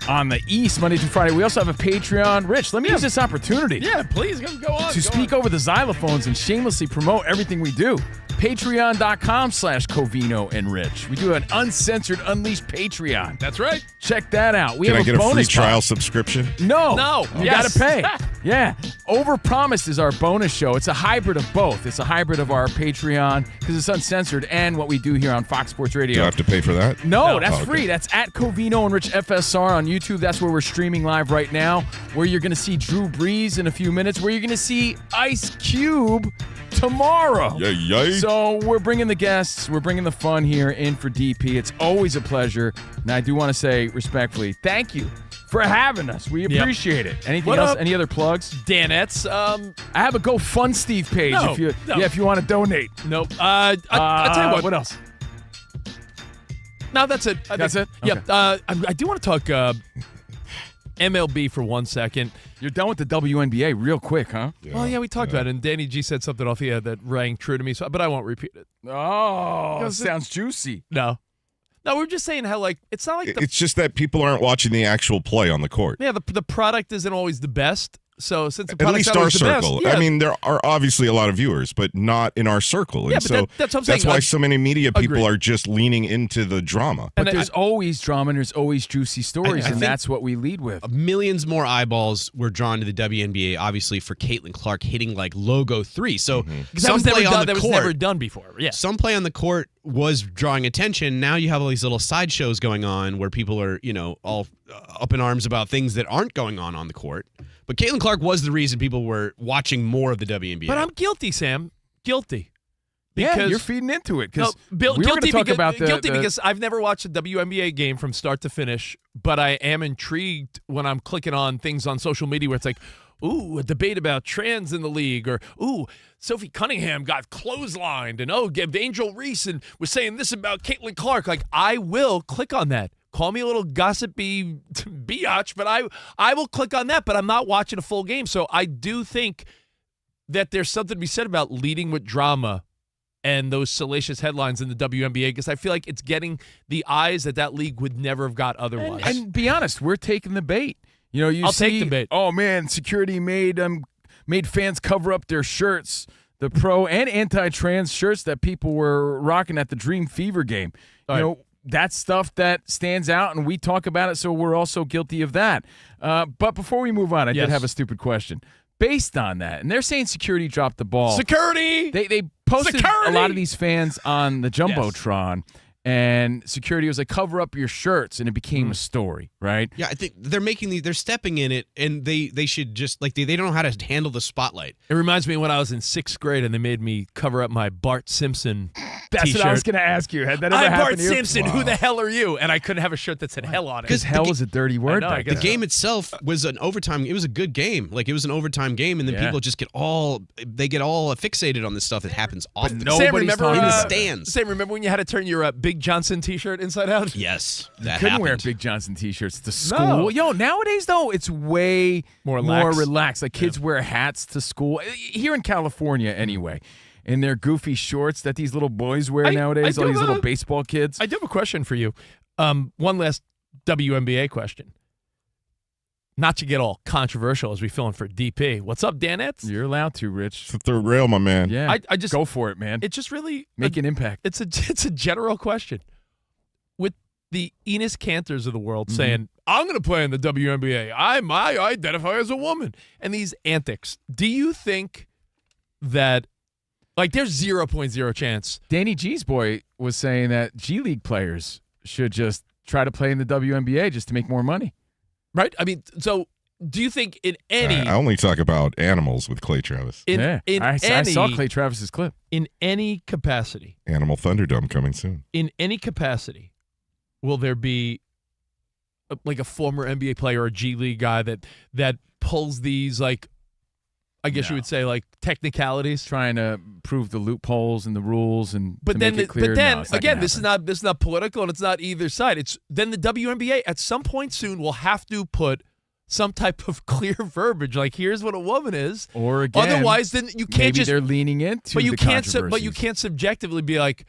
on the East, Monday through Friday. We also have a Patreon. Rich, let me use this opportunity. Yeah, please, go on. To speak over the xylophones and shamelessly promote everything we do. Patreon.com/Covino and Rich. We do an uncensored, unleashed Patreon. That's right. Check that out. We Can have I get a free bonus trial pod. subscription? No. You Yes. got to pay. Yeah. Overpromised is our bonus show. It's a hybrid of both. It's a hybrid of our Patreon because it's uncensored and what we do here on Fox Sports Radio. Do I have to pay for that? No, that's okay. free. That's at Covino and Rich FSR on YouTube. That's where we're streaming live right now, where you're going to see Drew Brees in a few minutes, where you're going to see Ice Cube tomorrow. Yay. So we're bringing the guests. We're bringing the fun here in for DP. It's always a pleasure. And I do want to say respectfully, thank you for having us. We appreciate it. Anything What else? up? Any other plugs? Danettes. I have a GoFundSteve page No, if you want to donate. Nope. I'll tell you what. What else? No, that's it. That's it? Yeah. Okay. I do want to talk MLB for 1 second. You're done with the WNBA real quick, huh? Well, yeah, we talked about it, and Danny G said something off the air that rang true to me, but I won't repeat it. Oh, sounds juicy. No, we're just saying how, like, it's not like It's just that people aren't watching the actual play on the court. the product isn't always the best. So since the At product's least not our always the best, circle. yeah. I mean, there are obviously a lot of viewers, but not in our circle. Yeah, And but so that's what I'm saying. why so many media people Agreed. are just leaning into the drama. But And there's always drama and there's always juicy stories, I and think- that's what we lead with. Millions more eyeballs were drawn to the WNBA, obviously, for Caitlin Clark hitting like logo 3. So Because that was never done before. Yeah. some play on the court was drawing attention. Now you have all these little sideshows going on where people are, all up in arms about things that aren't going on the court. But Caitlin Clark was the reason people were watching more of the WNBA. But I'm guilty, Sam. Guilty. Yeah, Because you're feeding into it. No, Because we were going to talk about the because I've never watched a WNBA game from start to finish, but I am intrigued when I'm clicking on things on social media where it's like, ooh, a debate about trans in the league, or ooh, Sophie Cunningham got clotheslined, and Angel Reese and was saying this about Caitlin Clark. Like, I will click on that. Call me a little gossipy biatch, but I will click on that, but I'm not watching a full game. So I do think that there's something to be said about leading with drama and those salacious headlines in the WNBA, because I feel like it's getting the eyes that league would never have got otherwise. And be honest, we're taking the bait. I'll take the bait. Oh man, security made fans cover up their shirts, the pro and anti-trans shirts that people were rocking at the Dream Fever game. That's stuff that stands out, and we talk about it, so we're also guilty of that. But before we move on, I did have a stupid question. Based on that, and they're saying security dropped the ball. Security! They posted a lot of these fans on the Jumbotron, and security was like, cover up your shirts, and it became a story, right? Yeah, I think they're stepping in it, and they should just, like, they don't know how to handle the spotlight. It reminds me when I was in 6th grade and they made me cover up my Bart Simpson That's t-shirt. what I was going to ask you. Had that ever I'm happened Bart to you? Simpson. Who the hell are you? And I couldn't have a shirt that said hell on it. Because hell is a dirty word. know, I back guess The then. game itself was an overtime. It was a good game. Like, it was an overtime game, and then Yeah. people just get all fixated on this stuff that happens often. nobody's Sam, remember talking in the about it. stands. Sam, remember when you had to turn your Big Johnson t-shirt inside out? Yes, that Couldn't happened. wear Big Johnson t-shirts to school. No. Yo, nowadays though, it's way More lax. relaxed. Like kids wear hats to school here in California, anyway. And their goofy shorts that these little boys wear nowadays. I All do these little have- baseball kids. I do have a question for you. One last WNBA question. Not to get all controversial as we fill in for DP. What's up, Danettes? You're allowed to, Rich. It's the third rail, my man. Yeah, I just go for it, man. It just really Make an impact. It's a general question. With the Enos Cantors of the world saying, I'm going to play in the WNBA. I identify as a woman. And these antics. Do you think that, like, there's 0.0 chance? Danny G's boy was saying that G League players should just try to play in the WNBA just to make more money. Right? I mean, so do you think in any... I only talk about animals with Clay Travis. I saw Clay Travis's clip. In any capacity, Animal Thunderdome coming soon. in any capacity, will there be like a former NBA player or a G League guy that pulls these, like, I guess you would say, like, technicalities? Trying to prove the loopholes and the rules and But to then, make it clear. but then No, it's not again, gonna this happen. is not political, and it's not either side. It's then the WNBA at some point soon will have to put some type of clear verbiage, like, here's what a woman is. Or again, Otherwise, then you can't maybe just. they're leaning into. But you the can't. But you controversies. can't subjectively be like,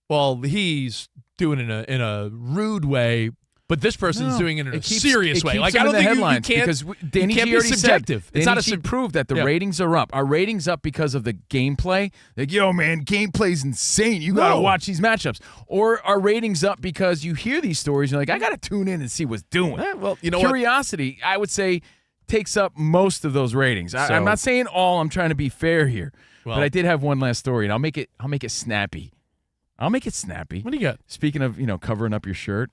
well, he's doing it in a rude way. But this person's No, doing it in a keeps- serious it way. keeps Like, them I don't in the think headlines you can't. because Danny you can't G be already subjective. said. It's Danny not a G proved that the yeah. ratings are up. Our ratings up because of the gameplay. Like, yo, man, gameplay's insane. You gotta No. watch these matchups. Or our ratings up because you hear these stories and you're like, I gotta tune in and see what's doing. Well, you know what? Curiosity, I would say, takes up most of those ratings. I'm not saying all. I'm trying to be fair here. Well- but I did have one last story, and I'll make it snappy. I'll make it snappy. What do you got? Speaking of, covering up your shirt,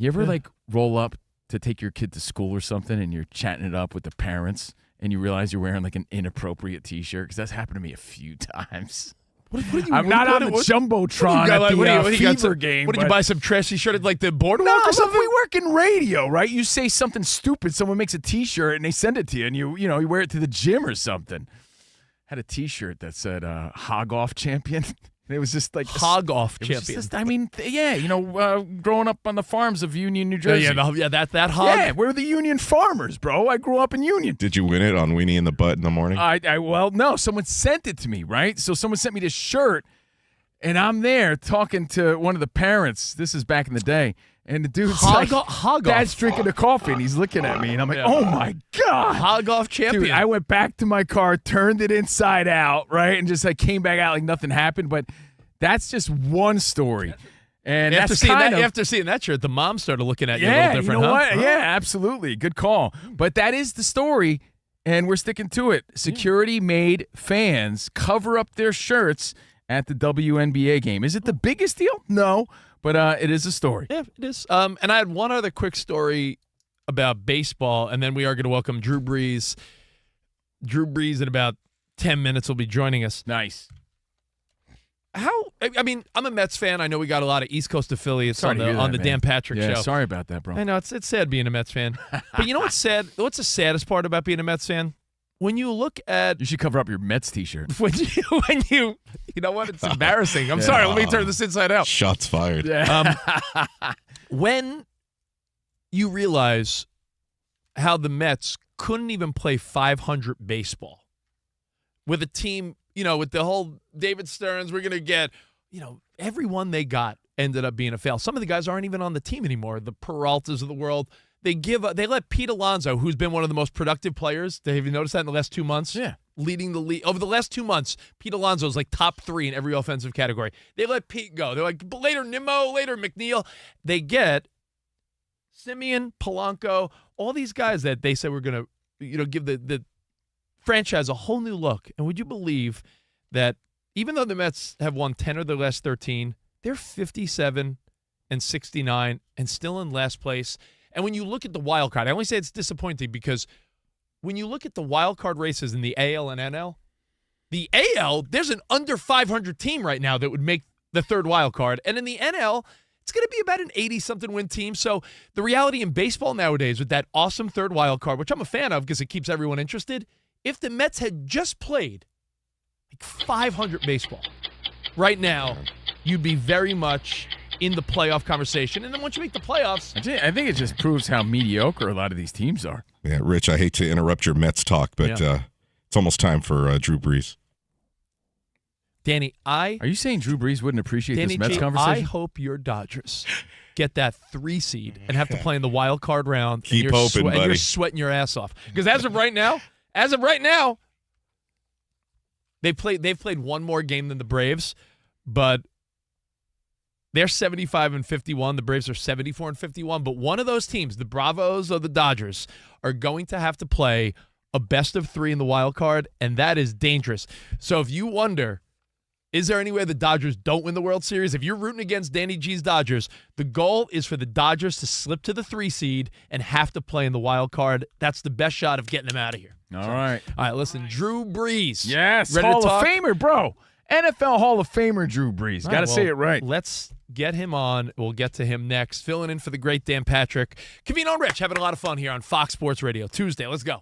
you ever like roll up to take your kid to school or something and you're chatting it up with the parents and you realize you're wearing like an inappropriate t-shirt? Because that's happened to me a few times. I'm not on the Jumbotron at the Fever game. What did you buy, some trashy shirt at like the boardwalk No, or something? we work in radio, right? You say something stupid, someone makes a T-shirt and they send it to you, and you wear it to the gym or something. Had a T-shirt that said "Hog Off Champion." It was just like Hog Off Champion. Growing up on the farms of Union, New Jersey. That hog. Yeah, we're the Union farmers, bro. I grew up in Union. Did you win it on Weenie in the Butt in the morning? Well, no. Someone sent it to me, right? So someone sent me this shirt, and I'm there talking to one of the parents. This is back in the day. And the dude's hog Dad's off. drinking a coffee, and he's looking at me, and I'm like, oh, my God. Hog Off Champion. Dude, I went back to my car, turned it inside out, right, and just came back out like nothing happened. But that's just one story. And after that's seeing that shirt, the mom started looking at you a yeah, little different, you know huh? what? Yeah, absolutely. Good call. But that is the story, and we're sticking to it. Security made fans cover up their shirts at the WNBA game. Is it the biggest deal? No. But it is a story. Yeah, it is. And I had one other quick story about baseball, and then we are going to welcome Drew Brees. Drew Brees in about 10 minutes will be joining us. Nice. I'm a Mets fan. I know we got a lot of East Coast affiliates on the man. Dan Patrick Yeah, show. sorry about that, bro. I know, it's sad being a Mets fan. But you know what's sad? What's the saddest part about being a Mets fan? When you look at... You should cover up your Mets T-shirt. When you know what? It's embarrassing. I'm sorry. Let me turn this inside out. Shots fired. Yeah. When you realize how the Mets couldn't even play 500 baseball with a team, with the whole David Stearns, we're going to get, everyone they got ended up being a fail. Some of the guys aren't even on the team anymore. The Peraltas of the world. They let Pete Alonso, who's been one of the most productive players. Have you noticed that in the last 2 months? Yeah. Leading the league. Over the last 2 months, Pete Alonso is like top 3 in every offensive category. They let Pete go. They're like, later Nimmo, later McNeil. They get Simeon, Polanco, all these guys that they said were going to, give the franchise a whole new look. And would you believe that even though the Mets have won 10 of their last 13, they're 57 and 69 and still in last place. And when you look at the wild card, I only say it's disappointing because when you look at the wild card races in the AL and NL, the AL, there's an under 500 team right now that would make the third wild card. And in the NL, it's going to be about an 80-something win team. So the reality in baseball nowadays with that awesome third wild card, which I'm a fan of because it keeps everyone interested, if the Mets had just played like 500 baseball, right now, you'd be very much in the playoff conversation. And then once you make the playoffs... I think it just proves how mediocre a lot of these teams are. Yeah, Rich, I hate to interrupt your Mets talk, but it's almost time for Drew Brees. Danny, Are you saying Drew Brees wouldn't appreciate this Mets conversation? I hope your Dodgers get that 3 seed and have to play in the wild card round. Keep hoping, buddy. And you're sweating your ass off. Because as of right now, they've played one more game than the Braves, but they're 75-51. The Braves are 74-51. But one of those teams, the Bravos or the Dodgers, are going to have to play a best of 3 in the wild card, and that is dangerous. So if you wonder, is there any way the Dodgers don't win the World Series? If you're rooting against Danny G's Dodgers, the goal is for the Dodgers to slip to the 3 seed and have to play in the wild card. That's the best shot of getting them out of here. All right, listen, Drew Brees. Yes, ready Hall to talk? of Famer, bro. NFL Hall of Famer Drew Brees. Got to say it right. Let's get him on. We'll get to him next. Filling in for the great Dan Patrick. Covino and Rich having a lot of fun here on Fox Sports Radio. Tuesday. Let's go.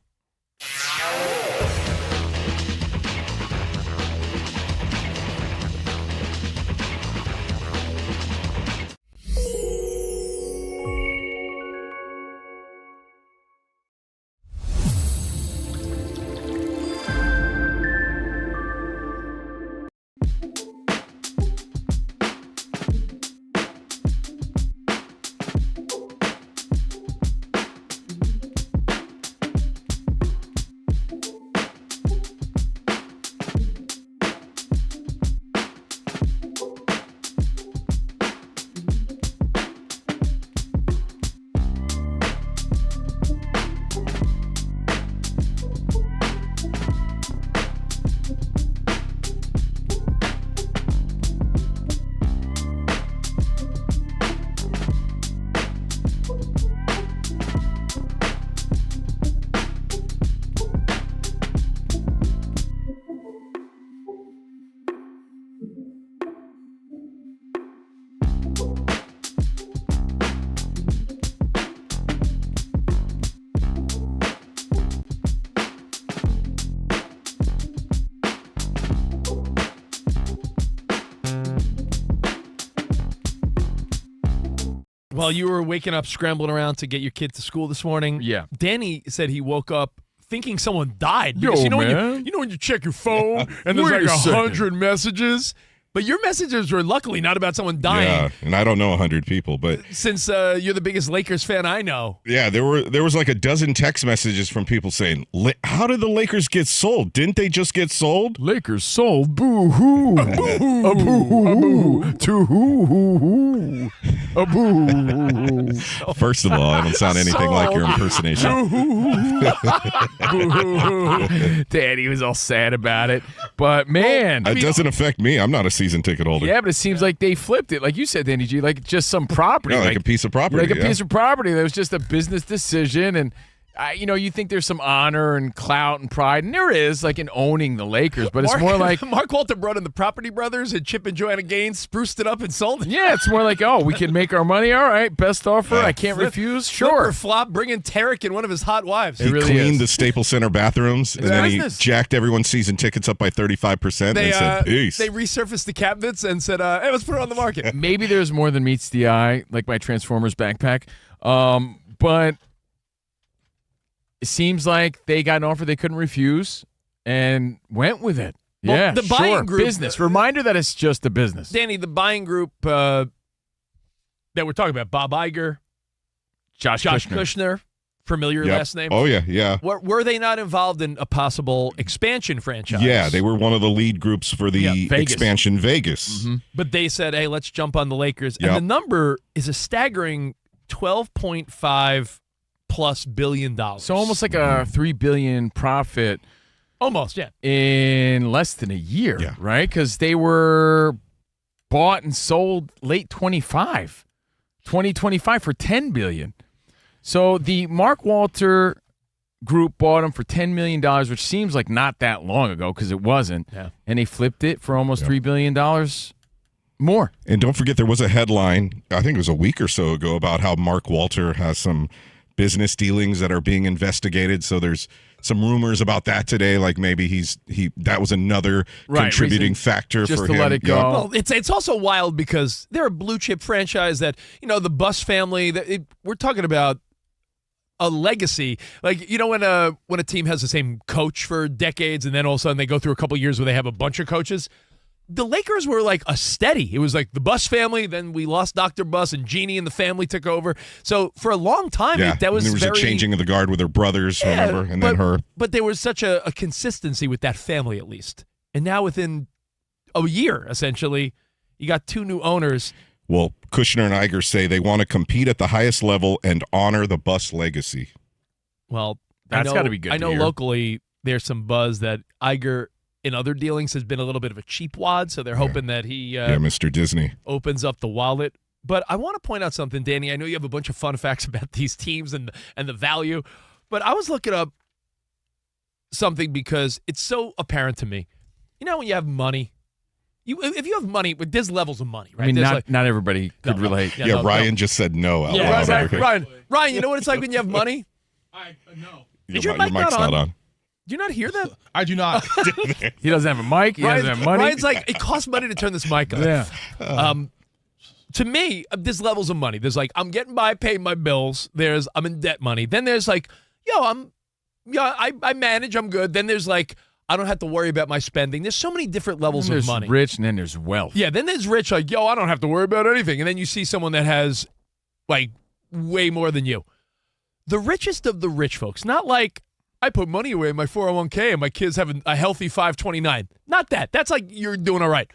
While you were waking up, scrambling around to get your kid to school this morning, Danny said he woke up thinking someone died. Because Yo, when you check your phone and there's Wait like a 100 messages. But your messages were luckily not about someone dying. Yeah, and I don't know 100 people, but since you're the biggest Lakers fan I know. Yeah, there was like a dozen text messages from people saying, "How did the Lakers get sold? Didn't they just get sold?" Lakers sold. Boo hoo. A boo hoo. To hoo. A boo. First of all, I don't sound anything like your impersonation. Daddy was all sad about it, but man, It doesn't affect me. I'm not a season ticket holder. Yeah, but it seems like they flipped it, like you said, Danny G, like just some property, Yeah, like a piece of property, like a yeah. piece of property. That was just a business decision, and you think there's some honor and clout and pride, and there is, like in owning the Lakers, but it's more like Mark Walter brought in the Property Brothers and Chip and Joanna Gaines spruced it up and sold it. Yeah, it's more like, oh, we can make our money. All right, best offer. I can't refuse. Flip Sure. or flop, bring in Tarek and one of his hot wives. He cleaned the Staples Center bathrooms, and then he business. jacked everyone's season tickets up by 35%. And said, "Peace." They resurfaced the cabinets and said, hey, let's put it on the market. Maybe there's more than meets the eye, like my Transformers backpack. But it seems like they got an offer they couldn't refuse and went with it. Well, Yeah, the buying group- business. Reminder that it's just a business. Danny, the buying group that we're talking about, Bob Iger, Josh Kushner, familiar Yep. last name. Oh, yeah. Were they not involved in a possible expansion franchise? Yeah, they were one of the lead groups for the Vegas. expansion Vegas. But they said, hey, let's jump on the Lakers. Yep. And the number is a staggering $12.5+ billion. So almost like a $3 billion profit. Almost, yeah. In less than a year, right? Because they were bought and sold late 2025 for $10 billion. So the Mark Walter group bought them for $10 million, which seems like not that long ago because it wasn't. Yeah. And they flipped it for almost $3 billion more. And don't forget, there was a headline, I think it was a week or so ago, about how Mark Walter has some business dealings that are being investigated. So there's some rumors about that today, like maybe that was another contributing factor just for to him. let it go. Well, it's also wild because they're a blue chip franchise that, the Buss family, we're talking about a legacy. Like, when a team has the same coach for decades and then all of a sudden they go through a couple years where they have a bunch of coaches. The Lakers were like a steady. It was like the Buss family, then we lost Dr. Buss and Jeanie and the family took over. So for a long time, that was and there was a changing of the guard with her brothers, remember? And then her. But there was such a consistency with that family, at least. And now within a year, essentially, you got two new owners. Well, Kushner and Iger say they want to compete at the highest level and honor the Buss legacy. Well, That's got to be good. I know locally there's some buzz that Iger in other dealings has been a little bit of a cheap wad, so they're hoping that he Mr. Disney opens up the wallet. But I want to point out something, Danny. I know you have a bunch of fun facts about these teams and the value, but I was looking up something because it's so apparent to me. When you have money, if you have money, there's levels of money, right? I mean, There's not everybody could relate. Ryan just said no out loud. Ryan, you know what it's like when you have money? No. Your mic's not on. Do you not hear that? I do not. He doesn't have a mic. He doesn't have money. Ryan's like, it costs money to turn this mic on. Yeah. To me, there's levels of money. There's like, I'm getting by, paying my bills. There's, I'm in debt money. Then there's like, I manage, I'm good. Then there's like, I don't have to worry about my spending. There's so many different levels of money. There's rich and then there's wealth. Yeah, then there's rich, like, I don't have to worry about anything. And then you see someone that has like way more than you. The richest of the rich folks, not like, I put money away in my 401k and my kids have a healthy 529. Not that. That's like you're doing all right.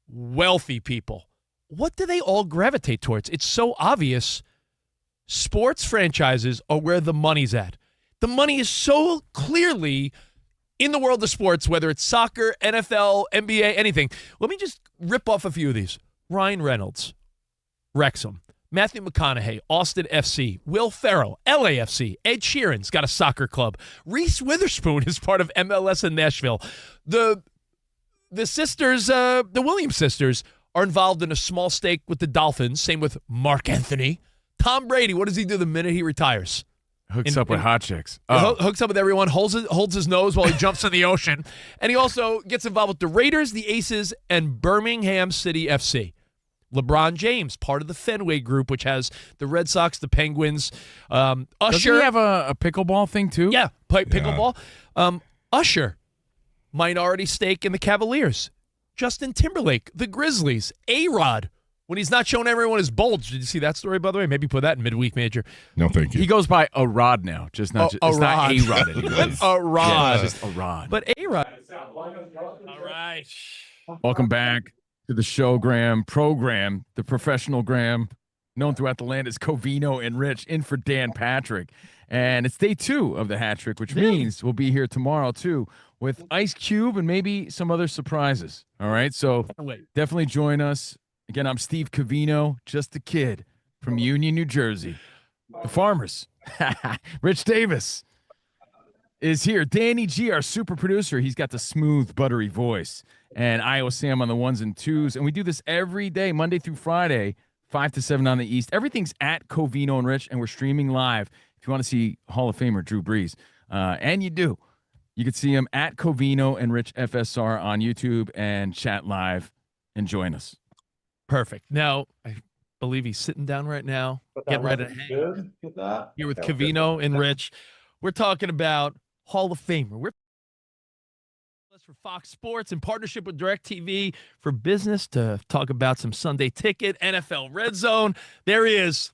Wealthy people. What do they all gravitate towards? It's so obvious. Sports franchises are where the money's at. The money is so clearly in the world of sports, whether it's soccer, NFL, NBA, anything. Let me just rip off a few of these. Ryan Reynolds, Wrexham. Matthew McConaughey, Austin FC, Will Ferrell, LAFC, Ed Sheeran's got a soccer club. Reese Witherspoon is part of MLS in Nashville. The sisters, the Williams sisters, are involved in a small stake with the Dolphins. Same with Mark Anthony. Tom Brady, what does he do the minute he retires? Hooks up with hot chicks. Hooks up with everyone, holds his nose while he jumps in the ocean. And he also gets involved with the Raiders, the Aces, and Birmingham City FC. LeBron James, part of the Fenway Group, which has the Red Sox, the Penguins. Doesn't Usher. he have a pickleball thing too? Yeah, pickleball. Usher, minority stake in the Cavaliers. Justin Timberlake, the Grizzlies. A-Rod, when he's not showing everyone his bulge. Did you see that story, by the way? Maybe put that in midweek major. No, thank you. He goes by a rod now, just not it's not A-Rod anymore. A rod. It's just a rod. But A-Rod. All right. Welcome back to the showgram program, the professional gram, known throughout the land as Covino and Rich, in for Dan Patrick. And it's day 2 of the hat trick, which means we'll be here tomorrow too with Ice Cube and maybe some other surprises. All right, so definitely join us. Again, I'm Steve Covino, just a kid from Union, New Jersey. The Farmers. Rich Davis is here. Danny G, our super producer. He's got the smooth, buttery voice. And Iowa Sam on the 1s and 2s. And we do this every day, Monday through Friday, 5 to 7 on the East. Everything's at Covino and Rich, and we're streaming live. If you want to see Hall of Famer Drew Brees, and you do, you can see him at Covino and Rich FSR on YouTube and chat live and join us. Perfect. Now, I believe he's sitting down right now, getting ready to hang. Here with Covino and Rich. We're talking about Hall of Famer. We're for Fox Sports in partnership with DIRECTV for Business to talk about some Sunday Ticket, NFL Red Zone. There he is.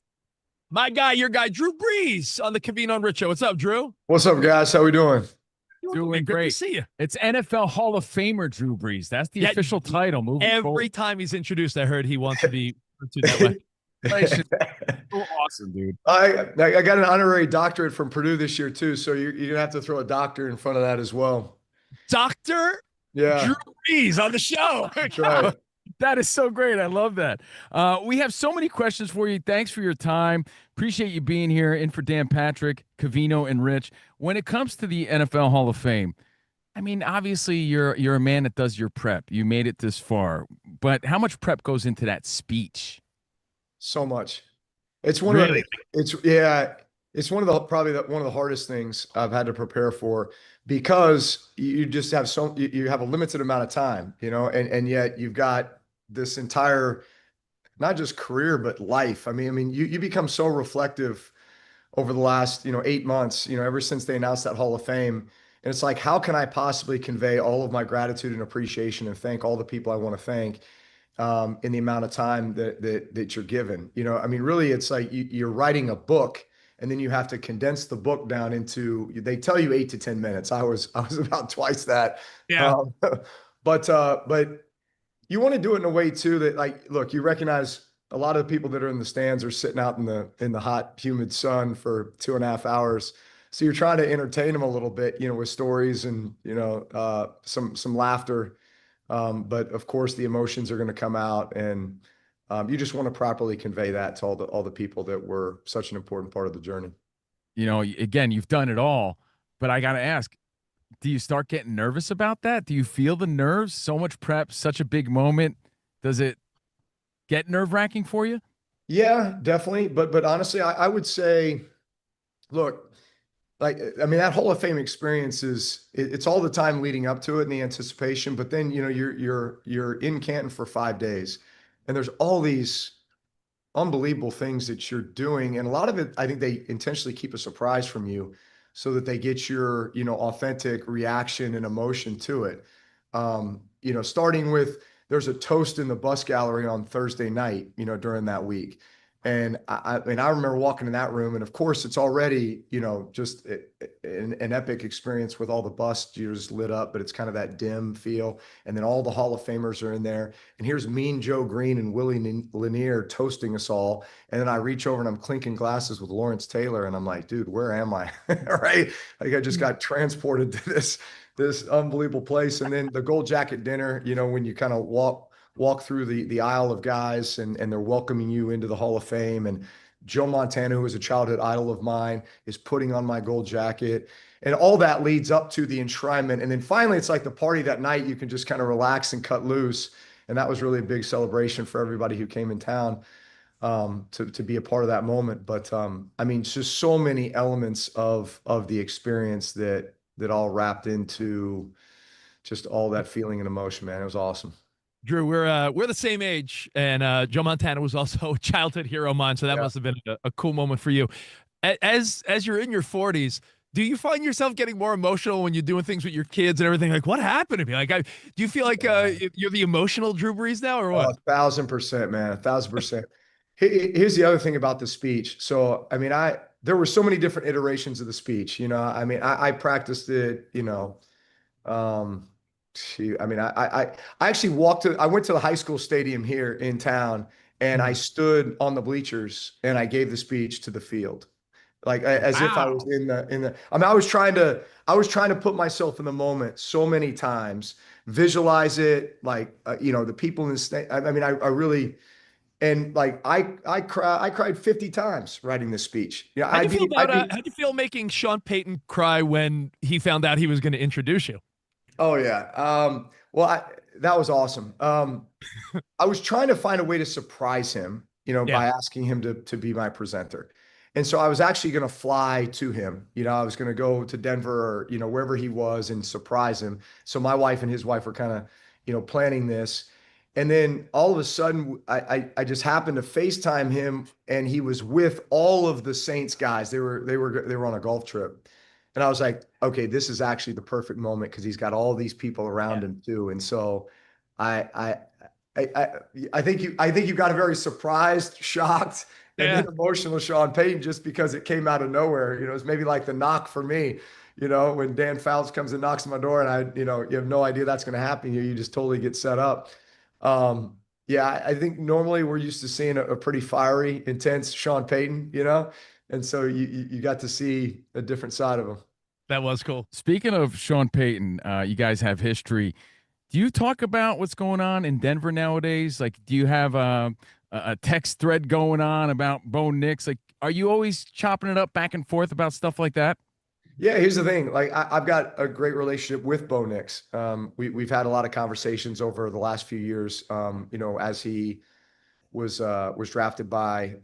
My guy, your guy, Drew Brees on the Covino and Rich Show. What's up, Drew? What's up, guys? How we doing? Doing great. To see you. It's NFL Hall of Famer Drew Brees. That's the official title. Moving every forward. time he's introduced, I heard he wants to be that way. So awesome, dude. I got an honorary doctorate from Purdue this year too, so you're gonna have to throw a doctor in front of that as well. Dr. Yeah. Drew Brees on the show. That's right. That is so great. I love that. We have so many questions for you. Thanks for your time. Appreciate you being here. In for Dan Patrick, Covino, and Rich. When it comes to the NFL Hall of Fame, I mean, obviously you're a man that does your prep. You made it this far, but how much prep goes into that speech? So much. It's one Really? of it's one of the probably one of the hardest things I've had to prepare for, because you just have you have a limited amount of time, and yet you've got this entire, not just career, but life. I mean, you become so reflective over the last, 8 months, ever since they announced that Hall of Fame. And it's like, how can I possibly convey all of my gratitude and appreciation and thank all the people I want to thank in the amount of time that you're given? I mean, really, it's like you're writing a book, and then you have to condense the book down into, they tell you 8 to 10 minutes. I was about twice that. Yeah. But you want to do it in a way too that, like, look, you recognize a lot of the people that are in the stands are sitting out in the hot, humid sun for 2.5 hours. So you're trying to entertain them a little bit, with stories and, some laughter. But of course the emotions are going to come out, and you just want to properly convey that to all the people that were such an important part of the journey. Again, you've done it all, but I got to ask, do you start getting nervous about that? Do you feel the nerves? So much prep, such a big moment. Does it get nerve-wracking for you? Yeah, definitely. But honestly, I would say, look, that Hall of Fame experience it's all the time leading up to it and the anticipation, but then, you're in Canton for 5 days, and there's all these unbelievable things that you're doing. And a lot of it, I think they intentionally keep a surprise from you so that they get your, authentic reaction and emotion to it. Starting with, there's a toast in the bus gallery on Thursday night, during that week. And I remember walking in that room, and of course it's already, just an epic experience with all the busts lit up, but it's kind of that dim feel. And then all the Hall of Famers are in there, and here's Mean Joe Green and Willie Lanier toasting us all. And then I reach over and I'm clinking glasses with Lawrence Taylor, and I'm like, dude, where am I? Right? Like, I just got transported to this unbelievable place. And then the gold jacket dinner, when you kind of walk through the aisle of guys, and they're welcoming you into the Hall of Fame. And Joe Montana, who was a childhood idol of mine, is putting on my gold jacket, and all that leads up to the enshrinement. And then finally, it's like the party that night, you can just kind of relax and cut loose. And that was really a big celebration for everybody who came in town to be a part of that moment. But it's just so many elements of the experience that all wrapped into just all that feeling and emotion, man. It was awesome. Drew, we're the same age, and Joe Montana was also a childhood hero of mine, so that must have been a cool moment for you. As you're in your 40s, do you find yourself getting more emotional when you're doing things with your kids and everything? Like, what happened to me? Like, do you feel like you're the emotional Drew Brees now, or what? 1,000%, man, 1,000%. Here's the other thing about the speech. So, I mean, there were so many different iterations of the speech. You know, I mean, I practiced it. You know, I mean, I actually I went to the high school stadium here in town, and I stood on the bleachers and I gave the speech to the field, like as if I was in the. I mean, I was trying to put myself in the moment so many times, visualize it, like you know, the people in the state. I mean, I really. And like I cried 50 times writing this speech. Yeah, how'd you feel making Sean Payton cry when he found out he was going to introduce you? Oh yeah. Well, that was awesome. I was trying to find a way to surprise him, you know, by asking him to be my presenter. And so I was actually going to fly to him. You know, I was going to go to Denver or, you know, wherever he was and surprise him. So my wife and his wife were kind of, you know, planning this. And then all of a sudden, I just happened to FaceTime him, and he was with all of the Saints guys. They were on a golf trip, and I was like, okay, this is actually the perfect moment because he's got all these people around him too. And so, I think you got a very surprised, shocked, and then emotional Sean Payton just because it came out of nowhere. You know, it's maybe like the knock for me. You know, when Dan Fouts comes and knocks on my door, and you have no idea that's going to happen. You just totally get set up. Yeah, I think normally we're used to seeing a pretty fiery, intense Sean Payton, you know, and so you got to see a different side of him. That was cool. Speaking of Sean Payton, you guys have history. Do you talk about what's going on in Denver nowadays? Like, do you have a text thread going on about Bo Nix? Like, are you always chopping it up back and forth about stuff like that? Yeah, here's the thing. Like, I've got a great relationship with Bo Nix. We've had a lot of conversations over the last few years. You know, as he was drafted by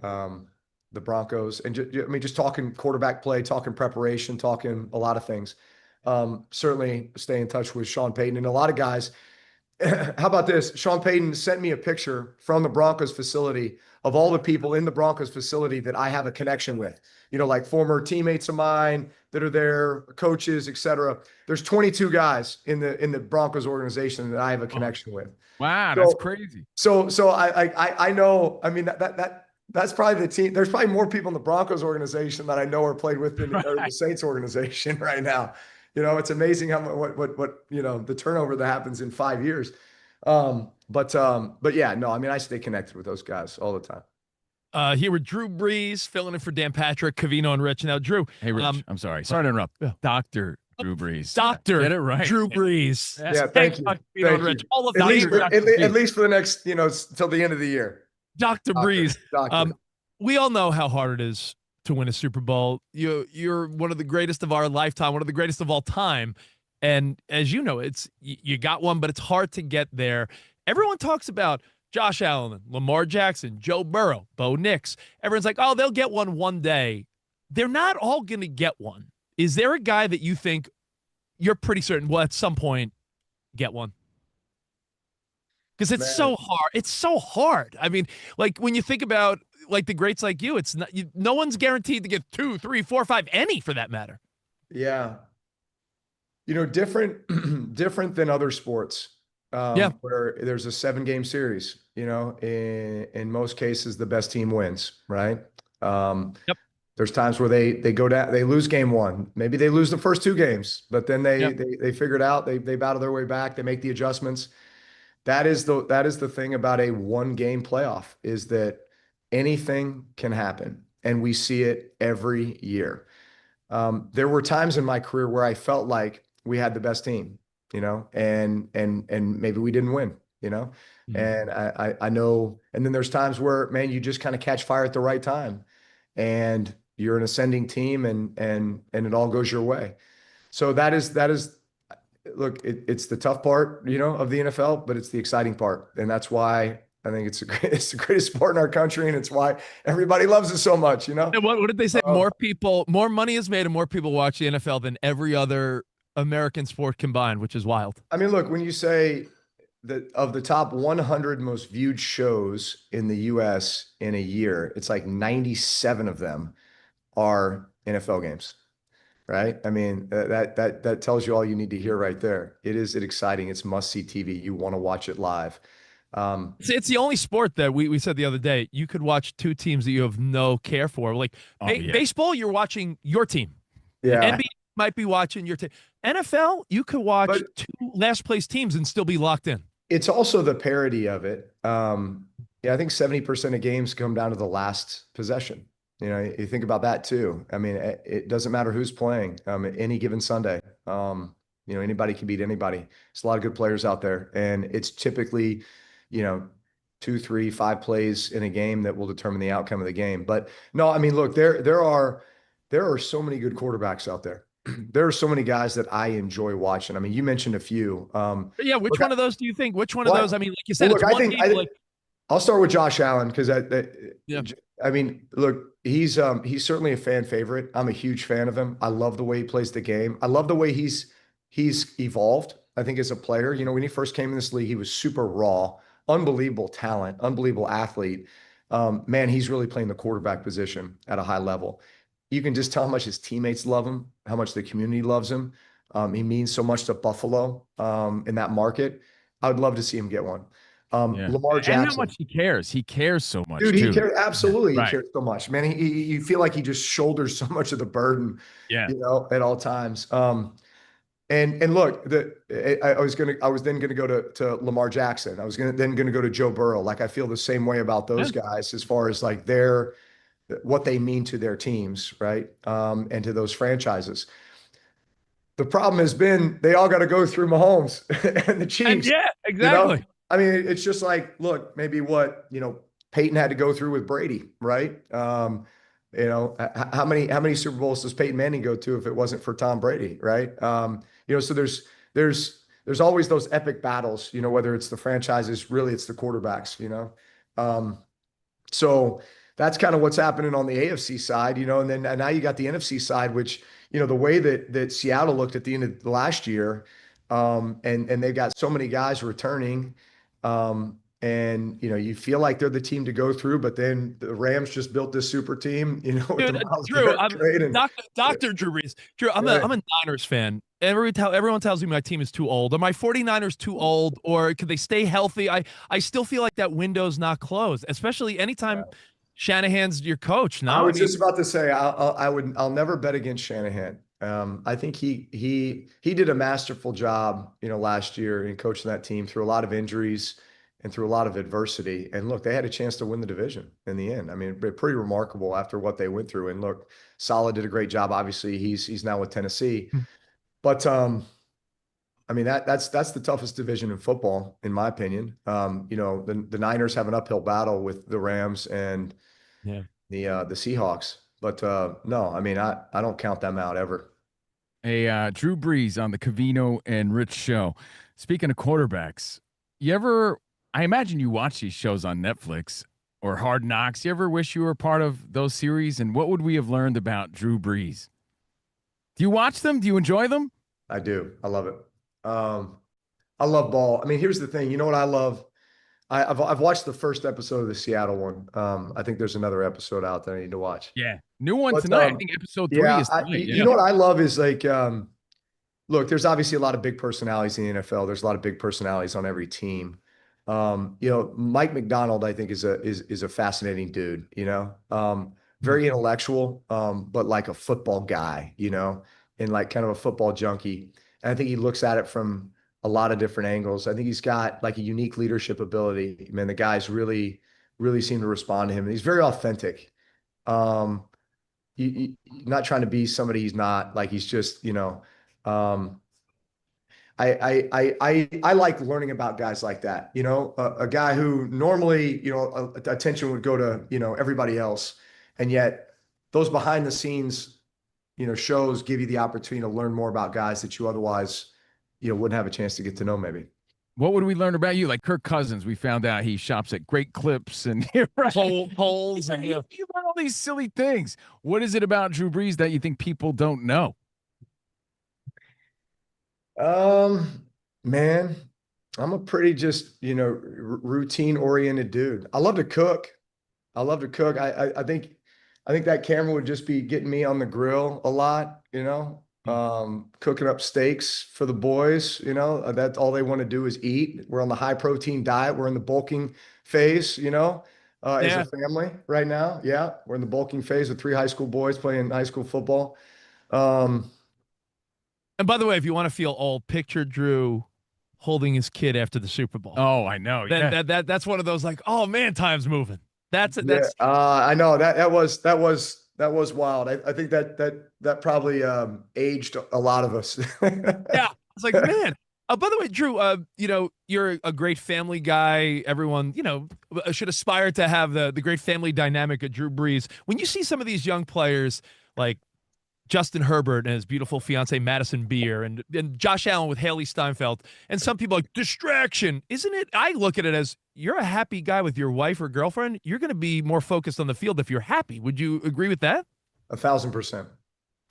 the Broncos, and just talking quarterback play, talking preparation, talking a lot of things. Certainly, stay in touch with Sean Payton and a lot of guys. How about this? Sean Payton sent me a picture from the Broncos facility of all the people in the Broncos facility that I have a connection with. You know, like former teammates of mine that are there, coaches, etc. There's 22 guys in the Broncos organization that I have a connection with. Wow, that's crazy. So I know. I mean that's probably the team. There's probably more people in the Broncos organization that I know or played with than the Saints organization right now. You know, it's amazing how what you know, the turnover that happens in 5 years. But yeah, no, I mean, I stay connected with those guys all the time. Here with Drew Brees, filling in for Dan Patrick, Covino and Rich. Now, Drew. Hey, Rich, I'm sorry to interrupt. Dr. Drew Brees. Dr. Get it right. Drew Brees. Yeah, thank you. Thank you. All of at least for the next, you know, till the end of the year. Dr. Brees. We all know how hard it is to win a Super Bowl. You're one of the greatest of our lifetime, one of the greatest of all time. And as you know, you got one, but it's hard to get there. Everyone talks about Josh Allen, Lamar Jackson, Joe Burrow, Bo Nix. Everyone's like, oh, they'll get one day. They're not all going to get one. Is there a guy that you think you're pretty certain will at some point get one? Because it's so hard. It's so hard. I mean, like when you think about like the greats like you, it's not. No one's guaranteed to get 2, 3, 4, 5, any for that matter. Yeah. You know, different than other sports. Where there's a 7-game series. You know, in most cases, the best team wins. Right. There's times where they go down, they lose game 1. Maybe they lose the first 2 games, but then they figure it out. They battle their way back. They make the adjustments. That is the thing about a 1-game playoff, is that anything can happen, and we see it every year. There were times in my career where I felt like we had the best team, you know, and maybe we didn't win, you know, and I know. And then there's times where, man, you just kind of catch fire at the right time, and you're an ascending team, and it all goes your way. So that is. Look, it's the tough part, you know, of the NFL, but it's the exciting part. And that's why I think it's the greatest sport in our country. And it's why everybody loves it so much, you know? And what did they say? More money is made and more people watch the NFL than every other American sport combined, which is wild. I mean, look, when you say of the top 100 most viewed shows in the US in a year, it's like 97 of them are NFL games, right? I mean, that tells you all you need to hear right there. It is exciting. It's must-see TV. You want to watch it live. It's the only sport that we said the other day, you could watch two teams that you have no care for. Like baseball, you're watching your team. Yeah. NBA might be watching your team. NFL, you could watch two last place teams and still be locked in. It's also the parody of it. Yeah, I think 70% of games come down to the last possession. You know, you think about that too. I mean, it doesn't matter who's playing any given Sunday. You know, anybody can beat anybody. There's a lot of good players out there, and it's typically, you know, 2, 3, 5 plays in a game that will determine the outcome of the game. But no, I mean, look, there are so many good quarterbacks out there. There are so many guys that I enjoy watching. I mean, you mentioned a few. Yeah, which one of those do you think? Which one of those? I mean, like you said, I'll start with Josh Allen because I mean, look, he's certainly a fan favorite. I'm a huge fan of him. I love the way he plays the game. I love the way he's evolved. I think as a player, you know, when he first came in this league, he was super raw, unbelievable talent, unbelievable athlete. Man, he's really playing the quarterback position at a high level. You can just tell how much his teammates love him, how much the community loves him. He means so much to Buffalo in that market. I would love to see him get one. Lamar Jackson. And how much he cares. He cares so much, dude. Too. He cares absolutely. Right. He cares so much, man. You feel like he just shoulders so much of the burden, you know, at all times. And look, I was then gonna go to Lamar Jackson. I was then gonna go to Joe Burrow. Like I feel the same way about those guys as far as like what they mean to their teams, right? And to those franchises. The problem has been they all got to go through Mahomes and the Chiefs. And yeah, exactly. You know? I mean, it's just like, look, maybe what, you know, Payton had to go through with Brady, right? You know, how many Super Bowls does Peyton Manning go to if it wasn't for Tom Brady, right? You know, so there's always those epic battles, you know, whether it's the franchises, really it's the quarterbacks, you know? So that's kind of what's happening on the AFC side, you know, and now you got the NFC side, which, you know, the way that Seattle looked at the end of last year, and they've got so many guys returning, and you know, you feel like they're the team to go through, but then the Rams just built this super team, you know. Dude, Drew, Dr. Drew Brees. Drew, I'm a Niners fan. Everyone tells me my team is too old. Are my 49ers too old, or could they stay healthy? I still feel like that window's not closed, especially anytime Shanahan's your coach. No, I was just about to say I'll never bet against Shanahan. I think he did a masterful job, you know, last year in coaching that team through a lot of injuries and through a lot of adversity. And look, they had a chance to win the division in the end. I mean, pretty remarkable after what they went through. And look, Saleh did a great job. Obviously, he's now with Tennessee. But I mean, that's the toughest division in football, in my opinion. You know, the Niners have an uphill battle with the Rams and the Seahawks. But no, I mean, I don't count them out ever. Hey, Drew Brees on the Covino and Rich show. Speaking of quarterbacks, I imagine you watch these shows on Netflix or Hard Knocks. You ever wish you were part of those series? And what would we have learned about Drew Brees? Do you watch them? Do you enjoy them? I do. I love it. I love ball. I mean, here's the thing. You know what I love? I've watched the first episode of the Seattle one. I think there's another episode out that I need to watch. Yeah. New one tonight. I think episode 3 is tonight. You know what I love is like, look, there's obviously a lot of big personalities in the NFL. There's a lot of big personalities on every team. You know, Mike McDonald, I think is a fascinating dude, you know, very intellectual, but like a football guy, you know, and like kind of a football junkie. And I think he looks at it from a lot of different angles. I think he's got like a unique leadership ability. Man, the guys really, really seem to respond to him. And he's very authentic. Not trying to be somebody he's not. Like he's just, you know, I like learning about guys like that. You know, a guy who normally, you know, attention would go to, you know, everybody else, and yet those behind the scenes, you know, shows give you the opportunity to learn more about guys that you otherwise, you know, wouldn't have a chance to get to know maybe. What would we learn about you? Like Kirk Cousins, we found out he shops at Great Clips and polls, and you learn all these silly things. What is it about Drew Brees that you think people don't know? Man, I'm a pretty just, routine oriented dude. I love to cook. I think that camera would just be getting me on the grill a lot, cooking up steaks for the boys, that's all they want to do is eat. We're on the high protein diet. We're in the bulking phase, as a family right now. Yeah. We're in the bulking phase with 3 high school boys playing high school football. And by the way, if you want to feel old, picture Drew holding his kid after the Super Bowl. Oh, I know. Yeah. That's one of those like, oh man, time's moving. That's I know that was wild. I think that probably aged a lot of us. Yeah. It's like, man. By the way, Drew, you're a great family guy. Everyone, should aspire to have the great family dynamic of Drew Brees. When you see some of these young players like Justin Herbert and his beautiful fiance Madison Beer and Josh Allen with Haley Steinfeld, and some people like distraction, isn't it? I look at it as you're a happy guy with your wife or girlfriend. You're going to be more focused on the field if you're happy. Would you agree with that? 1,000%.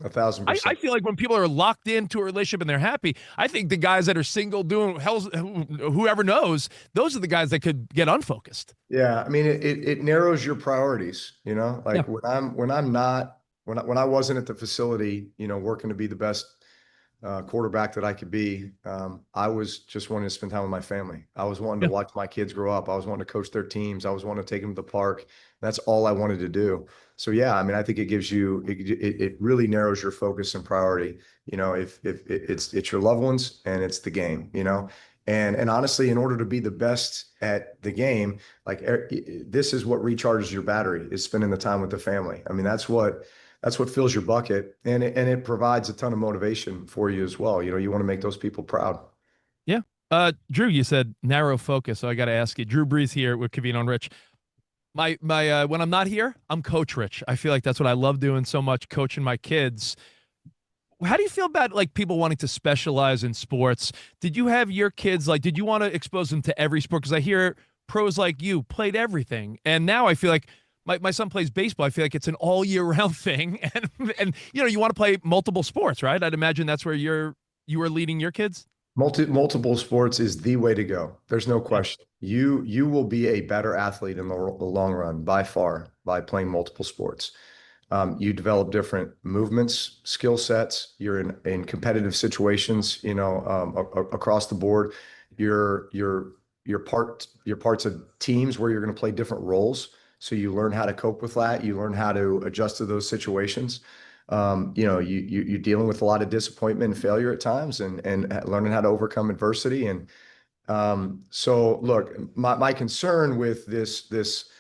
1,000%. I feel like when people are locked into a relationship and they're happy, I think the guys that are single doing whoever knows, those are the guys that could get unfocused. Yeah, I mean, it narrows your priorities. When I wasn't at the facility, working to be the best quarterback that I could be, I was just wanting to spend time with my family. I was wanting to watch my kids grow up. I was wanting to coach their teams. I was wanting to take them to the park. That's all I wanted to do. So yeah, I mean, I think it gives you, it really narrows your focus and priority. If it's your loved ones and it's the game, and honestly, in order to be the best at the game, like this is what recharges your battery, is spending the time with the family. I mean, that's what fills your bucket, and it provides a ton of motivation for you as well. You want to make those people proud. Yeah. Drew, you said narrow focus, so I got to ask you. Drew Brees here with Covino and Rich. My when I'm not here, I'm Coach Rich. I feel like that's what I love doing so much, coaching my kids. How do you feel about like people wanting to specialize in sports? Did you have your kids did you want to expose them to every sport? Because I hear pros like you played everything, and now I feel like my son plays baseball. I feel like it's an all year round thing, and you want to play multiple sports, right? I'd imagine that's where you were leading your kids. Multiple sports is the way to go. There's no question. You will be a better athlete in the long run by far by playing multiple sports. You develop different movements, skill sets. You're in competitive situations, across the board. You're parts of teams where you're going to play different roles. So you learn how to cope with that. You learn how to adjust to those situations. You're dealing with a lot of disappointment and failure at times, and learning how to overcome adversity. And so look, my concern with this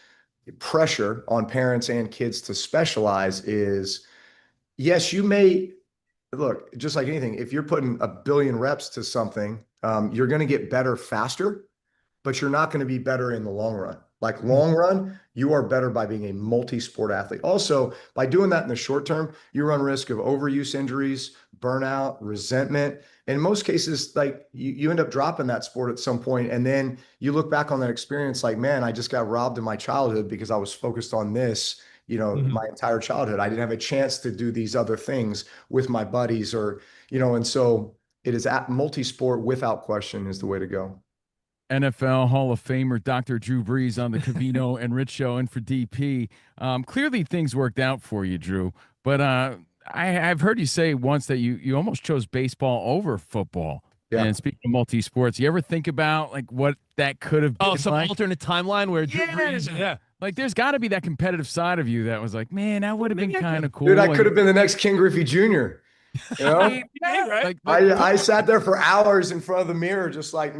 pressure on parents and kids to specialize is, yes, you may look, just like anything, if you're putting 1 billion reps to something, you're going to get better faster, but you're not going to be better in the long run. Like long run, you are better by being a multi-sport athlete. Also, by doing that in the short term, you run risk of overuse injuries, burnout, resentment. In most cases, like you end up dropping that sport at some point, and then you look back on that experience like, man, I just got robbed in my childhood because I was focused on this, my entire childhood. I didn't have a chance to do these other things with my buddies and so it is at multi-sport without question is the way to go. NFL Hall of Famer Dr. Drew Brees on the Covino and Rich Show, and for DP. Clearly things worked out for you, Drew, but I've heard you say once that you almost chose baseball over football. Yeah. And speaking of multi-sports, you ever think about like what that could have been? Oh, some alternate timeline where Drew Brees, yeah. Like there's got to be that competitive side of you that was like, man, that would have been kind of cool. Dude, I could have been the next King Griffey Jr. Right? I sat there for hours in front of the mirror, just like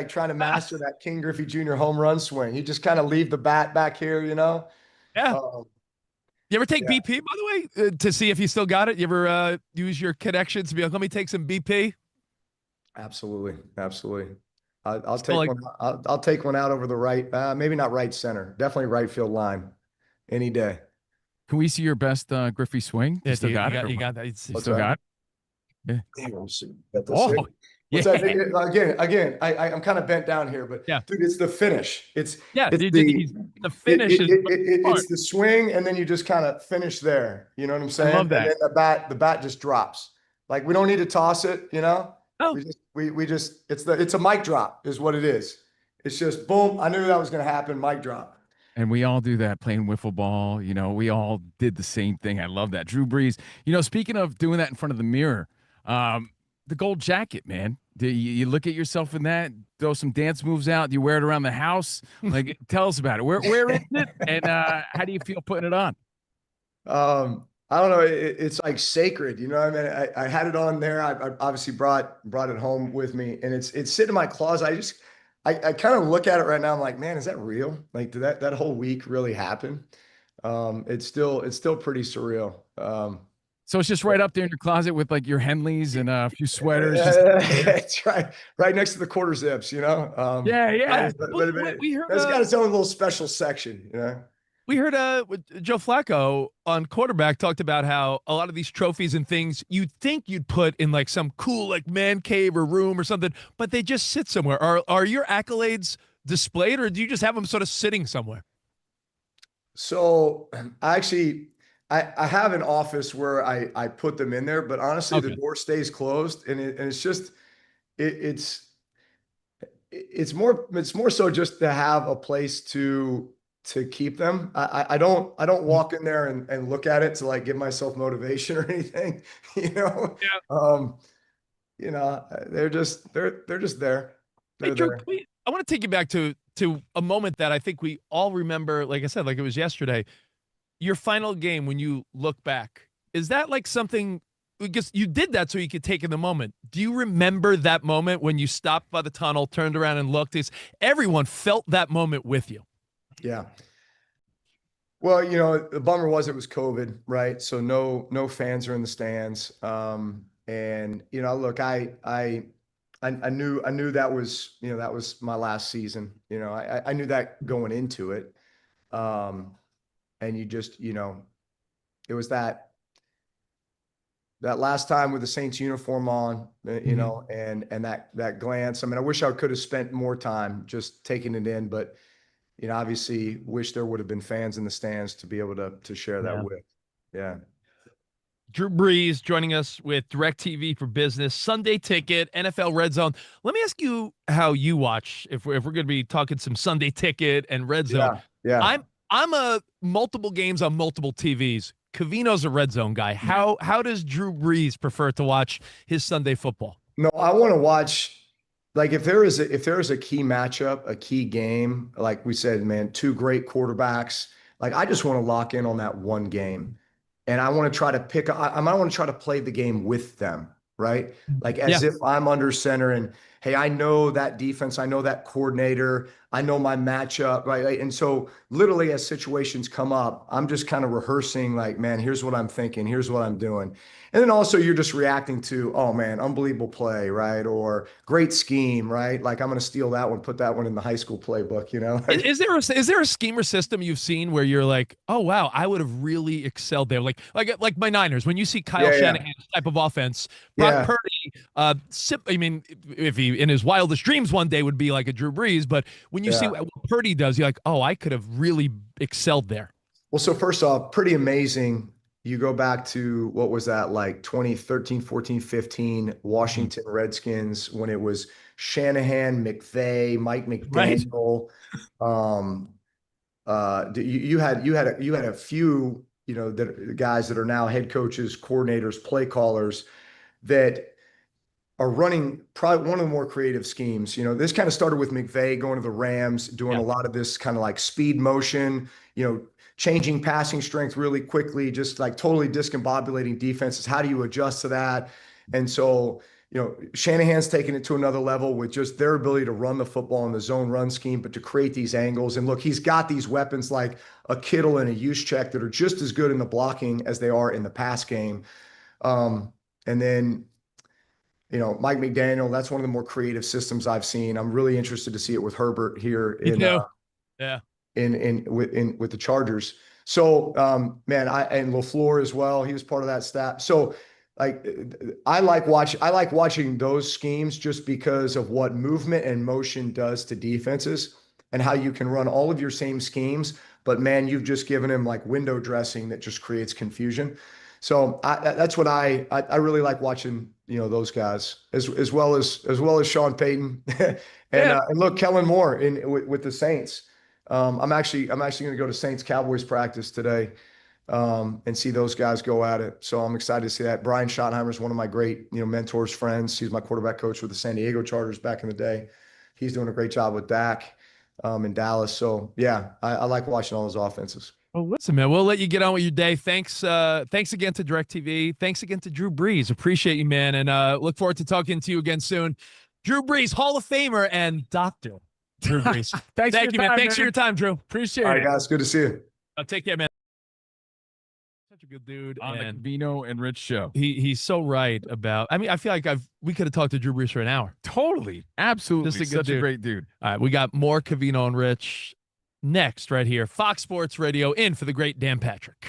trying to master that King Griffey Jr. home run swing. You just kind of leave the bat back here, Yeah. You ever take BP, by the way, to see if you still got it? You ever use your connections to be like, let me take some BP? Absolutely. I'll take one. I'll take one out over the right, maybe not right center, definitely right field line, any day. Can we see your best Griffey swing? Yeah, you got that. You still got it? Yeah. Again, I'm kind of bent down here, but dude, it's the finish. It's the finish. It's the swing, and then you just kind of finish there. You know what I'm saying? I love that. And then the bat just drops. Like we don't need to toss it. No. we just, it's a mic drop is what it is. It's just boom. I knew that was going to happen. Mic drop. And we all do that playing wiffle ball. You know, we all did the same thing. I love that. Drew Brees, you know, speaking of doing that in front of the mirror, the gold jacket, man. Do you look at yourself in that, throw some dance moves out? Do you wear it around the house? Like, tell us about it. Where is it? And how do you feel putting it on? I don't know. It's like sacred, you know what I mean? I had it on there. I obviously brought it home with me, and it's sitting in my closet. I kind of look at it right now. I'm like, man, is that real? Like, did that whole week really happen? It's still pretty surreal. So it's just right up there in your closet with like your Henleys and a few sweaters. It's right next to the quarter zips, you know? Yeah. We heard it's got its own little special section, you know? We heard Joe Flacco on quarterback talked about how a lot of these trophies and things you'd think you'd put in like some cool like man cave or room or something, but they just sit somewhere. Are your accolades displayed, or do you just have them sort of sitting somewhere? So I have an office where I put them in there, but honestly, the door stays closed, and it's just it's more so just to have a place to keep them. I don't walk in there and look at it to like give myself motivation or anything, you know? Yeah. You know, they're just there. Hey, Drew, I want to take you back to a moment that I think we all remember, like I said, like it was yesterday, your final game when you look back. Is that like something, because you did that so you could take in the moment. Do you remember that moment when you stopped by the tunnel, turned around and looked? Everyone felt that moment with you. Yeah. Well, you know, the bummer was it was COVID, right? So no fans are in the stands. And you know, look, I knew that was, you know, that was my last season. You know, I knew that going into it. And you just, you know, it was that last time with the Saints uniform on, you know, and that glance. I mean, I wish I could have spent more time just taking it in, but you know, obviously wish there would have been fans in the stands to be able to share that with. Yeah. Drew Brees joining us with DIRECTV for Business, Sunday Ticket, NFL Red Zone. Let me ask you how you watch, if we're going to be talking some Sunday Ticket and Red Zone. Yeah. I'm a multiple games on multiple TVs. Covino's a Red Zone guy. How does Drew Brees prefer to watch his Sunday football? No, I want to watch, like if there is a key matchup, a key game, like we said, man, two great quarterbacks, like I just want to lock in on that one game. And I want to try to I want to try to play the game with them, right? Like as if I'm under center and, hey, I know that defense, I know that coordinator, I know my matchup, right? And so literally as situations come up, I'm just kind of rehearsing like, man, here's what I'm thinking, here's what I'm doing. And then also you're just reacting to, oh man, unbelievable play, right? Or great scheme, right? Like I'm going to steal that one, put that one in the high school playbook, you know? Is there a scheme or system you've seen where you're like, oh wow, I would have really excelled there? Like my Niners, when you see Kyle Shanahan's type of offense, Brock Purdy, I mean, if he in his wildest dreams one day would be like a Drew Brees, but when you see what Purdy does, you're like, oh, I could have really excelled there. Well, so first off, pretty amazing. You go back to, what was that, like 2013, 14, 15, Washington Redskins, when it was Shanahan, McVay, Mike McDaniel. You had a few, you know, the guys that are now head coaches, coordinators, play callers that are running probably one of the more creative schemes. You know, this kind of started with McVay going to the Rams, doing a lot of this kind of like speed motion, you know, changing passing strength really quickly, just like totally discombobulating defenses. How do you adjust to that? And so, you know, Shanahan's taking it to another level with just their ability to run the football in the zone run scheme, but to create these angles. And look, he's got these weapons like a Kittle and a Juszczyk that are just as good in the blocking as they are in the pass game. And then, you know, Mike McDaniel, that's one of the more creative systems I've seen. I'm really interested to see it with Herbert here with the Chargers. So, man, and LaFleur as well. He was part of that staff. So, like, I like watching those schemes just because of what movement and motion does to defenses and how you can run all of your same schemes. But man, you've just given him like window dressing that just creates confusion. So that's what I really like watching those guys as well as Sean Payton and look, Kellen Moore with the Saints. I'm actually going to go to Saints Cowboys practice today and see those guys go at it. So I'm excited to see that. Brian Schottenheimer is one of my great mentors, friends. He's my quarterback coach with the San Diego Chargers back in the day. He's doing a great job with Dak in Dallas. So yeah, I like watching all those offenses. Well, listen, man, we'll let you get on with your day. Thanks again to DirecTV. Thanks again to Drew Brees. Appreciate you, man, and look forward to talking to you again soon. Drew Brees, Hall of Famer and Dr. Drew Brees. Thank you, man. Thanks for your time, Drew. Appreciate it. All right, guys. Good to see you. Take care, man. Such a good dude. On the Covino and Rich show. He's so right about. I mean, I feel like we could have talked to Drew Brees for an hour. Totally, absolutely, Just a good such dude. a great dude. All right, we got more Covino and Rich next right here. Fox Sports Radio in for the great Dan Patrick.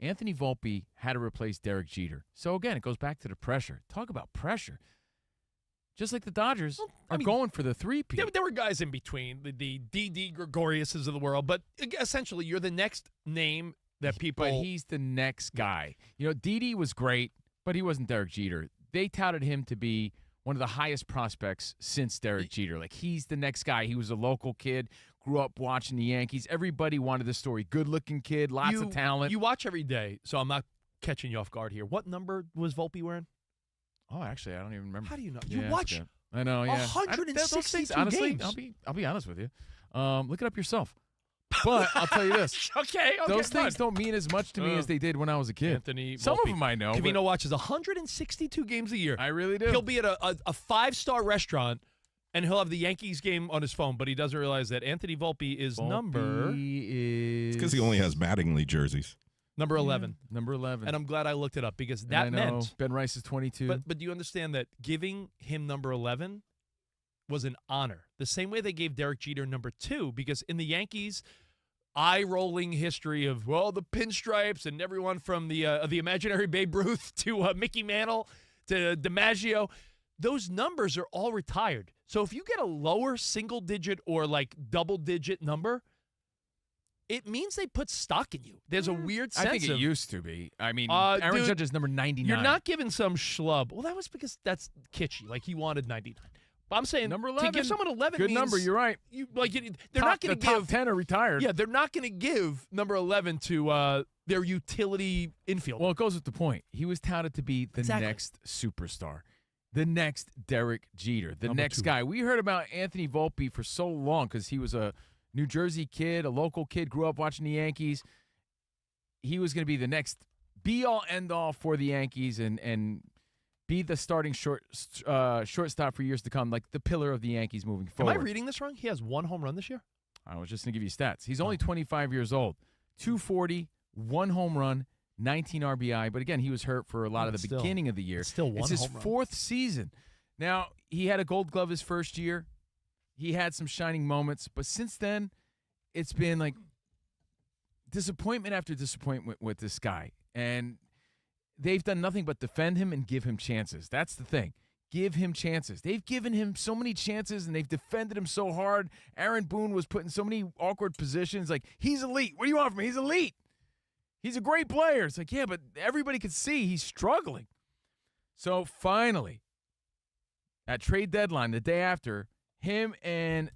Anthony Volpe had to replace Derek Jeter. So, again, it goes back to the pressure. Talk about pressure. Just like the Dodgers are going for the three-peat. There were guys in between, the D.D. Gregoriuses of the world, but essentially you're the next name that people... But he's the next guy. Didi was great, but he wasn't Derek Jeter. They touted him to be one of the highest prospects since Derek Jeter. Like, he's the next guy. He was a local kid, grew up watching the Yankees. Everybody wanted the story. Good-looking kid, lots of talent. You watch every day, so I'm not catching you off guard here. What number was Volpe wearing? Oh, actually, I don't even remember. How do you know? Yeah, you watch okay. I know, yeah. 162 honestly, games. I'll be honest with you. Look it up yourself. But I'll tell you this. Okay. Those things don't mean as much to me as they did when I was a kid. Anthony Some Volpe. of them I know. Covino watches 162 games a year. I really do. He'll be at a five-star restaurant, and he'll have the Yankees game on his phone, but he doesn't realize that Anthony Volpe is number... It's because he only has Mattingly jerseys. Number 11. Yeah, number 11. And I'm glad I looked it up because that meant... Ben Rice is 22. But do you understand that giving him number 11 was an honor? The same way they gave Derek Jeter number 2, because in the Yankees' eye-rolling history of, the pinstripes and everyone from the imaginary Babe Ruth to Mickey Mantle to DiMaggio, those numbers are all retired. So if you get a lower single-digit or like double-digit number, it means they put stock in you. There's a weird sense I think it of, used to be. I mean, Aaron Judge is number 99. You're not giving some schlub. Well, that was because that's kitschy. Like, he wanted 99. But I'm saying number 11. To give someone 11 good means, number. You're right. They're not going to give. Top 10 are retired. Yeah, they're not going to give number 11 to their utility infield. Well, it goes with the point. He was touted to be the next superstar, the next Derek Jeter, the Number next 2. guy. We heard about Anthony Volpe for so long because he was a New Jersey kid, a local kid, grew up watching the Yankees. He was going to be the next be-all, end-all for the Yankees and be the starting shortstop for years to come, like the pillar of the Yankees moving forward. Am I reading this wrong? He has 1 home run this year? I was just going to give you stats. He's only 25 years old. 240, 1 home run, 19 RBI. But again, he was hurt for a lot of the beginning of the year. Still one It's his home run. 4th season. Now, he had a Gold Glove his first year. He had some shining moments. But since then, it's been like disappointment after disappointment with this guy. And they've done nothing but defend him and give him chances. That's the thing. Give him chances. They've given him so many chances, and they've defended him so hard. Aaron Boone was put in so many awkward positions. Like, he's elite. What do you want from him? He's elite. He's a great player. It's like, yeah, but everybody could see he's struggling. So finally, at trade deadline, the day after, him and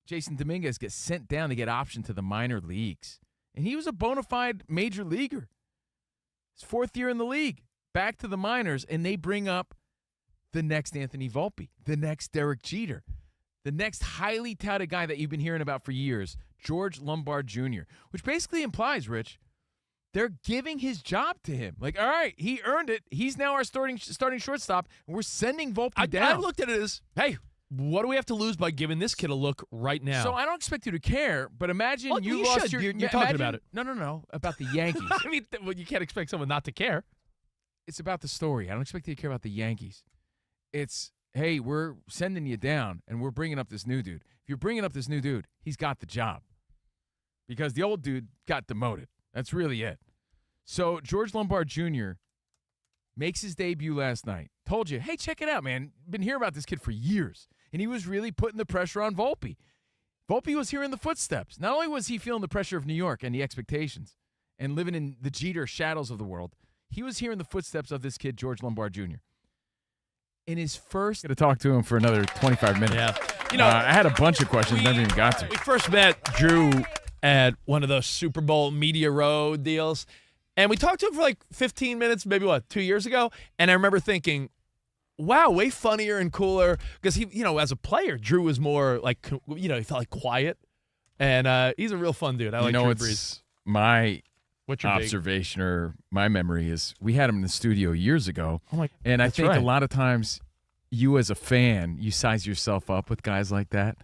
Jason Dominguez get sent down to get optioned to the minor leagues. And he was a bona fide major leaguer. His 4th year in the league. Back to the minors, and they bring up the next Anthony Volpe, the next Derek Jeter, the next highly touted guy that you've been hearing about for years, George Lombard Jr., which basically implies, Rich, they're giving his job to him. Like, all right, he earned it. He's now our starting shortstop, and we're sending Volpe down. I looked at it as, hey, what do we have to lose by giving this kid a look right now? So I don't expect you to care, but imagine Well, you you lost should. your... You're talking about it. No, about the Yankees. I mean, well, you can't expect someone not to care. It's about the story. I don't expect you to care about the Yankees. It's, hey, we're sending you down, and we're bringing up this new dude. If you're bringing up this new dude, he's got the job. Because the old dude got demoted. That's really it. So George Lombard Jr. makes his debut last night. Told you, hey, check it out, man. Been hearing about this kid for years. And he was really putting the pressure on Volpe. Volpe was hearing the footsteps. Not only was he feeling the pressure of New York and the expectations and living in the Jeter shadows of the world, he was hearing the footsteps of this kid, George Lombard Jr. In his first... Going to talk to him for another 25 minutes. Yeah. You know, I had a bunch of questions, never even got to. We first met Drew at one of those Super Bowl Media Road deals, and we talked to him for like 15 minutes, maybe 2 years ago, and I remember thinking, wow, way funnier and cooler, because he, as a player, Drew was more like, he felt like quiet, and he's a real fun dude. I like Drew Brees. My What's your observation or my memory is we had him in the studio years ago, and I that's think right. a lot of times you as a fan, you size yourself up with guys like that.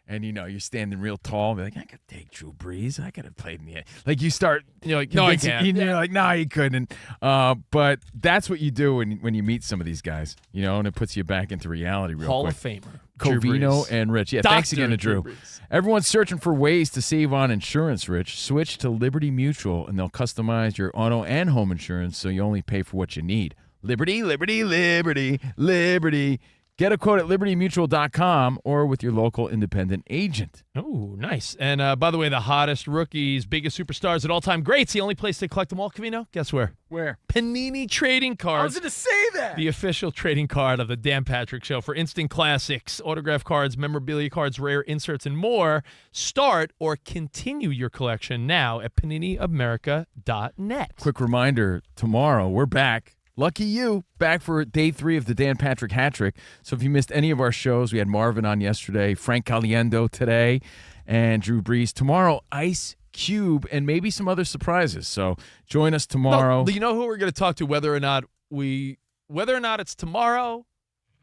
And, you're standing real tall. And be like, I could take Drew Brees. I could have played in the – like, you start – no, I can't. You're like, no, he couldn't. But that's what you do when you meet some of these guys, and it puts you back into reality real Hall quick. of Famer. Covino and Rich. Yeah, thanks again to Drew. Brees. Everyone's searching for ways to save on insurance, Rich. Switch to Liberty Mutual, and they'll customize your auto and home insurance so you only pay for what you need. Liberty, Liberty, Liberty, Liberty. Get a quote at libertymutual.com or with your local independent agent. Oh, nice. And by the way, the hottest rookies, biggest superstars, and all-time greats, the only place to collect them all, Covino, guess where? Where? Panini Trading Cards. I was going to say that. The official trading card of the Dan Patrick Show for instant classics, autograph cards, memorabilia cards, rare inserts, and more. Start or continue your collection now at PaniniAmerica.net. Quick reminder, tomorrow we're back. Lucky you, back for day 3 of the Dan Patrick Hat Trick. So if you missed any of our shows, we had Marvin on yesterday, Frank Caliendo today, and Drew Brees. Tomorrow, Ice Cube, and maybe some other surprises. So join us tomorrow. No, you know who we're going to talk to, whether or not it's tomorrow,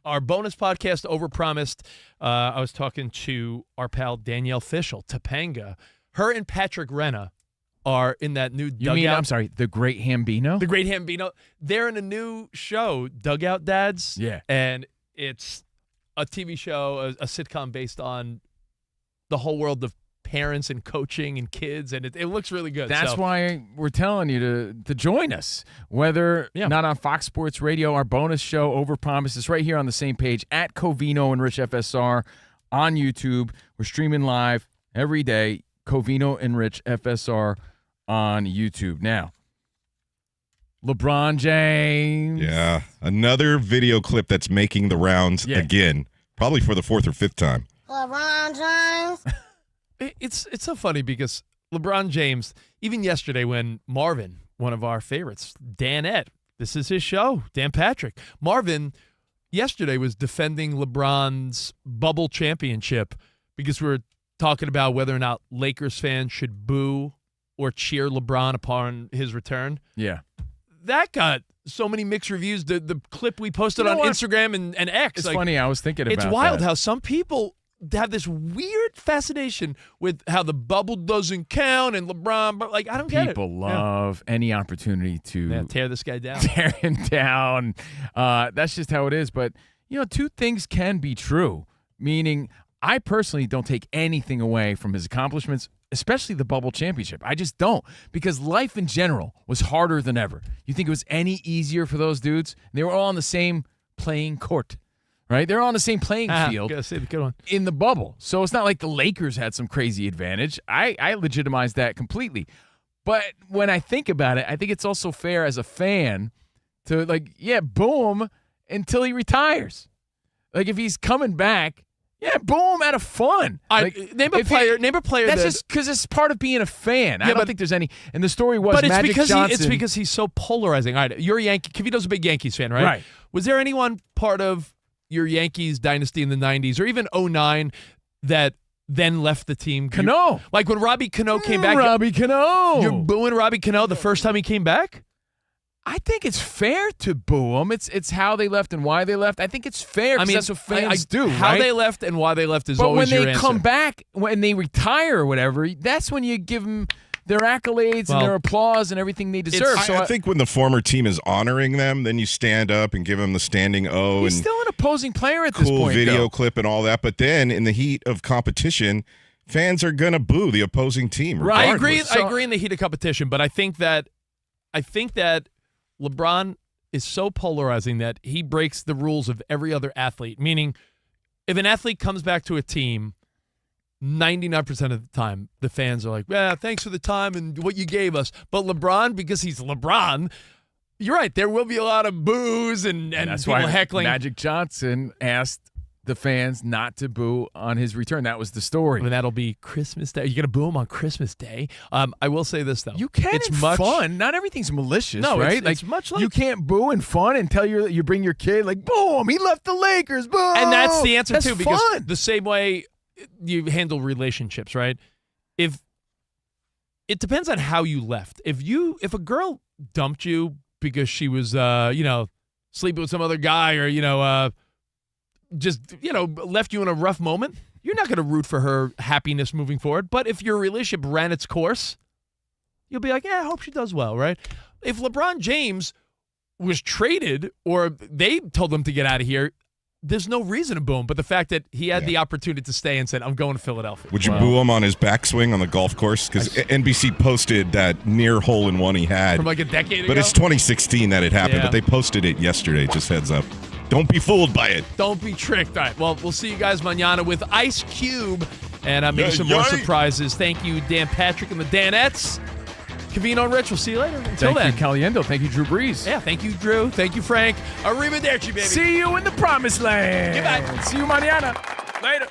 our bonus podcast, Overpromised. I was talking to our pal Danielle Fishel, Topanga. Her and Patrick Renna are in that new Dugout. I'm sorry, The Great Hambino? The Great Hambino. They're in a new show, Dugout Dads. Yeah. And it's a TV show, a sitcom based on the whole world of parents and coaching and kids, and it looks really good. That's why we're telling you to join us. Whether not on Fox Sports Radio, our bonus show, Overpromised, is right here on the same page, at Covino and Rich FSR on YouTube. We're streaming live every day, Covino and Rich FSR on YouTube. Now, LeBron James. Yeah, another video clip that's making the rounds again, probably for the 4th or 5th time. LeBron James. It's so funny because LeBron James, even yesterday when Marvin, one of our favorites, Danette, this is his show, Dan Patrick. Marvin yesterday was defending LeBron's bubble championship because we were talking about whether or not Lakers fans should boo or cheer LeBron upon his return. Yeah. That got so many mixed reviews. The clip we posted on Instagram and X. It's funny. I was thinking about It's wild that. how some people, have this weird fascination with how the bubble doesn't count and LeBron, but like I don't get it. People love any opportunity to tear this guy down. Tear him down. That's just how it is. But, two things can be true, meaning I personally don't take anything away from his accomplishments, especially the bubble championship. I just don't, because life in general was harder than ever. You think it was any easier for those dudes? They were all on the same playing court, right? They're on the same playing field gotta say the good one. in the bubble. So it's not like the Lakers had some crazy advantage. I legitimize that completely. But when I think about it, I think it's also fair as a fan to boo him until he retires. Like if he's coming back, boo him out of fun. Name a player. That's just because it's part of being a fan. I don't think there's any. And the story was, but Magic Johnson. it's because he's so polarizing. All right, you're a Yankee. Kavito's a big Yankees fan, right? Right. Was there anyone part of your Yankees dynasty in the 90s or even 09 that then left the team? Cano. Like when Robbie Cano came back. Robbie Cano. You're booing Robbie Cano the first time he came back? I think it's fair to boo them. It's how they left and why they left. I think it's fair because that's what fans do, How right? they left and why they left is but always your when they answer. come back, when they retire or whatever, that's when you give them their accolades and their applause and everything they deserve. I think when the former team is honoring them, then you stand up and give them the standing O. He's and still an opposing player at this cool point. video though. clip and all that. But then in the heat of competition, fans are gonna boo the opposing team. Right. Regardless. I agree in the heat of competition, but I think that LeBron is so polarizing that he breaks the rules of every other athlete. Meaning, if an athlete comes back to a team, 99% of the time, the fans are like, thanks for the time and what you gave us. But LeBron, because he's LeBron, you're right, there will be a lot of boos and that's people why heckling. Magic Johnson asked the fans not to boo on his return. That was the story. And that'll be Christmas Day. You're going to boo him on Christmas Day. I will say this, though. You can. It's fun. Not everything's malicious, No, right? it's much like... You can't boo in fun and tell you bring your kid, like, boom, he left the Lakers, boom. And that's the answer, That's too, because fun. the same way you handle relationships, right? If it depends on how you left. If a girl dumped you because she was, sleeping with some other guy or, just, left you in a rough moment, you're not going to root for her happiness moving forward. But if your relationship ran its course, you'll be like, I hope she does well, right? If LeBron James was traded or they told him to get out of here, there's no reason to boo him. But the fact that he had the opportunity to stay and said, I'm going to Philadelphia. Would you boo him on his backswing on the golf course? Because NBC posted that near hole-in-one he had. From like a decade ago? But it's 2016 that it happened, Yeah. but they posted it yesterday. Just heads up. Don't be fooled by it. Don't be tricked. All right, well, we'll see you guys mañana with Ice Cube and maybe some more surprises. Thank you, Dan Patrick and the Danettes. Covino and Rich, we'll see you later. Until then. Thank you, Caliendo. Thank you, Drew Brees. Yeah, thank you, Drew. Thank you, Frank. Arrivederci, baby. See you in the promised land. Goodbye. See you mañana. Later.